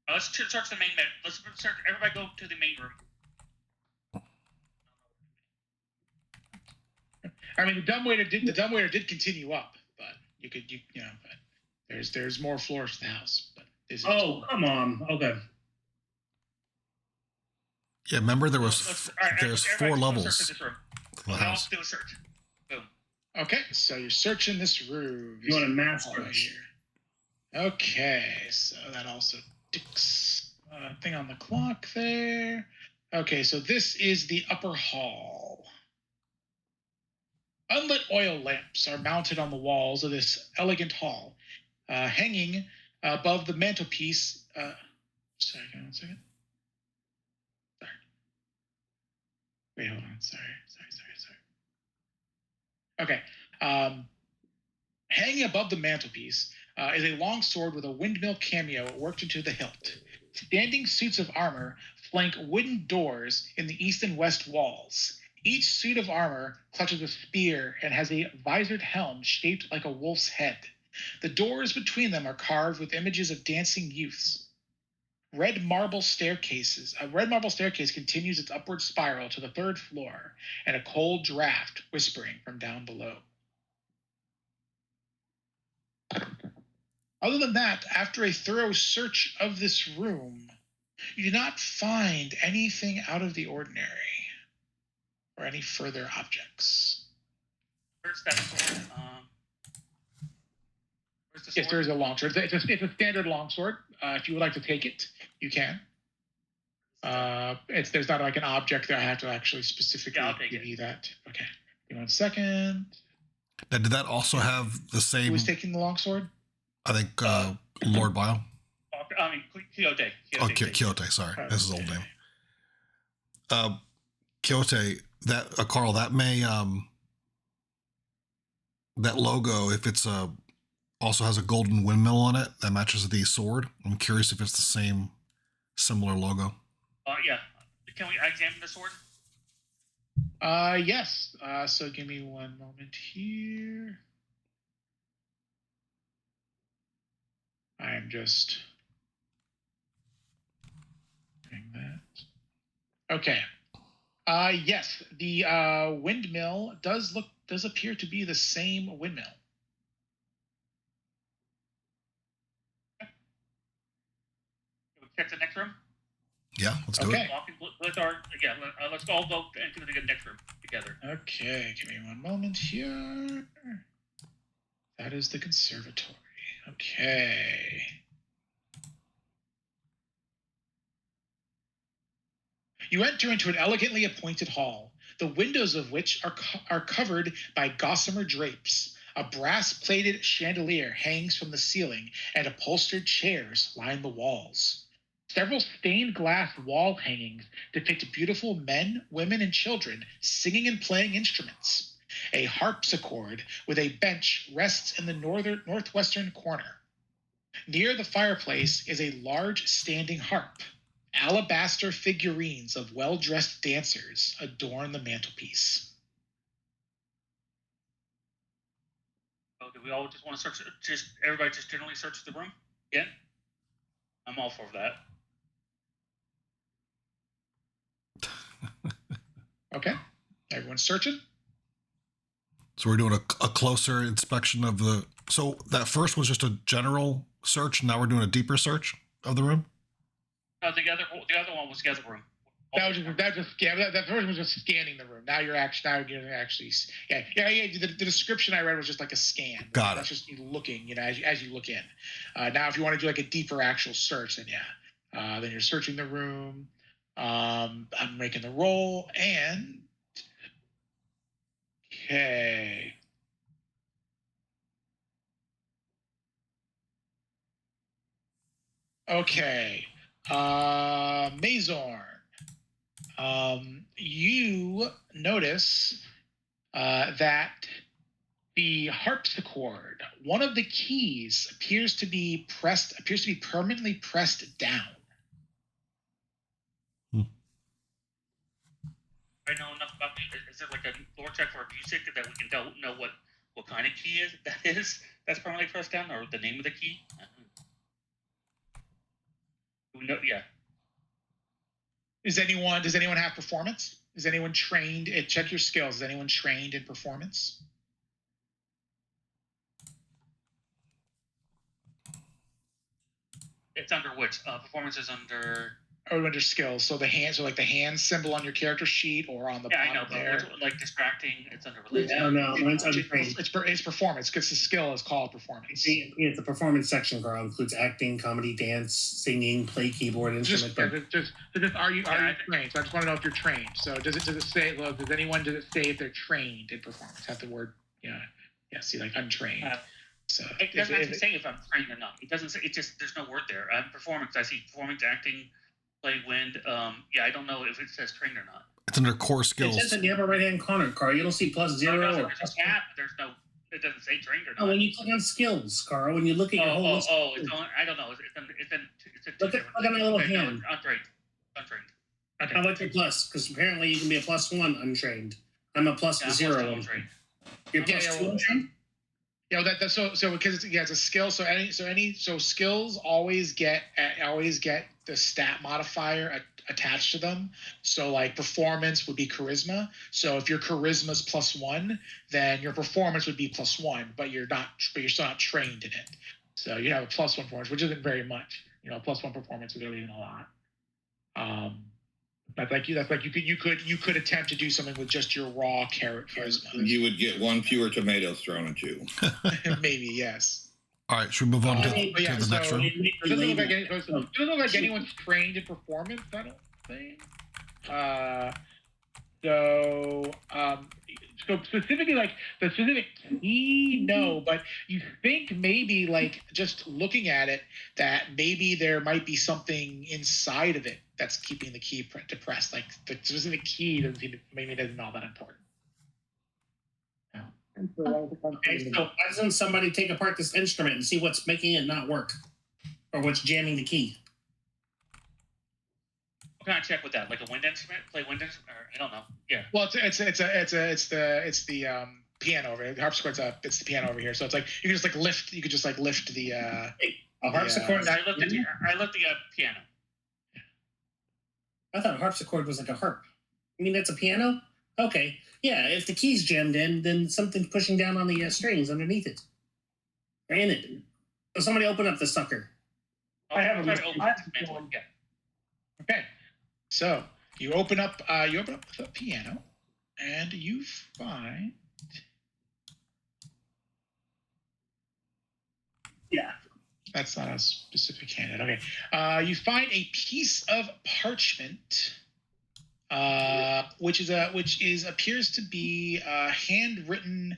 Let's search the main bed. Let's search. Everybody go to the main room. I mean, the dumbwaiter did continue up, but but there's more floors to the house. But come on. Okay. Yeah, remember there's 4 levels. Let's search this room. Let's do a search. Boom. Okay, so you're searching this room. You want a master? Okay, so that also thing on the clock there. Okay, so this is the upper hall. Unlit oil lamps are mounted on the walls of this elegant hall, hanging above the mantelpiece. One second. Sorry. Wait, hold on. Sorry. Okay. Hanging above the mantelpiece is a long sword with a windmill cameo worked into the hilt. Standing suits of armor flank wooden doors in the east and west walls. Each suit of armor clutches a spear and has a visored helm shaped like a wolf's head. The doors between them are carved with images of dancing youths. A red marble staircase continues its upward spiral to the third floor, and a cold draft whispering from down below. Other than that, after a thorough search of this room, you do not find anything out of the ordinary or any further objects. Where's that sword? Where's the sword? Yes, there is a longsword. It's a standard longsword. If you would like to take it, you can. There's not like an object that I have to actually specifically give you that. Okay. Give me 1 second. Now, did that also have the same? Who was taking the longsword? I think Lord Bio. I mean, Quixote. Quixote. Sorry, this is old name. Quixote. That Carl. That may that logo, if it's also has a golden windmill on it that matches the sword. I'm curious if it's the same similar logo. Yeah. Can we examine the sword? Yes. So give me 1 moment here. I am just doing that. Okay. Yes, the windmill does appear to be the same windmill. Check the next room. Yeah, let's do it. Let's all go into the next room together. Okay, give me 1 moment here. That is the conservatory. Okay. You enter into an elegantly appointed hall, the windows of which are covered by gossamer drapes. A brass-plated chandelier hangs from the ceiling, and upholstered chairs line the walls. Several stained glass wall hangings depict beautiful men, women, and children singing and playing instruments. A harpsichord with a bench rests in the northwestern corner. Near the fireplace is a large standing harp. Alabaster figurines of well-dressed dancers adorn the mantelpiece. Oh, do we all just want to search? Everybody just generally search the room? Yeah? I'm all for that. Okay. Everyone's searching? So we're doing a closer inspection of the. So that first was just a general search. Now we're doing a deeper search of the room. No, the other one was the other room. That first was just scanning the room. Now you're actually The description I read was just like a scan. Got it. That's just you looking, as you look in. Now, if you want to do like a deeper actual search, then then you're searching the room. I'm making the roll, and okay. Okay. Mazorn. You notice that the harpsichord, one of the keys, appears to be permanently pressed down. I know enough about it. Is it like a lore check for music that we can know what kind of key that's permanently pressed down, or the name of the key? Yeah. Does anyone have performance? Is anyone trained? Check your skills. Is anyone trained in performance? It's under which? Performance is under or under skills. So the hands, so like the hand symbol on your character sheet or on the Yeah, I bottom know, but there. what's, like distracting, it's under religion. Oh no, mine's untrained. It's performance because the skill is called performance. See, the performance section, Carl, includes acting, comedy, dance, singing, play keyboard, instrument. Just are you trained? So I just want to know if you're trained. So does it say? Well, does it say if they're trained in performance? Have the word see, like untrained. So It doesn't actually say if I'm trained or not. It doesn't say. It just there's no word there. Performance. I see performance, acting, play, wind. I don't know if it says trained or not. It's under core skills. It says in the upper right hand corner, Carl. You don't see +0 No, or there's a tab. There's no. It doesn't say trained or not. Oh, when you click on skills, Carl, when you look at your whole list. It's on. I don't know. It's in Look at my little hand. No, untrained. How about your plus? Because apparently you can be a +1 untrained. I'm a +0 untrained. You're +2 untrained? Yeah, that's so because it's a skill. So skills always get the stat modifier attached to them. So like performance would be charisma. So if your charisma's +1, then your performance would be +1, but you're still not trained in it. So you have a +1 performance, which isn't very much. +1 performance really isn't a lot. That's like you could attempt to do something with just your raw charisma. You would get one fewer tomatoes thrown at you. Maybe, yes. All right, should we move on to the next room? It doesn't look like anyone's trained in performance, I don't think. So specifically, like the specific key, no, but you think maybe like just looking at it that maybe there might be something inside of it that's keeping the key depressed. Like the specific key isn't all that important. Okay, so why doesn't somebody take apart this instrument and see what's making it not work, or what's jamming the key? What can I check with that? Like a wind instrument? Play wind instrument? Or, I don't know. Yeah. Well, it's the piano over here. The harpsichord's up. It's the piano over here. So it's like you can just like lift. You could just like lift the. A harpsichord. I looked at the piano. I thought a harpsichord was like a harp. You mean that's a piano? Okay. Yeah, if the key's jammed in, then something's pushing down on the strings underneath it. Or in it. So somebody open up the sucker. I have a one. Yeah. Okay. So you open up the piano, and you find. Yeah. That's not a specific handed. Okay. You find a piece of parchment, which appears to be handwritten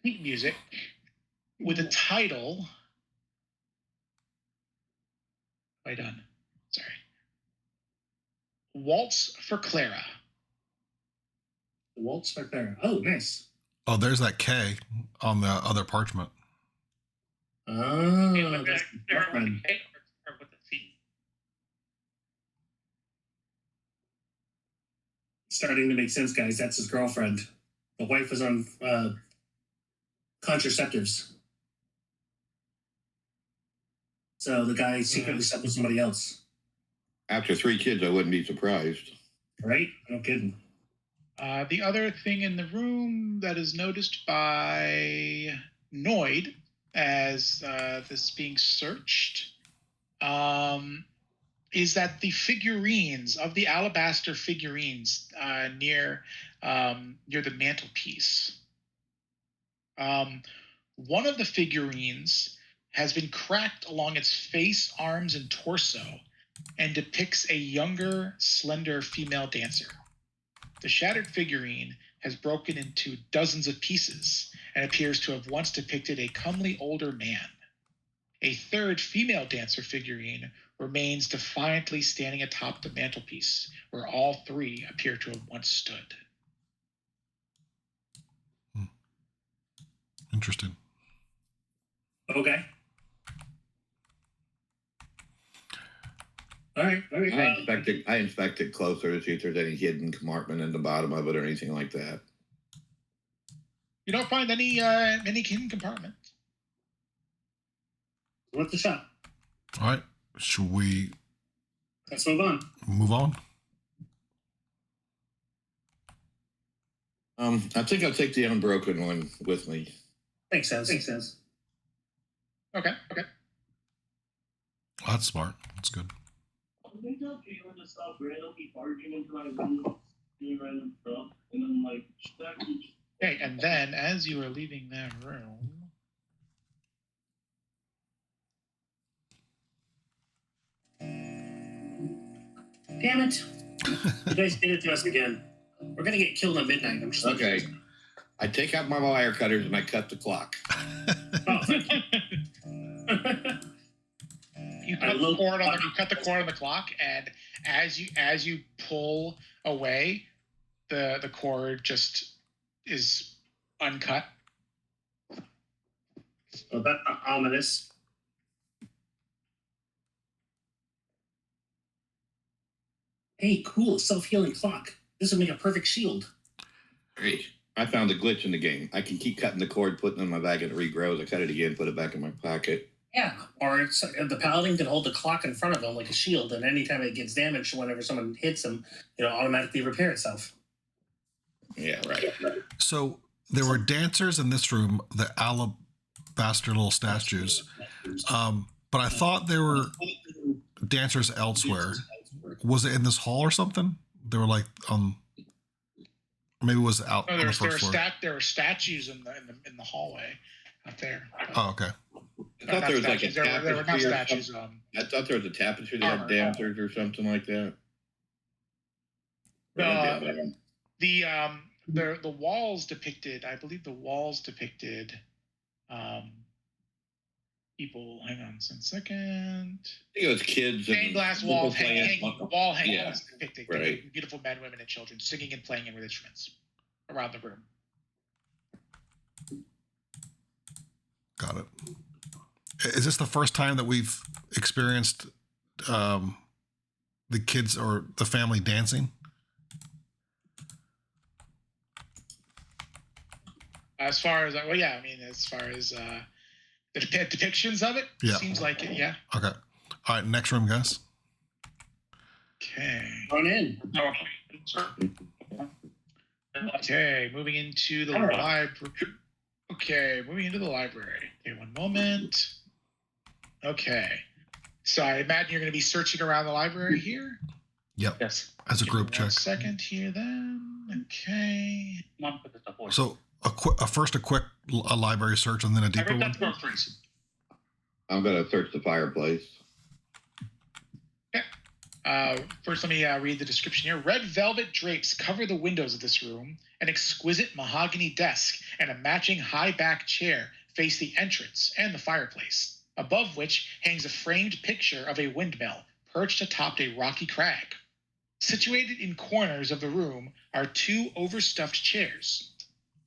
sheet music with a title. Am I done? Sorry. Waltz for Clara. Waltz for Clara. Oh, nice. Oh, there's that K on the other parchment. Oh, That's with the C. Starting to make sense, guys. That's his girlfriend. The wife was on contraceptives. So the guy secretly slept with somebody else. After 3 kids, I wouldn't be surprised. Right? No kidding. The other thing in the room that is noticed by Noid as this being searched is that the figurines of the alabaster figurines near the mantelpiece. One of the figurines has been cracked along its face, arms, and torso, and depicts a younger, slender female dancer. The shattered figurine has broken into dozens of pieces and appears to have once depicted a comely older man. A third female dancer figurine remains defiantly standing atop the mantelpiece, where all 3 appear to have once stood. Interesting. Okay. All right. I inspected closer to see if there's any hidden compartment in the bottom of it or anything like that. You don't find any hidden compartment. Worth the shot. All right. Should we Let's move on. move on? I think I'll take the unbroken one with me. Makes sense. Okay. Oh, that's smart. That's good. Sometimes I'll feeling and stuff, randomly barging into my room, doing random stuff, and then like Okay, and then as you are leaving that room, Damn it! You guys did it to us again. We're gonna get killed at midnight. I'm just Okay. I take out my wire cutters and I cut the clock. Oh, thank you. you cut the cord on the clock, and as you pull away, the cord just is uncut. Oh, that's ominous. Hey, cool, self-healing clock. This would make a perfect shield. Great. I found a glitch in the game. I can keep cutting the cord, putting it in my bag, and it regrows. I cut it again, put it back in my pocket. Yeah, or the paladin can hold the clock in front of him like a shield, and anytime it gets damaged, whenever someone hits him, it'll automatically repair itself. Yeah, right. So there were dancers in this room, the alabaster little statues. But I thought there were dancers elsewhere. Was it in this hall or something? They were like maybe it was out on the first floor. There were statues in the hallway out there. Oh, okay. I thought there was like a tapestry. There were not statues. I thought there was a tapestry that had dancers or something like that. The walls depicted, I believe the walls depicted people. Hang on a second. I think it was kids. Stained glass walls hanging depicting right. Beautiful men, women, and children singing and playing with instruments around the room. Got it. Is this the first time that we've experienced the kids or the family dancing? As far as as far as the depictions of it, seems like it. Yeah. Okay. All right. Next room, guys. Okay. Run in. Okay, moving into the library. Okay, moving into the library. Okay, one moment. Okay. So I imagine you're going to be searching around the library here? Yep. Yes. As a group check. 1 second here then. Okay. So a quick library search and then a deeper one? I'm going to search the fireplace. Okay. First, let me read the description here. Red velvet drapes cover the windows of this room. An exquisite mahogany desk and a matching high-back chair face the entrance and the fireplace, above which hangs a framed picture of a windmill perched atop a rocky crag. Situated in corners of the room are 2 overstuffed chairs.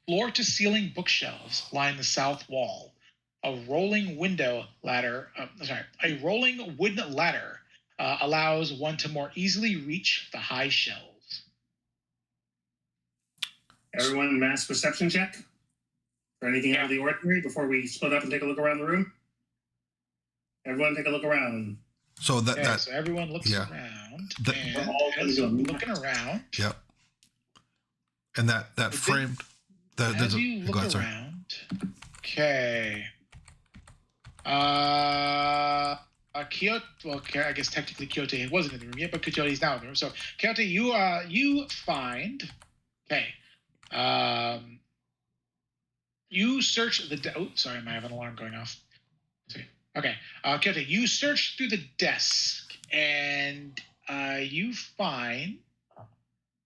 Floor-to-ceiling bookshelves line the south wall. A rolling wooden ladder allows one to more easily reach the high shelves. Everyone, mass perception check for anything out of the ordinary before we split up and take a look around the room. Everyone, take a look around. So so everyone looks around. We're all looking around. Yep. And that framed. As you look around. Okay. Kyoto. Well, I guess technically Kyoto wasn't in the room yet, but Kyoto's now in the room. So Kyoto, you find. Okay. You search the. Oh, sorry, I have an alarm going off. Okay. Kyoto, you search through the desk, and you find,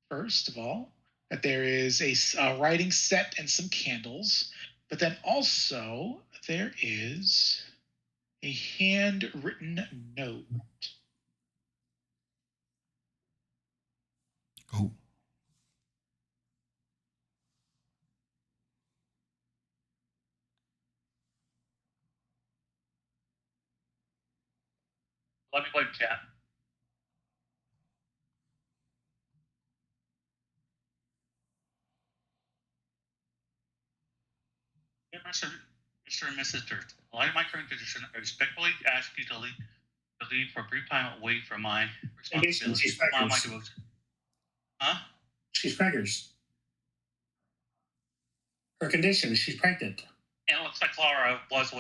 first of all, that there is a writing set and some candles, but then also there is a handwritten note. Oh. Let me play chat. Dear Mr. and Mrs. Dirt, in light of my current condition, I respectfully ask you to leave for a brief time away from my responsibilities. My devotion. Huh? She's preggers. Her condition, she's pregnant. And it looks like Clara was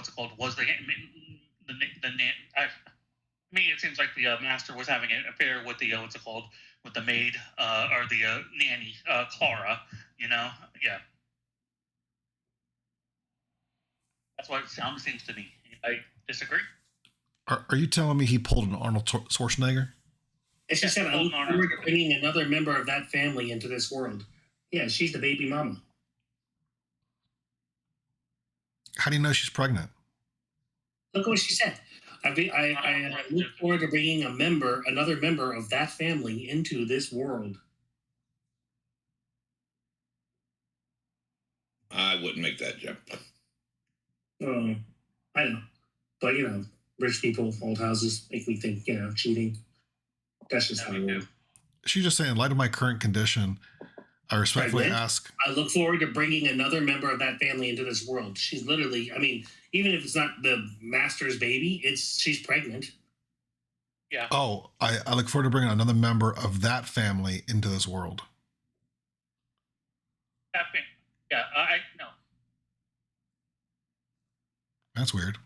me, it seems like the master was having an affair with the what's it called, with the maid or the nanny, Clara. You know, yeah. That's what it seems to me. I disagree. Are you telling me he pulled an Arnold Schwarzenegger? It's just that I look forward to bringing another member of that family into this world. Yeah, she's the baby mama. How do you know she's pregnant? Look what she said. I look forward to bringing another member of that family into this world. I wouldn't make that jump. I know. But, rich people, old houses make me think, cheating. That's just my world. She's just saying, in light of my current condition, I respectfully ask. I look forward to bringing another member of that family into this world. She's literally, even if it's not the master's baby, she's pregnant. Yeah. Oh, I look forward to bringing another member of that family into this world. Yeah, I know. That's weird.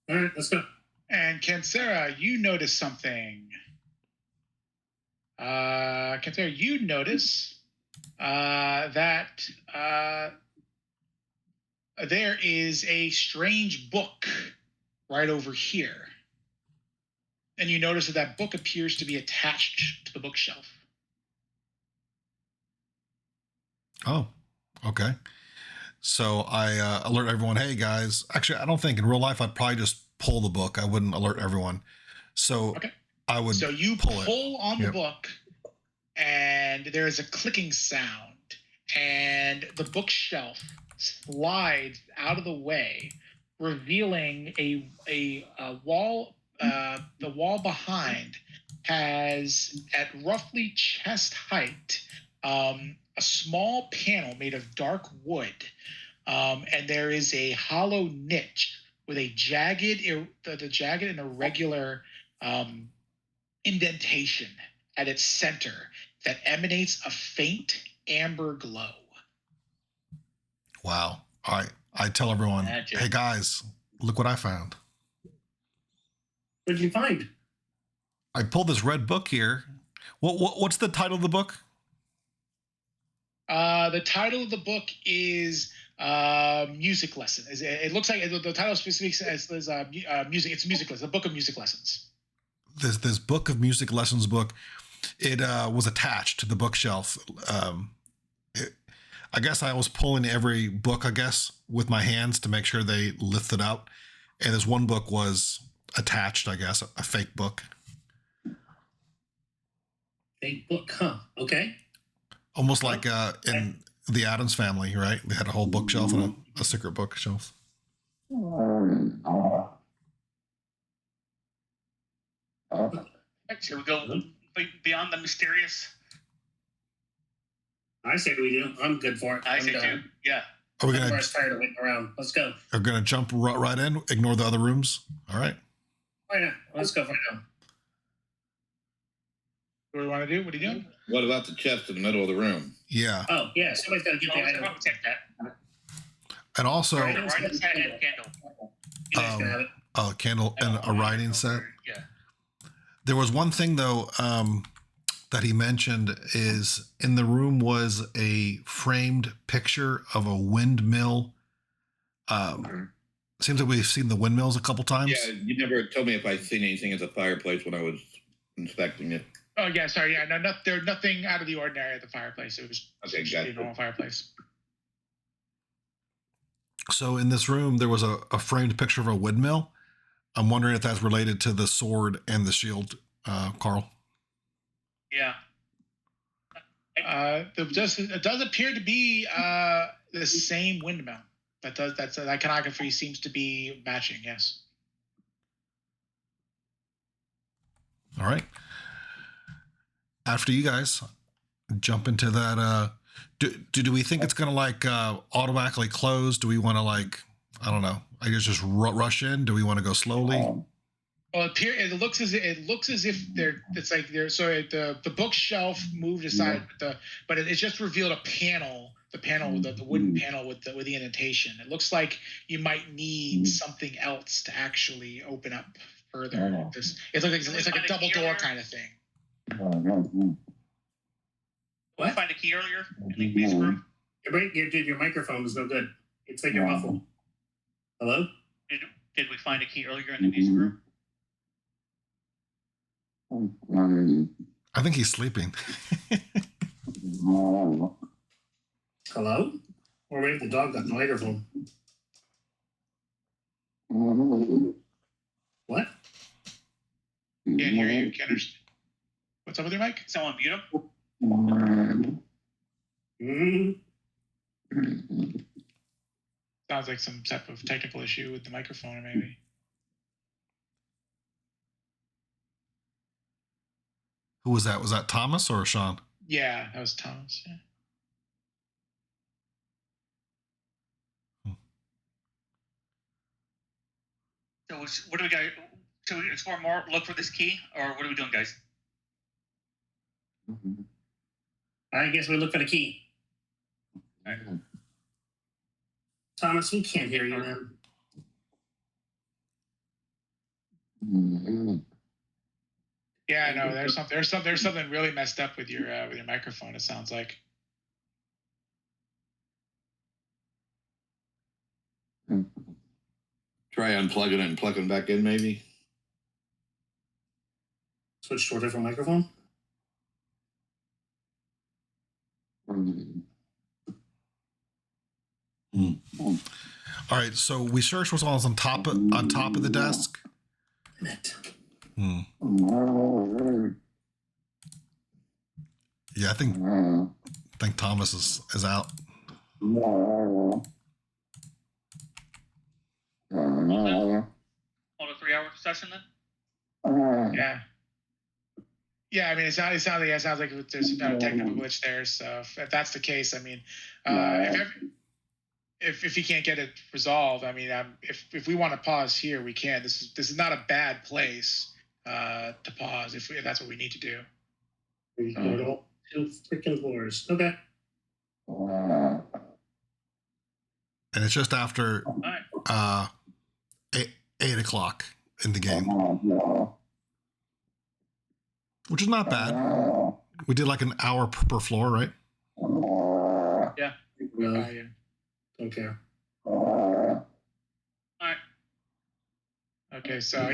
All right, let's go. And Kansera, you notice something. Kansera, you notice that there is a strange book right over here. And you notice that book appears to be attached to the bookshelf. Oh, okay. So I alert everyone, hey guys. Actually, I don't think in real life I'd probably just pull the book. I wouldn't alert everyone. So okay. I would So you pull on the book, and there is a clicking sound, and the bookshelf slides out of the way, revealing a wall. The wall behind has, at roughly chest height, a small panel made of dark wood, and there is a hollow niche with a jagged and irregular indentation at its center that emanates a faint amber glow. Wow. All right. I tell everyone, Magic. Hey guys, look what I found. What did you find? I pulled this red book here. What's the title of the book? The title of the book is Music Lesson. It looks like the title specific says music. It's music lesson. The book of music lessons. This book of music lessons book. It was attached to the bookshelf. I guess I was pulling every book, with my hands to make sure they lifted up. And this one book was attached, a fake book. Fake book, huh? Okay. Almost like in the Addams Family, right? They had a whole bookshelf and a secret bookshelf. Should we go beyond the mysterious? I say we do. I'm good for it. I say too. Yeah. Are we I'm gonna? tired of waiting around. Let's go. Are we gonna jump right in? Ignore the other rooms. All right. Oh yeah. Let's go for now. What do you want to do? What are you doing? What about the chest in the middle of the room? Yeah. Oh yeah. Somebody's got to get the item. Check that. And also, Right inside that candle. You guys can have it. a candle and a writing set. Yeah. There was one thing though that he mentioned is in the room was a framed picture of a windmill. Seems like we've seen the windmills a couple times. Yeah, you never told me if I'd seen anything at the fireplace when I was inspecting it. Oh yeah, sorry. Yeah, no, there's nothing out of the ordinary at the fireplace. It was just a normal fireplace. So in this room, there was a framed picture of a windmill. I'm wondering if that's related to the sword and the shield, Carl. Yeah. It does appear to be the same windmill. That iconography seems to be matching. Yes. All right. After you guys jump into that, do we think it's gonna automatically close? Do we want to I don't know? I guess just rush in. Do we want to go slowly? Well, it looks as if the bookshelf moved aside, but it just revealed a panel. The panel with the wooden panel with the indentation. It looks like you might need something else to actually open up further. It's like a double door kind of thing. Did we find a key earlier in the music room? Your microphone is no good. It's like you're muffled. Hello? Did we find a key earlier in the music room? I think he's sleeping. Hello? Or maybe the dog got the microphone. What? Can't hear you. Can't understand. What's up with your mic? Someone mute him? Sounds like some type of technical issue with the microphone, maybe. Who was that? Was that Thomas or Sean? Yeah, that was Thomas. Yeah. So what do we got? Should we explore more, look for this key, or what are we doing, guys? I guess we look for the key. Right. Thomas, we can't hear you, man. Yeah, I know. There's something really messed up with your microphone. It sounds like. Try unplugging it and plugging back in, maybe. Switch to a different microphone. All right, so we searched what's on top of the desk. Yeah, I think Thomas is out. On a 3-hour session then? Yeah. Yeah, I mean, it sounds like there's a technical glitch there. So if that's the case, I mean, if he can't get it resolved, I mean, if we want to pause here, we can. This is not a bad place to pause if that's what we need to do. Two freaking floors. Okay. And it's just after 8 o'clock in the game, which is not bad. We did like an hour per floor, right? Yeah. Don't care. All right. Okay, so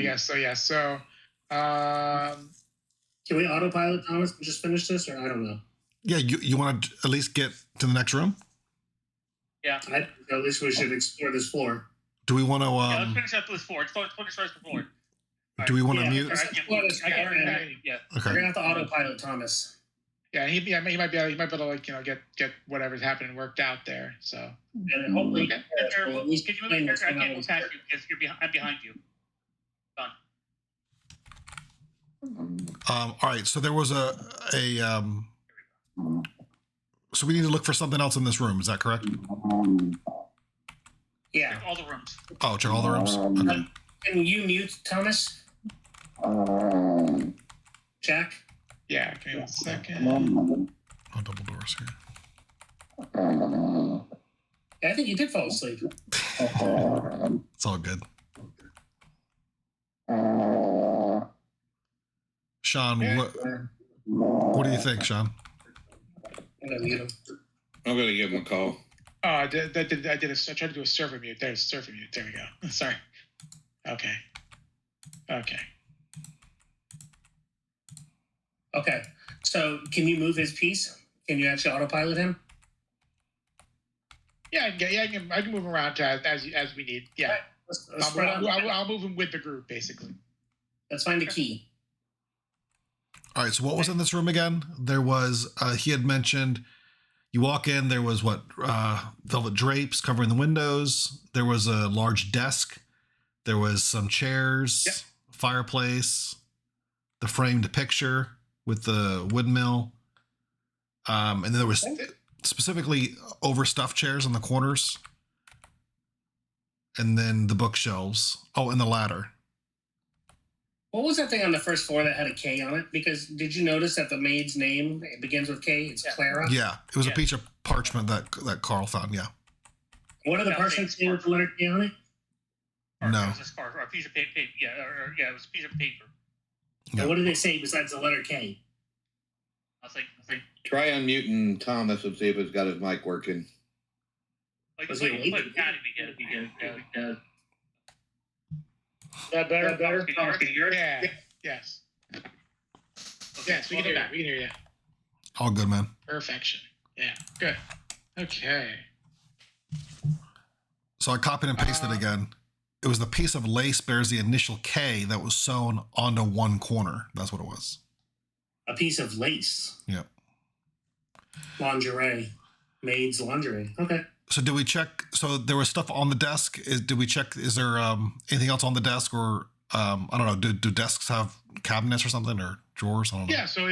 can we autopilot, Thomas, and just finish this, or I don't know? Yeah, you want to at least get to the next room? Yeah. At least we should explore this floor. Do we want to? Yeah, let's finish up this floor. Let's finish the floor. Do we want to Yeah, mute? Yeah. We're gonna have to autopilot Thomas. Yeah, he might be able to like get whatever's happening worked out there. So And then hopefully, Can you move your character? I can't move past you because I'm behind you. Done. All right, so there was so we need to look for something else in this room. Is that correct? Yeah. Check all the rooms. Oh, check all the rooms. Okay. Can you mute Thomas? Jack? yeah, give me 1 second. Oh, double doors here. Yeah, I think you did fall asleep. It's all good. Sean, what do you think, Sean? I'm gonna mute him. I'm gonna give him a call. Oh, I tried to do a server mute. There's server mute. There we go. Sorry. Okay. Okay. So can you move his piece? Can you actually autopilot him? Yeah, I can move him around as we need. Yeah. I'll move him with the group, basically. Let's find a key. All right, so what was in this room again? There was, he had mentioned, you walk in, there was velvet drapes covering the windows. There was a large desk. There was some chairs, Yep. fireplace, the framed picture with the windmill. And then there was specifically overstuffed chairs in the corners. And then the bookshelves. Oh, and the ladder. What was that thing on the first floor that had a K on it? Because did you notice that the maid's name begins with K? It's Clara. Yeah, it was a piece of parchment that Carl found. Yeah. What are the parchments name with the letter K on it? No. It was a scarf or a piece of paper. Yeah, yeah, it was a piece of paper. Yeah. And what did they say besides the letter K? I was like, Try unmuting Thomas and see if it's got his mic working. Was he awake? Is that better? Thomas, can you hear it? Yeah. Yes. Yes, we can hear you. We can hear you. All good, man. Perfection. Yeah. Good. Okay. So I copied and pasted again. It was the piece of lace bears the initial K that was sewn onto one corner. That's what it was. A piece of lace. Yep. Lingerie. Maid's lingerie. Okay. So did we check? So there was stuff on the desk. Did we check? Is there anything else on the desk, or I don't know? Do desks have cabinets or something, or drawers? I don't know. Yeah. So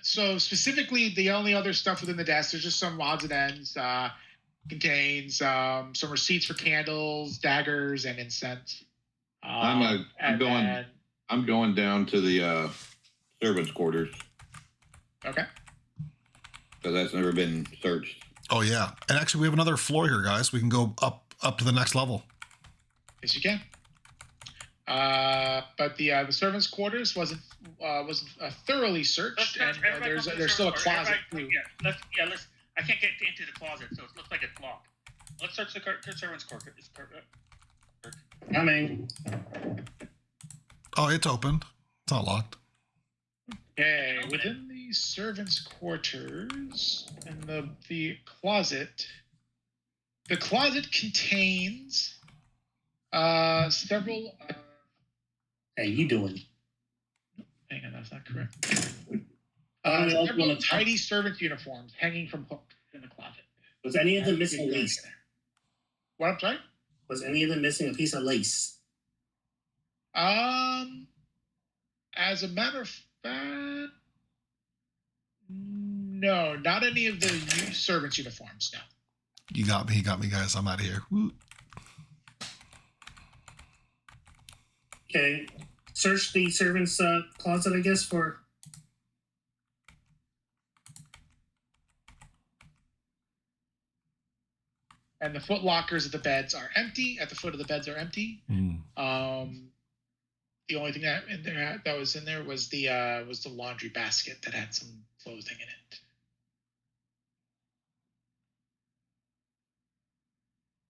so specifically, the only other stuff within the desk, there's just some odds and ends. Contains some receipts for candles, daggers, and incense. I'm going down to the servants' quarters Okay. because that's never been searched. Oh yeah, and actually we have another floor here, guys. We can go up to the next level. Yes, you can. But the servants' quarters wasn't thoroughly searched, and there's still a closet. Let's. I can't get into the closet, so it looks like it's locked. Let's search the servants' quarters. Coming. Oh, it's open. It's not locked. Okay, within the servants' quarters and the closet contains several. Hey, you doing? Hang on, that's not correct. Several tidy servant uniforms hanging from hooks in the closet. Was any of them missing lace? What? I'm sorry? Was any of them missing a piece of lace? As a matter of fact, no, not any of the servants' uniforms. No. You got me, guys. I'm out of here. Woo. Okay, search the servants' closet, I guess, for. And the foot lockers at the beds are empty. At the foot of the beds are empty. The only thing that was in there was the laundry basket that had some clothing in it.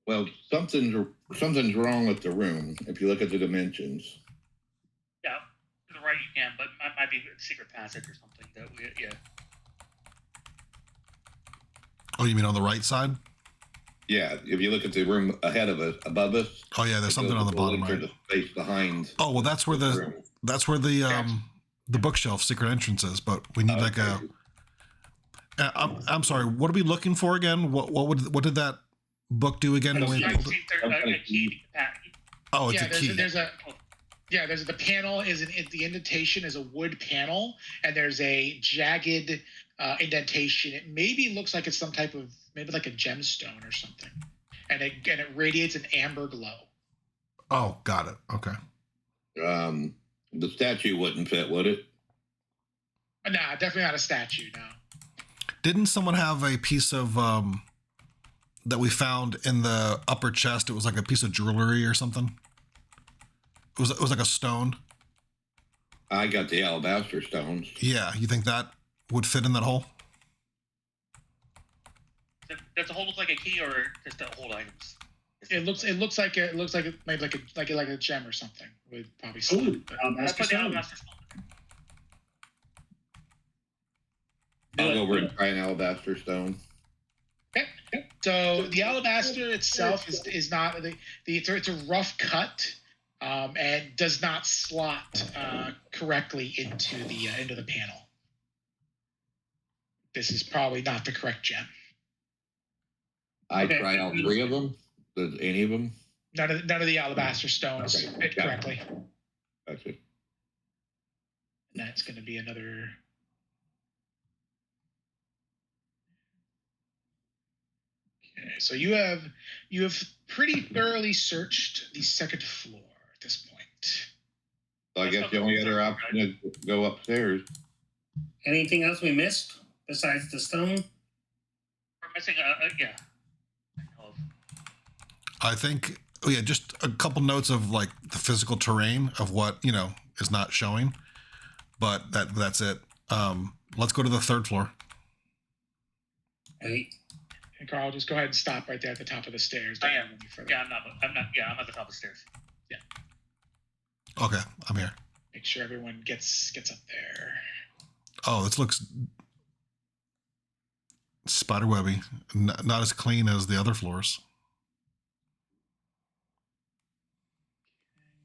Well, something's wrong with the room if you look at the dimensions. Yeah, to the right you can, but it might be a secret passage or something. Yeah. Oh, you mean on the right side? Yeah, if you look at the room ahead of us, above us. Oh yeah, there's something on the bottom right. The space behind. Oh well, that's where the bookshelf secret entrance is. But we need like a. I'm sorry. What are we looking for again? What did that book do again? Oh, it's a key. There's the panel the indentation is a wood panel, and there's a jagged indentation. It maybe looks like it's some type of maybe like a gemstone or something, and it radiates an amber glow. Oh, got it. Okay. The statue wouldn't fit, would it? Nah, definitely not a statue. No. Didn't someone have a piece of that we found in the upper chest? It was like a piece of jewelry or something. It was like a stone. I got the alabaster stones. Yeah, you think that would fit in that hole? Does the hole look like a key or just to hold items? It looks like maybe like a gem or something with probably. Alabaster stone. I'll go over and try an alabaster stone. Okay. So the alabaster itself is not it's a rough cut. And does not slot correctly into the panel. This is probably not the correct gem. I tried all three of them. Does any of them? None of the alabaster stones fit correctly. That's it. And that's going to be another. Okay, so you have pretty thoroughly searched the second floor. This point. So I guess the only other option is to go upstairs. Anything else we missed besides the stone? We're missing yeah. I think Oh yeah, just a couple notes of like the physical terrain of what is not showing, but that's it. Let's go to the third floor. Hey, And Carl, just go ahead and stop right there at the top of the stairs. I Don't am. go any further. Yeah, I'm not. Yeah, I'm at the top of the stairs. Okay, I'm here. Make sure everyone gets up there. Oh, this looks spiderwebby, not as clean as the other floors.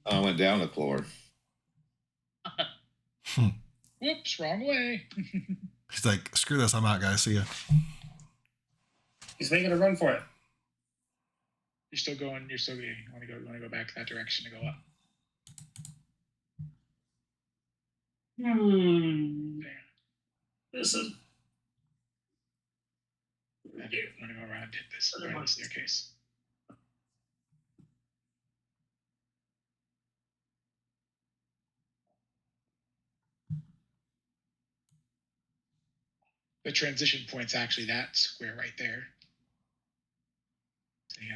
I went down the floor. Whoops, wrong way. He's like, screw this, I'm out, guys. See ya. he's making a run for it. You're still going. You want to go back that direction to go up. Listen. I'm going to go around and hit this around the staircase. The transition point's actually that square right there. So you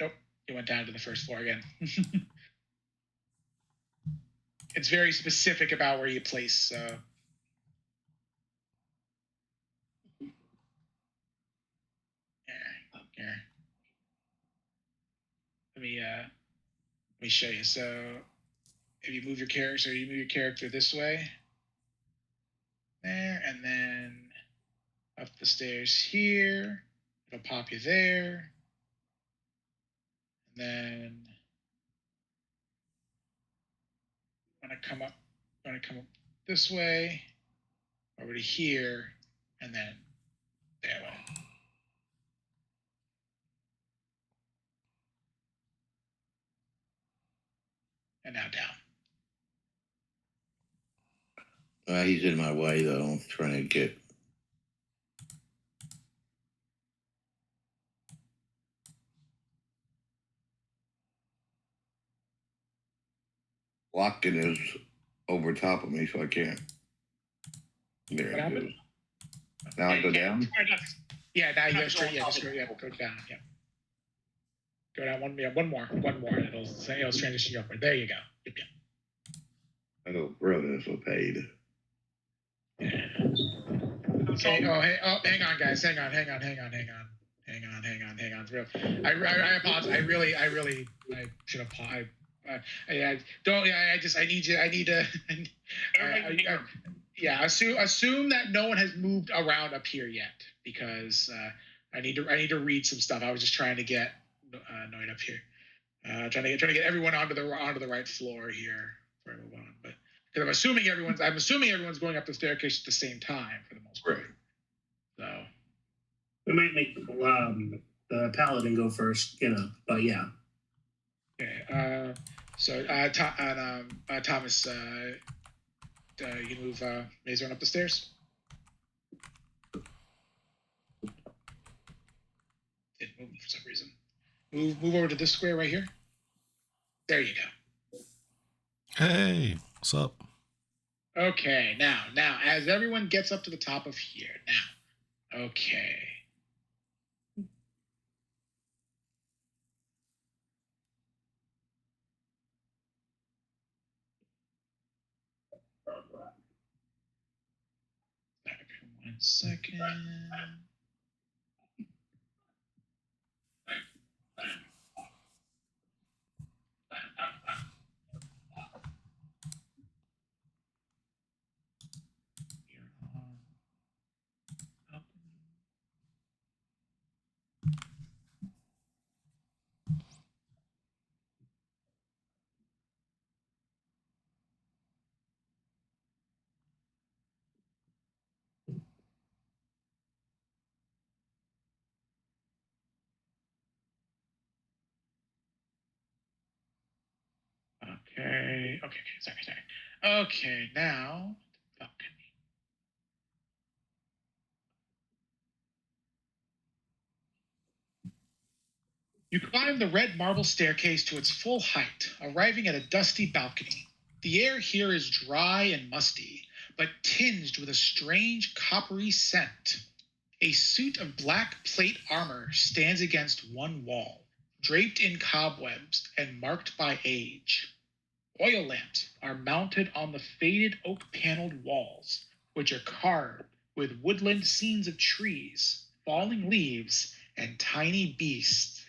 nope, you went down to the first floor again. It's very specific about where you place. Here. Let me show you. So if you move your character this way, there, and then up the stairs here, it'll pop you there, and then gonna come up this way, over to here, and then that way. And now down. He's in my way, though. I'm trying to get. Lock-in is over top of me, so I can't. There What it happened? goes. Now I go down. Yeah, now you go straight. Yeah, go down. Yeah, go down one more. It'll transition you upward. There you go. Yep. I go, bro, this will paid. Yeah. Okay. Hang on, guys. Hang on. Real. I apologize. I should apologize. I need to. Assume that no one has moved around up here yet, because I need to read some stuff. I was just trying to get Noid up here, trying to get everyone onto the right floor here before I move on. But because I'm assuming everyone's going up the staircase at the same time for the most part. So We might make the Paladin go first, but yeah. okay. Thomas, you can move Mazorn up the stairs. Didn't move for some reason. Move over to this square right here. There you go. Hey, what's up? Okay, now, as everyone gets up to the top of here, now, okay. Okay, 1 second. Okay, sorry. Okay, now, balcony. You climb the red marble staircase to its full height, arriving at a dusty balcony. The air here is dry and musty, but tinged with a strange coppery scent. A suit of black plate armor stands against one wall, draped in cobwebs and marked by age. Oil lamps are mounted on the faded oak-paneled walls, which are carved with woodland scenes of trees, falling leaves, and tiny beasts.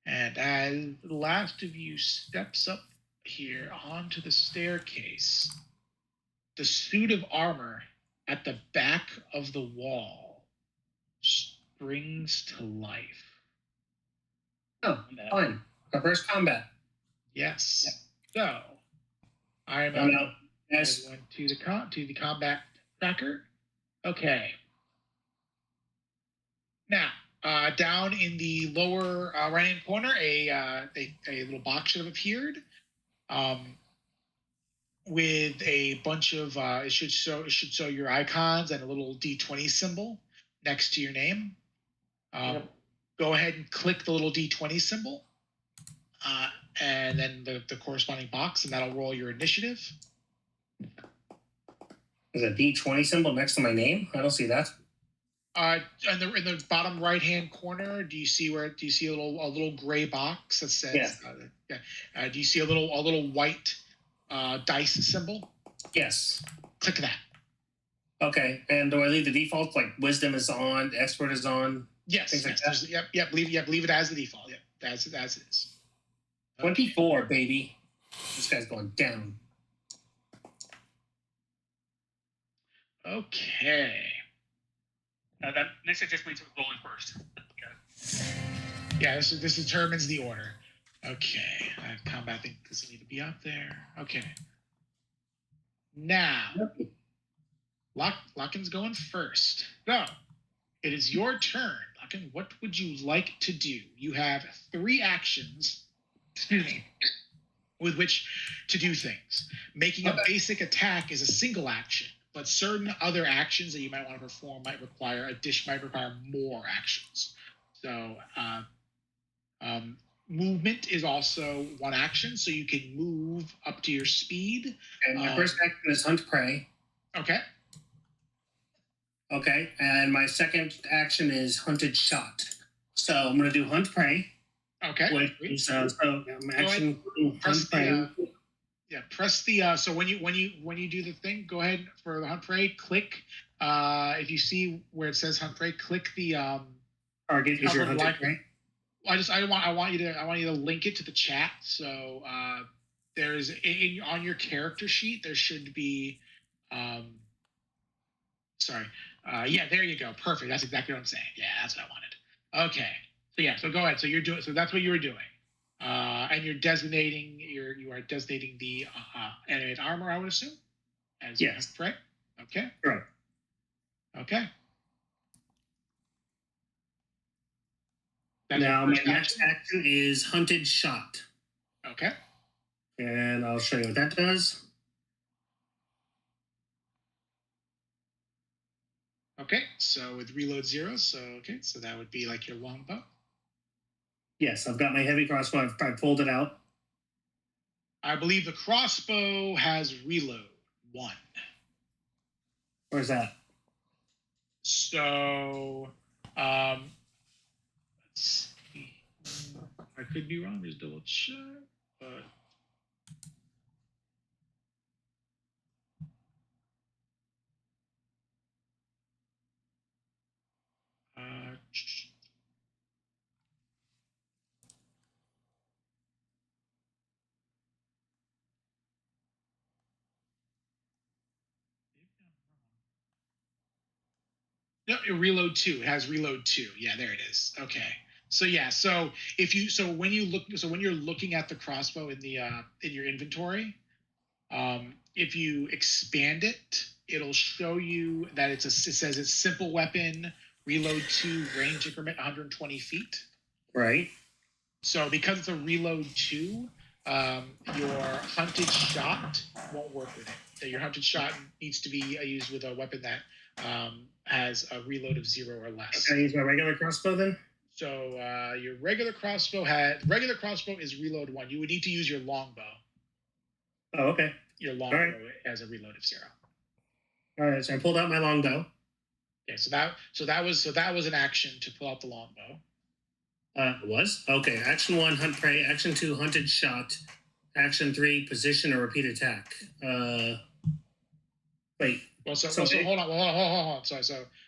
And as the last of you steps up here onto the staircase, the suit of armor at the back of the wall springs to life. Oh, fine. Our first combat. Yes. So I am I'm out. Yes. going to the combat tracker. Okay. Now, down in the lower right-hand corner, a little box should have appeared, with a bunch of it should show your icons and a little D20 symbol next to your name. Go ahead and click the little D20 symbol, and then the corresponding box, and that'll roll your initiative. There's a D20 symbol next to my name. I don't see that. In the bottom right hand corner, do you see a little gray box that says? Yeah. Do you see a little white dice symbol? Yes. Click that. Okay. And do I leave the default, like wisdom is on, expert is on? Yes. Things like that? Yep. Leave it as the default. Yep. As it is. 24, baby. This guy's going down. Okay. That initiative just means we're rolling first. Yeah, this determines the order. Okay, combat thing doesn't need to be up there. Okay. Now, Locken's going first. So, it is your turn. Locken, what would you like to do? You have 3 actions, with which to do things. Making a basic attack is a single action, but certain other actions that you might want to perform might require more actions. So, movement is also 1 action, so you can move up to your speed. And my first action is hunt prey. Okay. Okay, and my second action is hunted shot. So I'm going to do hunt prey. Okay. Which is action hunt prey. Press the so when you do the thing, go ahead for the hunt prey. Click if you see where it says hunt prey, click the target is your hunted prey. I want you to link it to the chat. So there's on your character sheet there should be yeah, there you go. Perfect. That's exactly what I'm saying. Yeah, that's what I wanted. Okay. So go ahead. So that's what you were doing. And you're designating you are designating the animated armor, I would assume. As yes. Right. Okay. Right. Okay. Now my next action is hunted shot. Okay. And I'll show you what that does. Okay, so with reload 0, so that would be like your longbow. Yes, I've got my heavy crossbow. I pulled it out. I believe the crossbow has reload 1. Where's that? So, let's see. I could be wrong. Just double check, but. No, reload 2. It has reload 2. Yeah, there it is. Okay. So yeah, so when you're looking at the crossbow in the in your inventory, if you expand it, it'll show you that it says it's simple weapon, reload 2, range increment 120 feet. Right. So because it's a reload 2, your hunted shot won't work with it. Your hunted shot needs to be used with a weapon that has a reload of 0 or less. Can I use my regular crossbow then? So your regular crossbow is reload 1. You would need to use your longbow. Oh, okay. Your longbow has a reload of 0. All right, so I pulled out my longbow. Okay, so that was an action to pull out the longbow. It was? Okay. Action 1, hunt prey. Action 2, hunted shot. Action 3, position or repeat attack. Wait. Well, so hold on.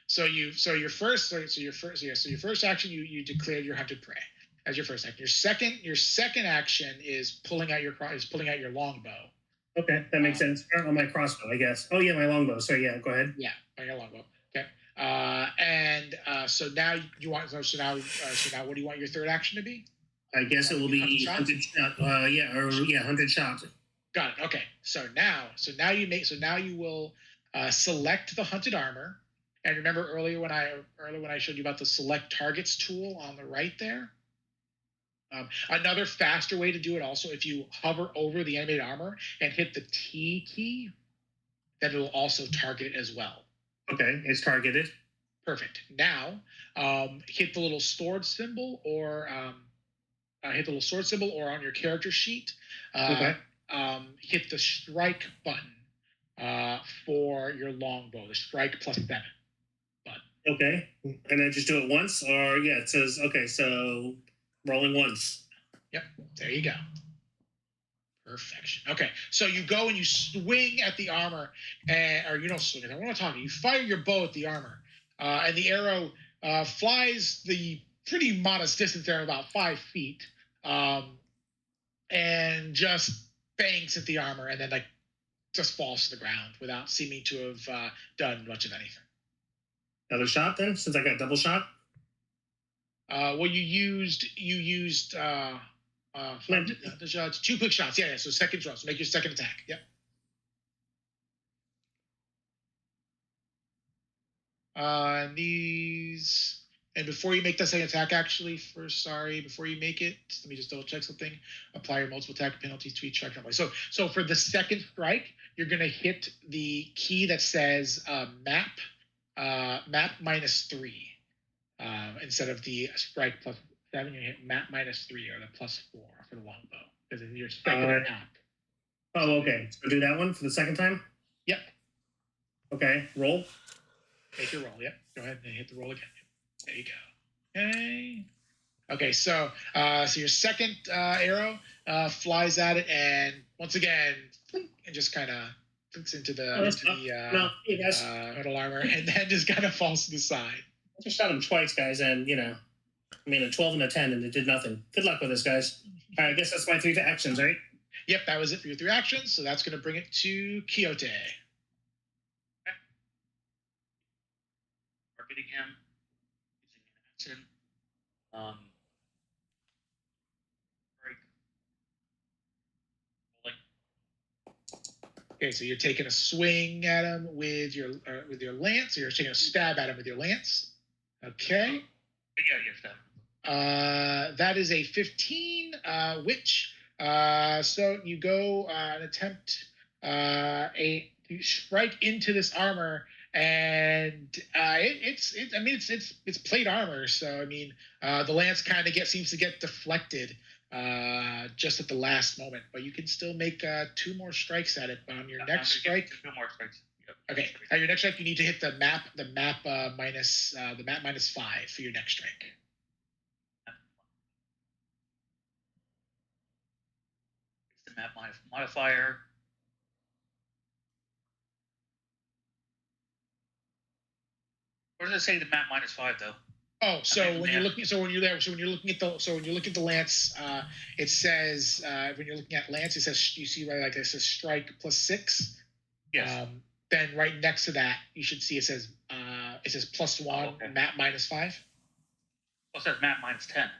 So your first action you declared your hunted prey as your first action. Your second action is pulling out your longbow. Okay, that makes sense. On my crossbow, I guess. Oh yeah, my longbow. So yeah, go ahead. Yeah, on your longbow. Okay. So now you want so now what do you want your third action to be? I guess it will be hunted shot. Hunted shot. Got it. Okay. So now you will select the hunted armor. And remember earlier when I showed you about the select targets tool on the right there? Another faster way to do it also, if you hover over the animated armor and hit the T key, then it will also target it as well. Okay, it's targeted. Perfect. Now, hit the little sword symbol or on your character sheet. Okay. Hit the strike button for your longbow, the strike +7 button. Okay, and I just do it once, or it says okay. So rolling once. Yep, there you go. Perfection. Okay, so you go and you swing at the armor, or you don't swing at it. What am I talking? You fire your bow at the armor, and the arrow flies the pretty modest distance there, about 5 feet, and just bangs at the armor, and then just falls to the ground without seeming to have done much of anything. Another shot then, since I got double shot. Well, you used the shots, 2 quick shots. Yeah. So second draw. So make your second attack. Yep. And before you make that second attack, before you make it, let me just double check something. Apply your multiple attack penalties to each strike. So for the second strike, you're going to hit the key that says map -3 instead of the strike +7. You hit map -3 or the +4 for the longbow because you're striking a map. Oh, okay. So do that one for the second time. Yep. Okay. Roll. Make your roll. Yep. Go ahead and hit the roll again. There you go. Okay. Okay. So your second arrow flies at it, and once again, and just kind of flicks into the metal armor, and then just kind of falls to the side. I just shot him twice, guys, and I mean a 12 and a 10, and it did nothing. Good luck with this, guys. All right, I guess that's my 3 actions, right? Yep, that was it for your 3 actions. So that's going to bring it to Quixote. Targeting him using an action. Okay, so you're taking a swing at him with your lance, or you're taking a stab at him with your lance. Okay. Yeah. That is a 15, which so you go and attempt to strike into this armor, and it's plate armor, so I mean the lance kind of seems to get deflected just at the last moment, but you can still make 2 more strikes at it. But on your next strike, 2 more strikes. Yep. Okay, on your next strike, you need to hit the map -5 for your next strike. It's the map modifier. What does it say? The map -5 though. Oh, so when you're looking at the lance, it says when you're looking at lance, it says you see right it says strike +6. Yes. Then right next to that, you should see it says +1, okay. map -5. Well, it says map -10.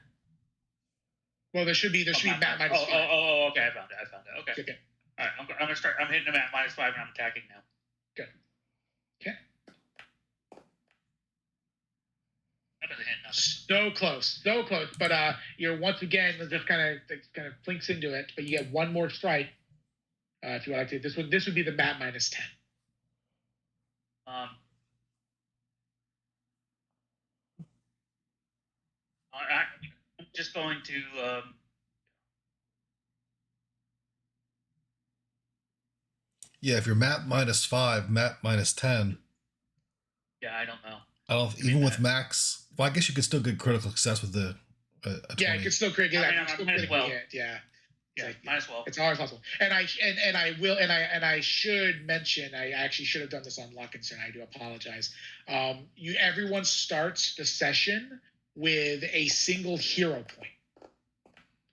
Well, there should be map -5. Oh, okay. I found it. Okay. Okay. All right, I'm gonna start. I'm hitting the map -5 and I'm attacking now. Good. Okay. That doesn't hit nothing. So close. But you're once again just kind of flinks into it. But you get 1 more strike. If you would like to, this would be the map -10. I'm just going to. Yeah, if you're map -5, map -10. Yeah, I don't know. I don't know, even with max. Well, I guess you could still get critical success with the. A Yeah, 20. it could still create. Yeah, I mean, it could still might as critically well. hit, yeah. Yeah, Like, might as well. it's always possible. And I should mention, I actually should have done this on Luckinson. I do apologize. Everyone starts the session with a single hero point.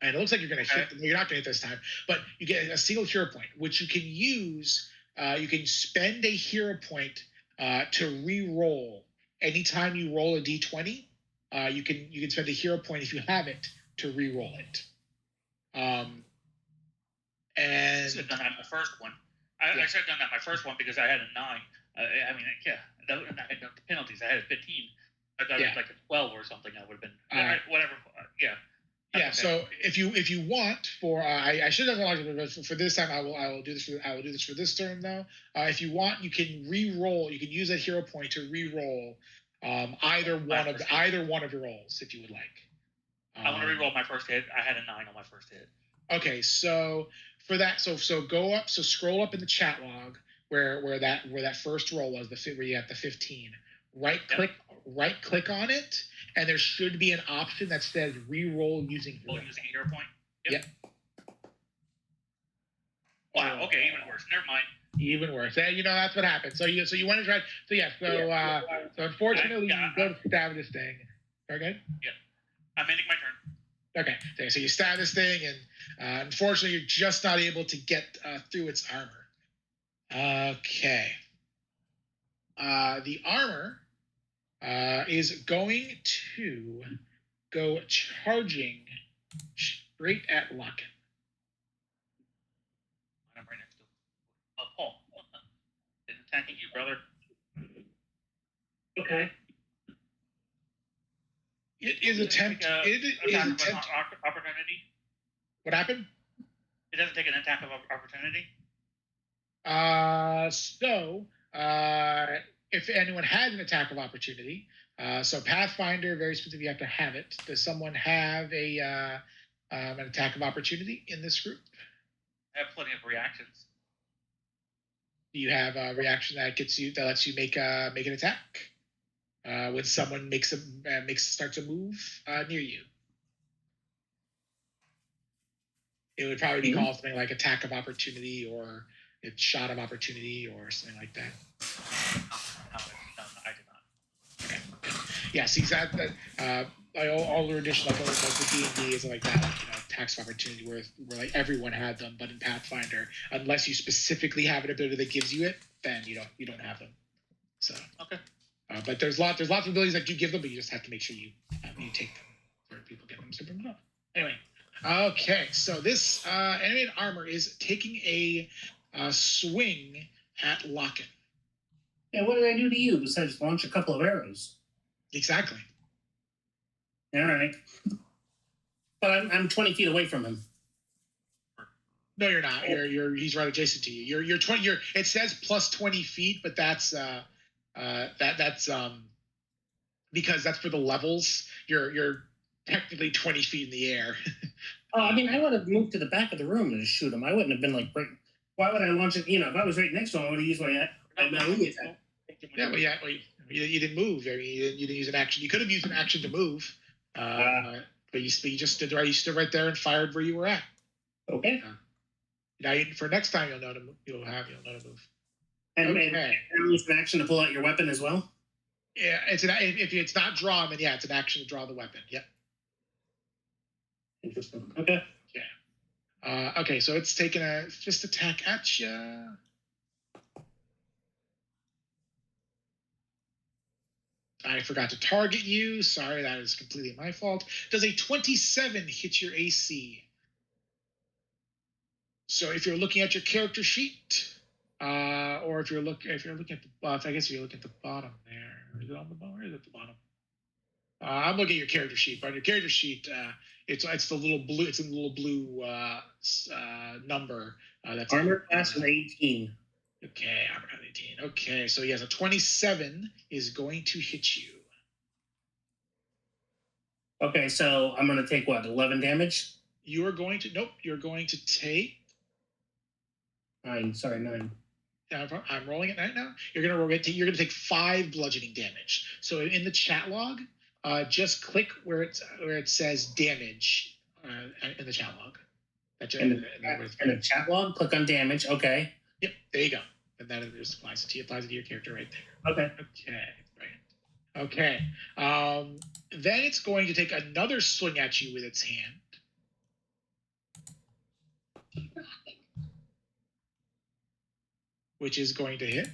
And it looks like you're going to hit. You're not going to hit this time, but you get a single hero point, which you can use. You can spend a hero point to re-roll. Anytime you roll a d20, you can spend a hero point if you have it to re-roll it. And I should have done that in the first one. I should have done that in my first one because I had a 9. I mean, yeah, I had no penalties. I had a 15. I got it like a 12 or something. I would have been whatever. Yeah. Yeah. Okay. So if you want for I should have done for this time. I will do this for this turn though. If you want, you can re-roll. You can use that hero point to re-roll either one of your rolls if you would like. I want to re-roll my first hit. I had a 9 on my first hit. Okay, so for that, so go up, so scroll up in the chat log where that first roll was, where you got the 15. Right click on it, and there should be an option that says re-roll using hero. Using a hero point. Yep. Wow. Okay, even worse. Never mind. Even worse. That's what happened. So you want to try. So yeah. So unfortunately, you go to stab this thing. Okay. Yeah. I'm ending my turn. Okay, so you stab this thing, and unfortunately, you're just not able to get through its armor. Okay. The armor is going to go charging straight at Locken. I'm right next to him. Paul. It's attacking you, brother. Okay. It is attempt. Opportunity. What happened? It doesn't take an attack of opportunity. If anyone has an attack of opportunity, so Pathfinder, very specific, you have to have it. Does someone have an attack of opportunity in this group? I have plenty of reactions. Do you have a reaction that lets you make an attack? When someone starts a move near you, it would probably be called something like attack of opportunity or it's shot of opportunity or something like that. No, I did not. Okay. Yeah, see that all the editions like the D&D is like that, attacks of opportunity where like everyone had them, but in Pathfinder, unless you specifically have an ability that gives you it, then you don't have them. So okay. But there's lots of abilities that do give them, but you just have to make sure you take them where people get them super up. Anyway, okay, so this animated armor is taking a swing at Locken. Yeah, what did I do to you besides launch a couple of arrows? Exactly. All right, but I'm 20 feet away from him. No, you're not. He's right adjacent to you. You're 20. It says plus 20 feet, but that's because that's for the levels. You're technically 20 feet in the air. Oh, I mean, I would have moved to the back of the room and just shoot him. I wouldn't have been like, why would I launch it? If I was right next to him, I would have used my melee attack. Yeah, well, you didn't move. I mean, you didn't use an action. You could have used an action to move, but you just stood right. You stood right there and fired where you were at. Okay. Now, for next time, you'll know to move. You'll know to move. And use an action to pull out your weapon as well. Yeah, if it's not drawn, then yeah, it's an action to draw the weapon. Yep. Interesting. Okay. Yeah. Okay, so it's taking a fist attack at you. I forgot to target you. Sorry, that is completely my fault. Does a 27 hit your AC? So if you're looking at your character sheet, or if you're looking at the, I guess you're looking at the bottom there. Is it on the bottom or is it at the bottom? I'm looking at your character sheet, but on your character sheet, it's the little blue. It's a little blue number. That's armor class of 18. Okay, armor class 18. Okay, so yes, a 27 is going to hit you. Okay, so I'm going to take what, 11 damage? You're going to take 9. Sorry, 9. I'm rolling it right now. You're gonna take 5 bludgeoning damage. So in the chat log, just click where it says damage in the chat log. In the chat log, click on damage. Okay. Yep, there you go. And that just applies it to your character right there. Okay. Okay, right. Okay. Then it's going to take another swing at you with its hand. Which is going to hit.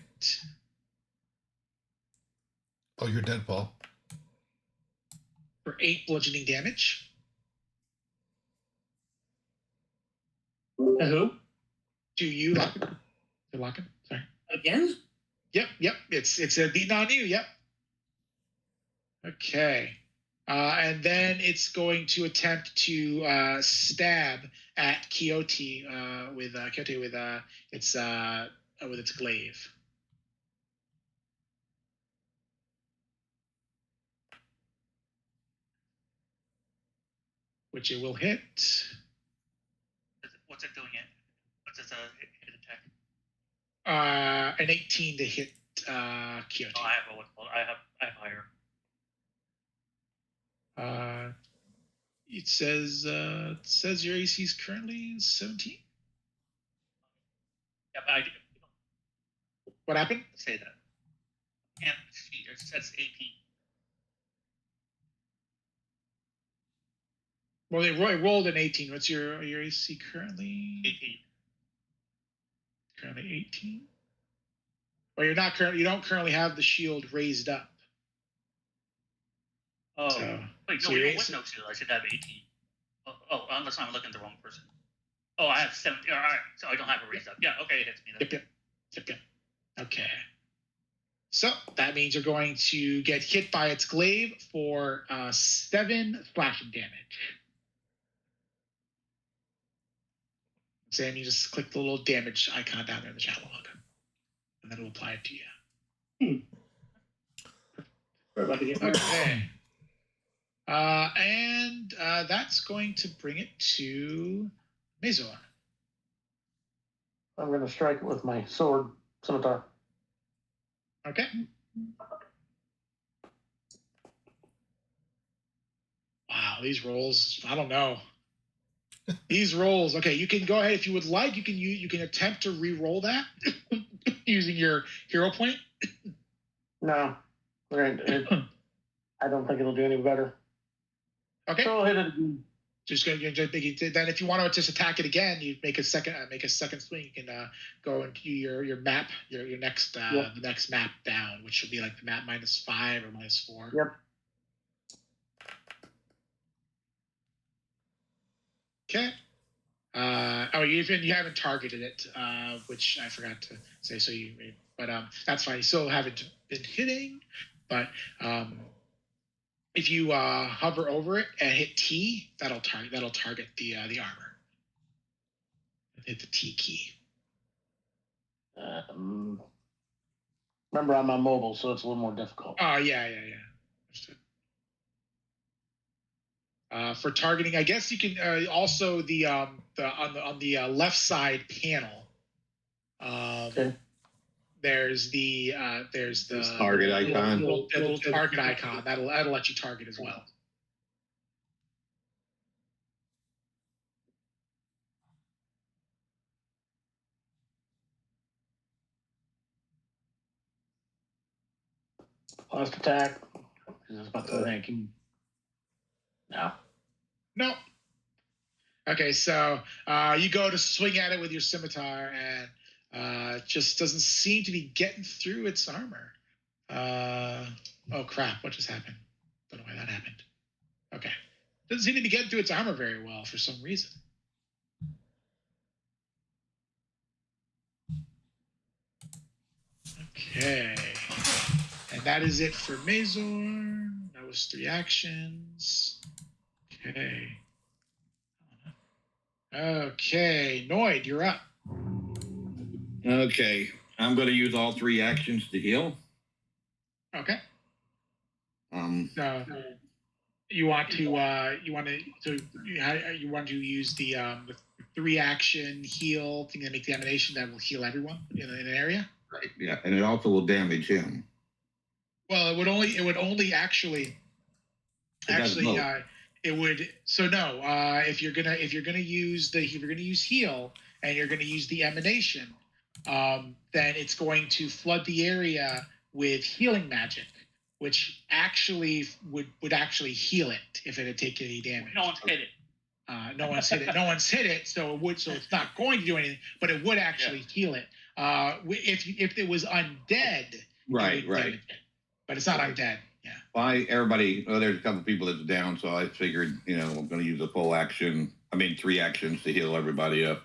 Oh, you're dead, Paul. For 8 bludgeoning damage. Who? To you, Locken. To Locken. Sorry. Again? Yep. It's a beating on you. Yep. Okay. And then it's going to attempt to stab at Quixote with its glaive. Which it will hit. What's it doing? What's its hit attack? An 18 to hit Quixote. Oh, I have higher. It says your AC is currently 17. Yeah, but I didn't What happened? say that. Can't cheat. It says 18. Well, they rolled an 18. What's your AC currently? 18. Currently 18. Well, you don't currently have the shield raised up. Oh, So, wait, so no, your with no shield, I should have 18. Oh, unless I'm looking at the wrong person. Oh, I have 17. All right, so I don't have it raised up. Yeah, okay, it hits me then. Yep. Okay. So that means you're going to get hit by its glaive for 7 slashing damage. Sam, you just click the little damage icon down there in the chat log, and then it'll apply it to you. We're about to get married. Okay. And that's going to bring it to Mazor. I'm going to strike it with my sword scimitar. Okay. Wow, these rolls, I don't know. These rolls, okay, you can go ahead if you would like. You can attempt to re-roll that using your hero point. No, I don't think it'll do any better. Okay. So I'll hit it again. Then if you want to just attack it again, you make a second swing. You can go and do your map, your next the next map down, which will be like the map -5 or -4. Yep. Okay. You haven't targeted it, which I forgot to say. But that's fine. You still haven't been hitting, but if you hover over it and hit T, that'll target the armor. Hit the T key. Remember, I'm on mobile, so it's a little more difficult. Oh yeah. Understood. For targeting, I guess you can also on the left side panel. Okay. There's the target icon. Little target icon that'll let you target as well. Last attack. I was about to think. No. Okay, so you go to swing at it with your scimitar, and just doesn't seem to be getting through its armor. Oh crap! What just happened? Don't know why that happened. Okay, doesn't seem to be getting through its armor very well for some reason. Okay, and that is it for Mazor. That was 3 actions. Okay, Noid, you're up. Okay, I'm going to use all 3 actions to heal. Okay. Um, you want to use the 3-action heal thing that make the emanation that will heal everyone in an area. Right. Yeah, and it also will damage him. Well, it would only actually it would. So no, if you're gonna use heal and you're gonna use the emanation, then it's going to flood the area with healing magic, which actually would actually heal it if it had taken any damage. No one's hit it. No one's hit it. No one's hit it, so it would. So it's not going to do anything, but it would actually heal it. If it was undead, Right, it would damage it. But it's not undead. Yeah. Everybody. Well, there's a couple people that's down, so I figured, I'm going to use a full action. 3 actions to heal everybody up,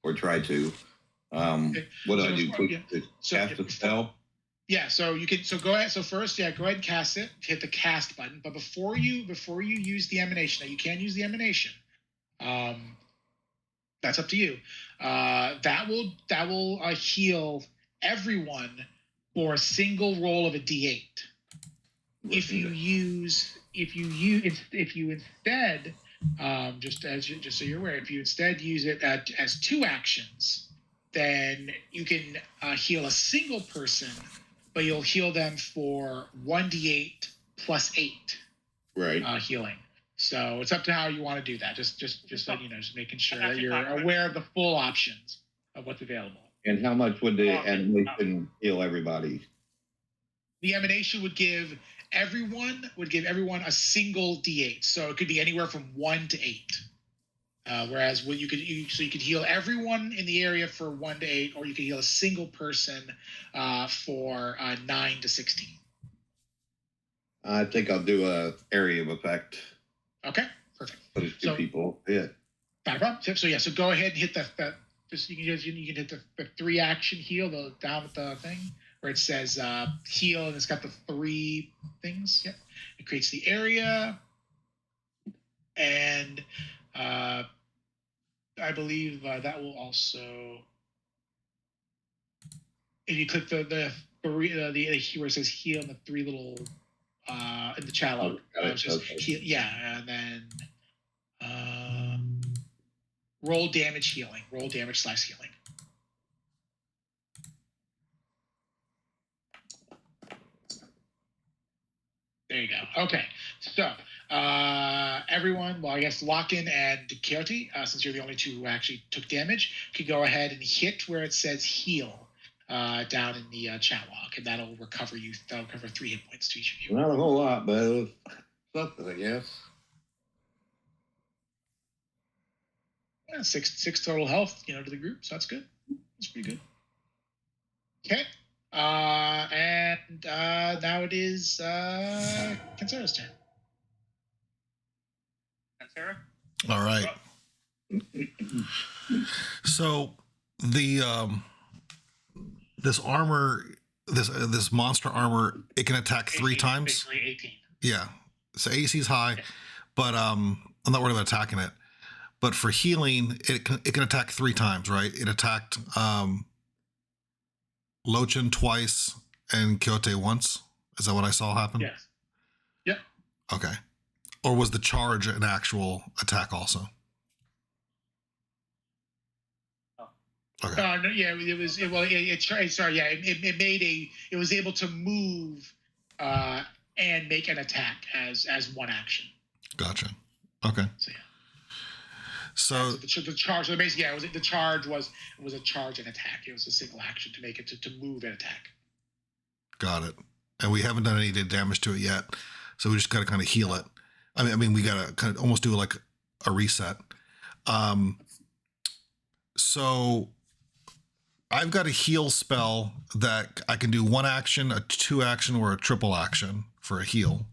or try to. Okay. What do I do? Cast a spell. Yeah, so you can go ahead. So first, go ahead and cast it. Hit the cast button. But before you use the emanation, now you can use the emanation. That's up to you. That will heal everyone for a single roll of a D8. If you instead, just so you're aware, if you instead use it as 2 actions, then you can heal a single person, but you'll heal them for 1d8 plus 8 healing. So it's up to how you want to do that. Just so you know, just making sure that you're aware of the full options of what's available. And how much would the emanation heal everybody? The emanation would give everyone a single d8. So it could be anywhere from 1 to 8. Whereas you could heal everyone in the area for 1 to 8, or you could heal a single person for 9 to 16. I think I'll do a area of effect. Okay, perfect. But it's 2 people. Yeah. Not a problem. So go ahead and hit the you can hit the 3 action heal down at the thing where it says heal, and it's got the 3 things. Yep. It creates the area, and I believe that will also, if you click the where it says heal and the 3 little in the chat log, heal, and then roll damage healing. Roll damage / healing. There you go. Okay, so everyone, well, I guess Lock-in and Quixote, since you're the only 2 who actually took damage, could go ahead and hit where it says heal down in the chat log, and that'll recover 3 hit points to each of you. Not a whole lot, but it was something, I guess. Yeah, 6 total health, to the group, so that's good. That's pretty good. Okay. And now it is Kansara's turn. Kansara? All right. So the this armor, this monster armor, it can attack 3 times. Basically 18. Yeah. So AC's high, but I'm not worried about attacking it. But for healing, it can attack 3 times, right? It attacked Lochin twice and Quixote once. Is that what I saw happen? Yes. Yep. Okay. Or was the charge an actual attack also? Oh. Okay. No, yeah, it was. It was able to move and make an attack as 1 action. Gotcha. Okay. So yeah. So the charge. So basically, the charge was a charge and attack. It was a single action to make it to move and attack. Got it. And we haven't done any damage to it yet, so we just got to kind of heal it. I mean, we got to kind of almost do like a reset. So I've got a heal spell that I can do 1 action, a 2 action, or a triple action for a heal.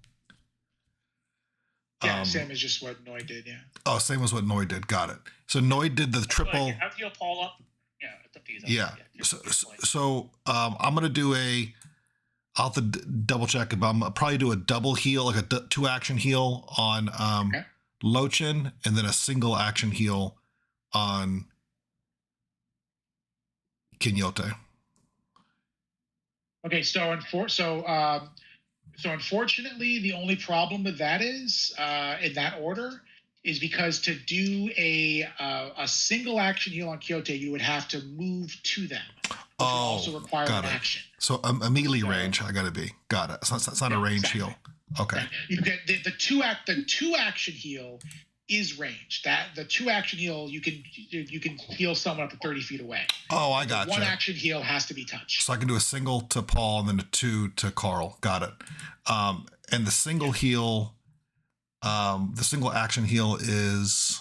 Yeah, same as just what Noid did, yeah. Oh, same as what Noid did. Got it. So Noid did the triple. Have you Paul up? Yeah, it's up to you. Yeah. So I'm going to do I'll have to double check, but I'm going to probably do a double heal, like a 2 action heal on Lochin, and then a single action heal on Quixote. Okay, so unfortunately, the only problem with that is, in that order, is because to do a single action heal on Kyoto, you would have to move to them, which would also require an action. So a melee range, I got to be. Got it. It's not a range heal. Okay. Right. You get the two action heal is range. That the 2 action heal you can heal someone up to 30 feet away. Oh, I got you. 1 action heal has to be touched. So I can do a single to Paul and then a 2 to Carl. Got it. And the single heal, the single action heal is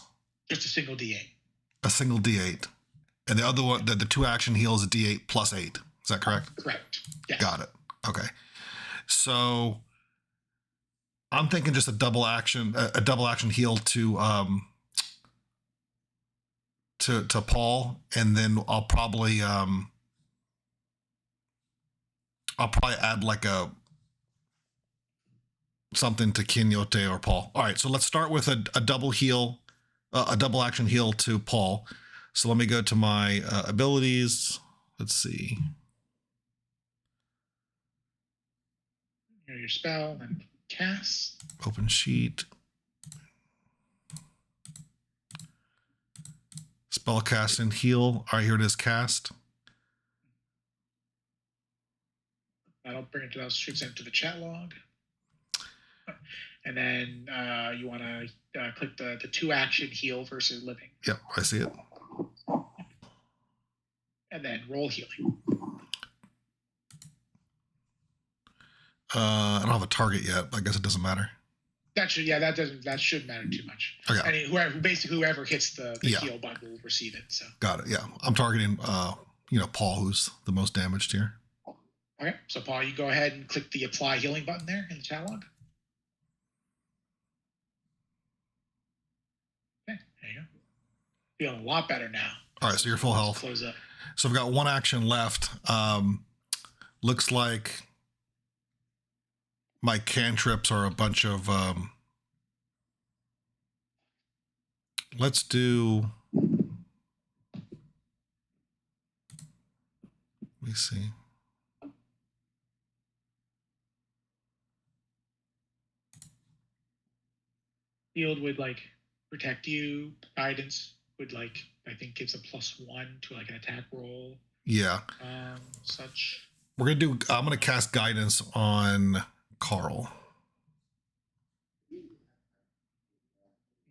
just a single D8. A single D8, and the other one, the 2 action heal is a D8 plus 8. Is that correct? Correct. Yes. Got it. Okay. So I'm thinking just a double action heal to Paul, and then I'll probably add like something to Quixote or Paul. All right, so let's start with a double heal, a double action heal to Paul. So let me go to my abilities. Let's see. Your spell and cast. Open sheet. Spell cast and heal. All right, here it is, cast. That'll bring it to those shoots into the chat log. And then you want to click the 2 action heal versus living. Yep, I see it. And then roll healing. I don't have a target yet. I guess it doesn't matter. That shouldn't matter too much. Okay. I mean, whoever hits the heal button will receive it. So got it. Yeah, I'm targeting Paul, who's the most damaged here. Okay, so Paul, you go ahead and click the apply healing button there in the chat log. Okay, there you go. Feeling a lot better now. All right, so you're full health. Close up. So I've got 1 action left. Looks like my cantrips are a bunch of let's do, let me see. Shield would like protect you. Guidance would I think gives a +1 to like an attack roll. Yeah. Such. I'm gonna cast guidance on Carl.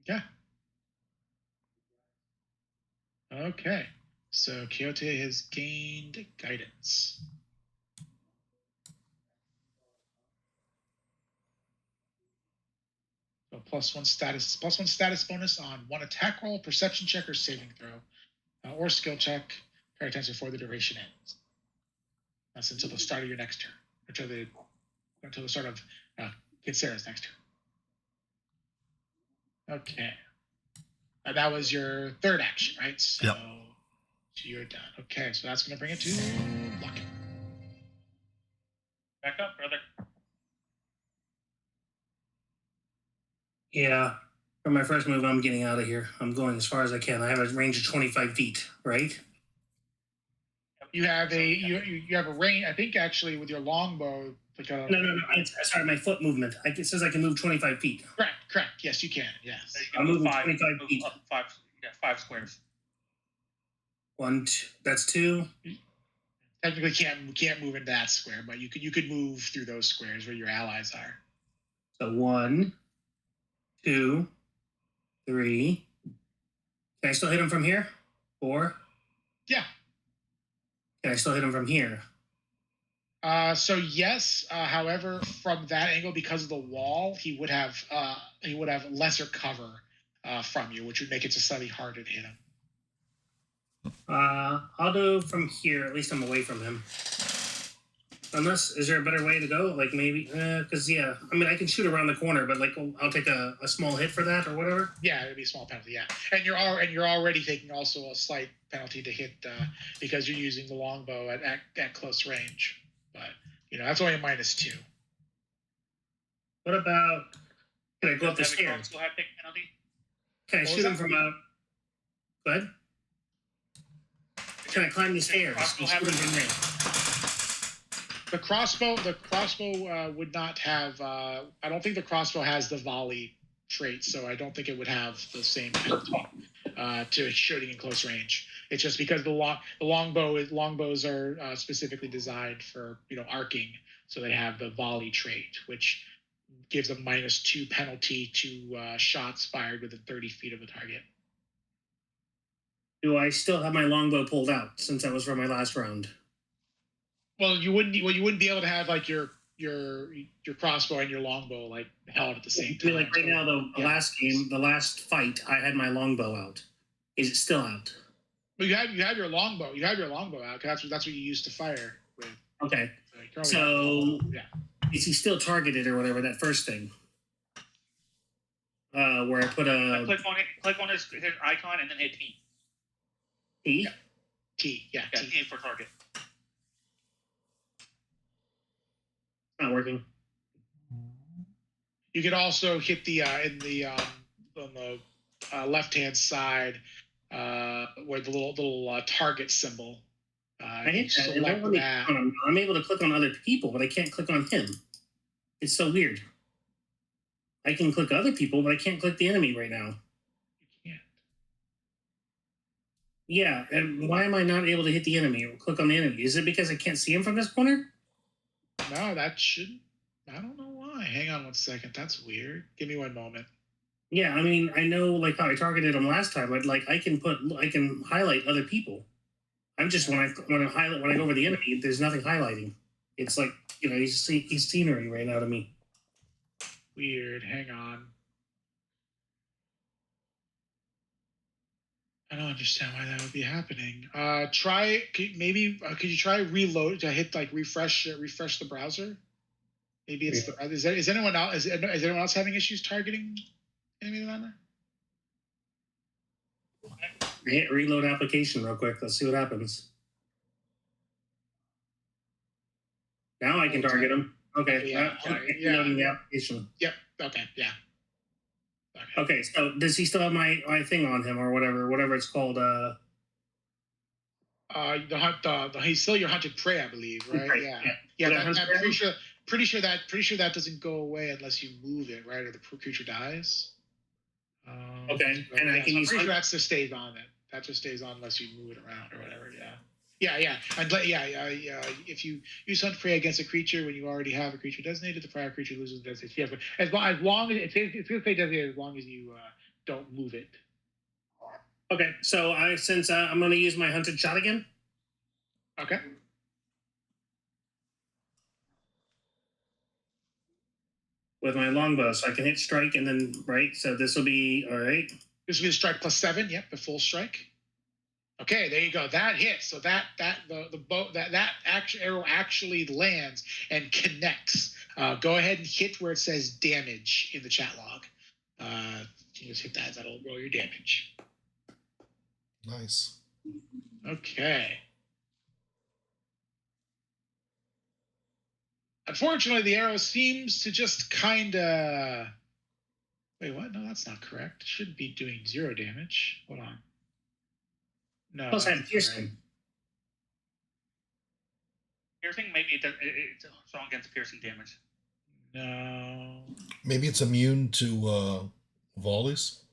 Yeah. Okay. So Quixote has gained guidance. So +1 status bonus on 1 attack roll, perception check, or saving throw, or skill check. Pay attention before the duration ends. That's until the start of your next turn, until the start of Sarah's next turn. Okay. That was your 3rd action, right? So, yep. So you're done. Okay, so that's going to bring it to Lucky. Back up, brother. Yeah. For my first move, I'm getting out of here. I'm going as far as I can. I have a range of 25 feet, right? You have you have a range. I think actually with your longbow. No. Sorry, my foot movement. It says I can move 25 feet. Correct. Yes, you can. Yes. I'm moving 25 feet. Up 5 squares. 1, 2, that's 2. Technically, can't move into that square, but you could move through those squares where your allies are. So 1, 2, 3. Can I still hit him from here? 4. Yeah. Can I still hit him from here? So yes. However, from that angle, because of the wall, he would have lesser cover from you, which would make it just slightly harder to hit him. I'll do from here. At least I'm away from him. Unless, is there a better way to go? Like maybe, because I mean, I can shoot around the corner, but like I'll take a small hit for that or whatever. Yeah, it'd be a small penalty. Yeah, and you're already taking also a slight penalty to hit because you're using the longbow at close range. But that's only a -2. What about? Can I go up the stairs? Can I shoot him from out? Go ahead. Can I climb the stairs? The crossbow would not have. I don't think the crossbow has the volley trait, so I don't think it would have the same penalty to shooting in close range. It's just because longbows are specifically designed for arcing, so they have the volley trait, which gives a -2 penalty to shots fired within 30 feet of the target. Do I still have my longbow pulled out since that was from my last round? Well, you wouldn't be able to have like your crossbow and your longbow like held at the same time. Like right now, the last game, the last fight, I had my longbow out. Is it still out? Well, you have your longbow. You have your longbow out because that's what you used to fire with. Okay. So is he still targeted or whatever? That first thing. Where I put a click on his icon and then hit T. T. T. Yeah. T for target. Not working. You could also hit the on the left hand side where the little target symbol. I hit that. I'm able to click on other people, but I can't click on him. It's so weird. I can click other people, but I can't click the enemy right now. You can't. Yeah, and why am I not able to hit the enemy or click on the enemy? Is it because I can't see him from this corner? No, that shouldn't. I don't know why. Hang on one second. That's weird. Give me one moment. Yeah, I mean, I know like how I targeted him last time, but like I can highlight other people. I'm just when I go over the enemy, there's nothing highlighting. It's like he's scenery right now to me. Weird. Hang on. I don't understand why that would be happening. Could you try reload to hit like refresh the browser? Maybe it's is anyone else having issues targeting enemies on there? Hit reload application real quick. Let's see what happens. Now I can target him. Okay. Reloading the application. Yep. Okay. Yeah. Okay. So does he still have my thing on him or whatever it's called? He's still your hunted prey, I believe, right? Right. Yeah. I'm pretty sure that doesn't go away unless you move it, right, or the creature dies. Okay, and I can use. I'm pretty sure that just stays on it. That just stays on unless you move it around or whatever. Yeah. If you use hunt prey against a creature when you already have a creature designated, the prior creature loses the designation. Yeah, but as long as it's going to say designated, as long as you don't move it. Okay, so I'm going to use my hunted shot again. Okay. With my longbow, so I can hit strike and then right. So this will be all right. This will be the strike +7. Yep, the full strike. Okay, there you go. That hits. So the bow that arrow actually lands and connects. Go ahead and hit where it says damage in the chat log. You just hit that. That'll roll your damage. Nice. Okay. Unfortunately, the arrow seems to just kind of... Wait, what? No, that's not correct. It shouldn't be doing 0 damage. Hold on. No. Plus, I have piercing. Piercing? Maybe it's strong against piercing damage. No. Maybe it's immune to volleys.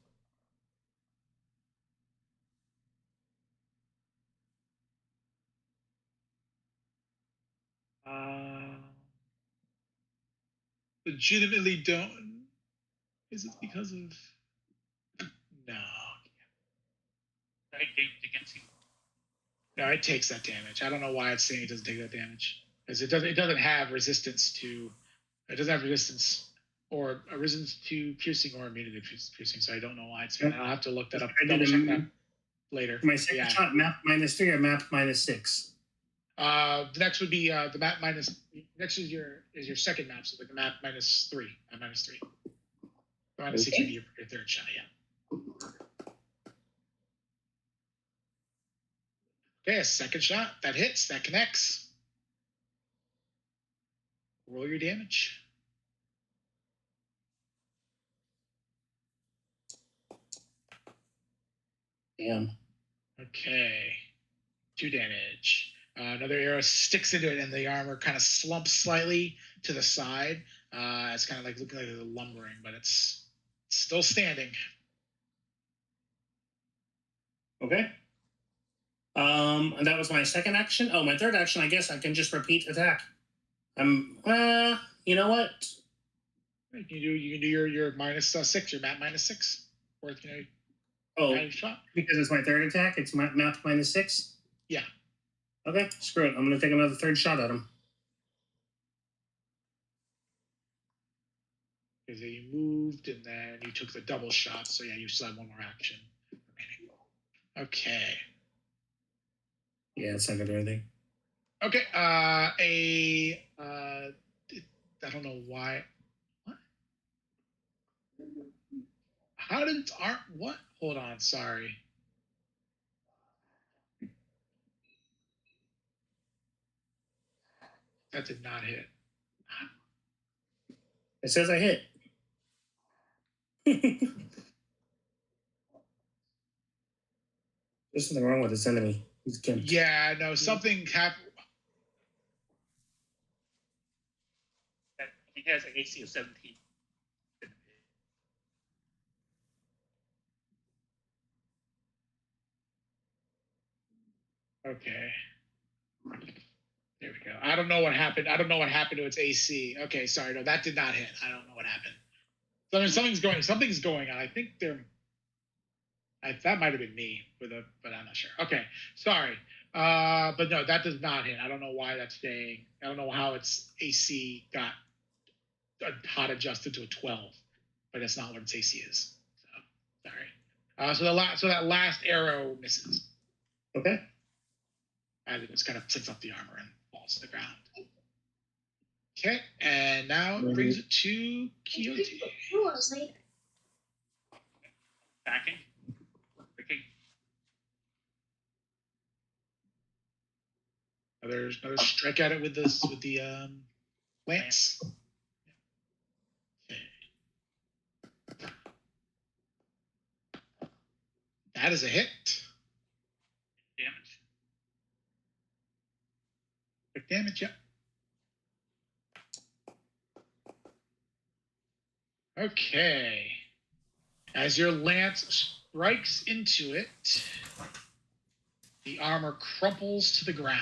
Legitimately don't. Is it because of? No. I think damage against you. No, it takes that damage. I don't know why it's saying it doesn't take that damage. Because it doesn't have resistance to. It doesn't have resistance or a resistance to piercing or immunity to piercing. So I don't know why it's saying that. I'll have to look that up. Double check that later. My second shot map -3 or map -6. The next would be the map minus. Next is your second map, so like the map -3. -3. -6 would be your third shot. Yeah. Okay, a second shot that hits, that connects. Roll your damage. Damn. Okay, 2 damage. Another arrow sticks into it, and the armor kind of slumps slightly to the side. It's kind of like looking like a lumbering, but it's Still standing. Okay. And that was my second action. Oh, my third action. I guess I can just repeat attack. You know what? You can do your minus 6. Your map minus 6. Or shot. Because it's my third attack. It's map minus 6. Yeah. Okay, screw it. I'm gonna take another third shot at him. Because you moved and then you took the double shot. So yeah, you still have one more action remaining. Okay. Yeah, it's not gonna do anything. Okay. I don't know why. What? How did what? Hold on. Sorry. That did not hit. It says I hit. There's something wrong with this enemy. He's gimped. Yeah, no, something happened. He has an AC of 17. Okay. There we go. I don't know what happened. I don't know what happened to its AC. Okay, sorry. No, that did not hit. I don't know what happened. Something's going on. I think that might have been me but I'm not sure. Okay, sorry. But no, that does not hit. I don't know why that's staying. I don't know how its AC got hot adjusted to a 12, but that's not what its AC is. So sorry. So that last arrow misses. Okay. As it just kind of flicks up the armor and falls to the ground. Okay, and now it brings it to Quixote. Backing. Okay. Another strike at it with the lance. Okay. That is a hit. Damage. Quick damage, yep. Okay. As your lance strikes into it, the armor crumples to the ground.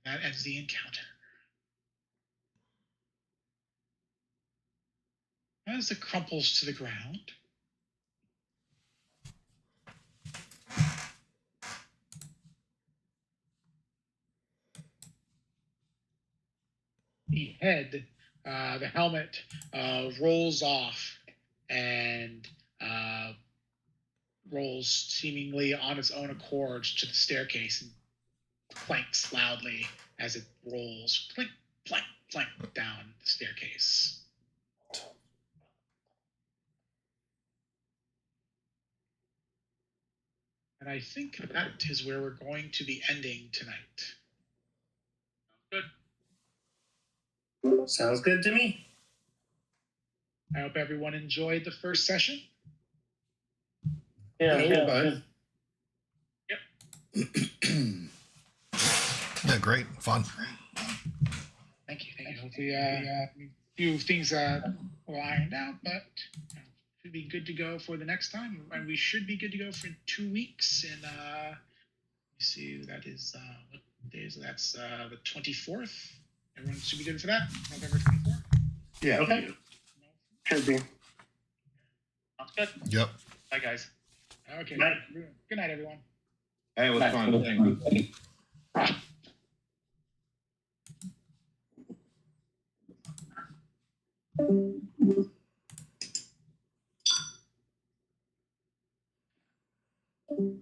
And that ends the encounter. As it crumples to the ground, the head, the helmet, rolls off and rolls seemingly on its own accord to the staircase and clanks loudly as it rolls, clink, plank, plank down the staircase. And I think that is where we're going to be ending tonight. Good. Sounds good to me. I hope everyone enjoyed the first session. Yeah. Yep. Yeah, great. Fun. Thank you. Hopefully, a few things were ironed out, but should be good to go for the next time. And we should be good to go for 2 weeks. And let me see, that is what day is it? That's the 24th. Everyone should be good for that. November 24th. Yeah. Okay. Should be. Sounds good. Yep. Bye, guys. Okay. Bye. Good night, everyone. Hey, it was fun. Thank you. Thank you.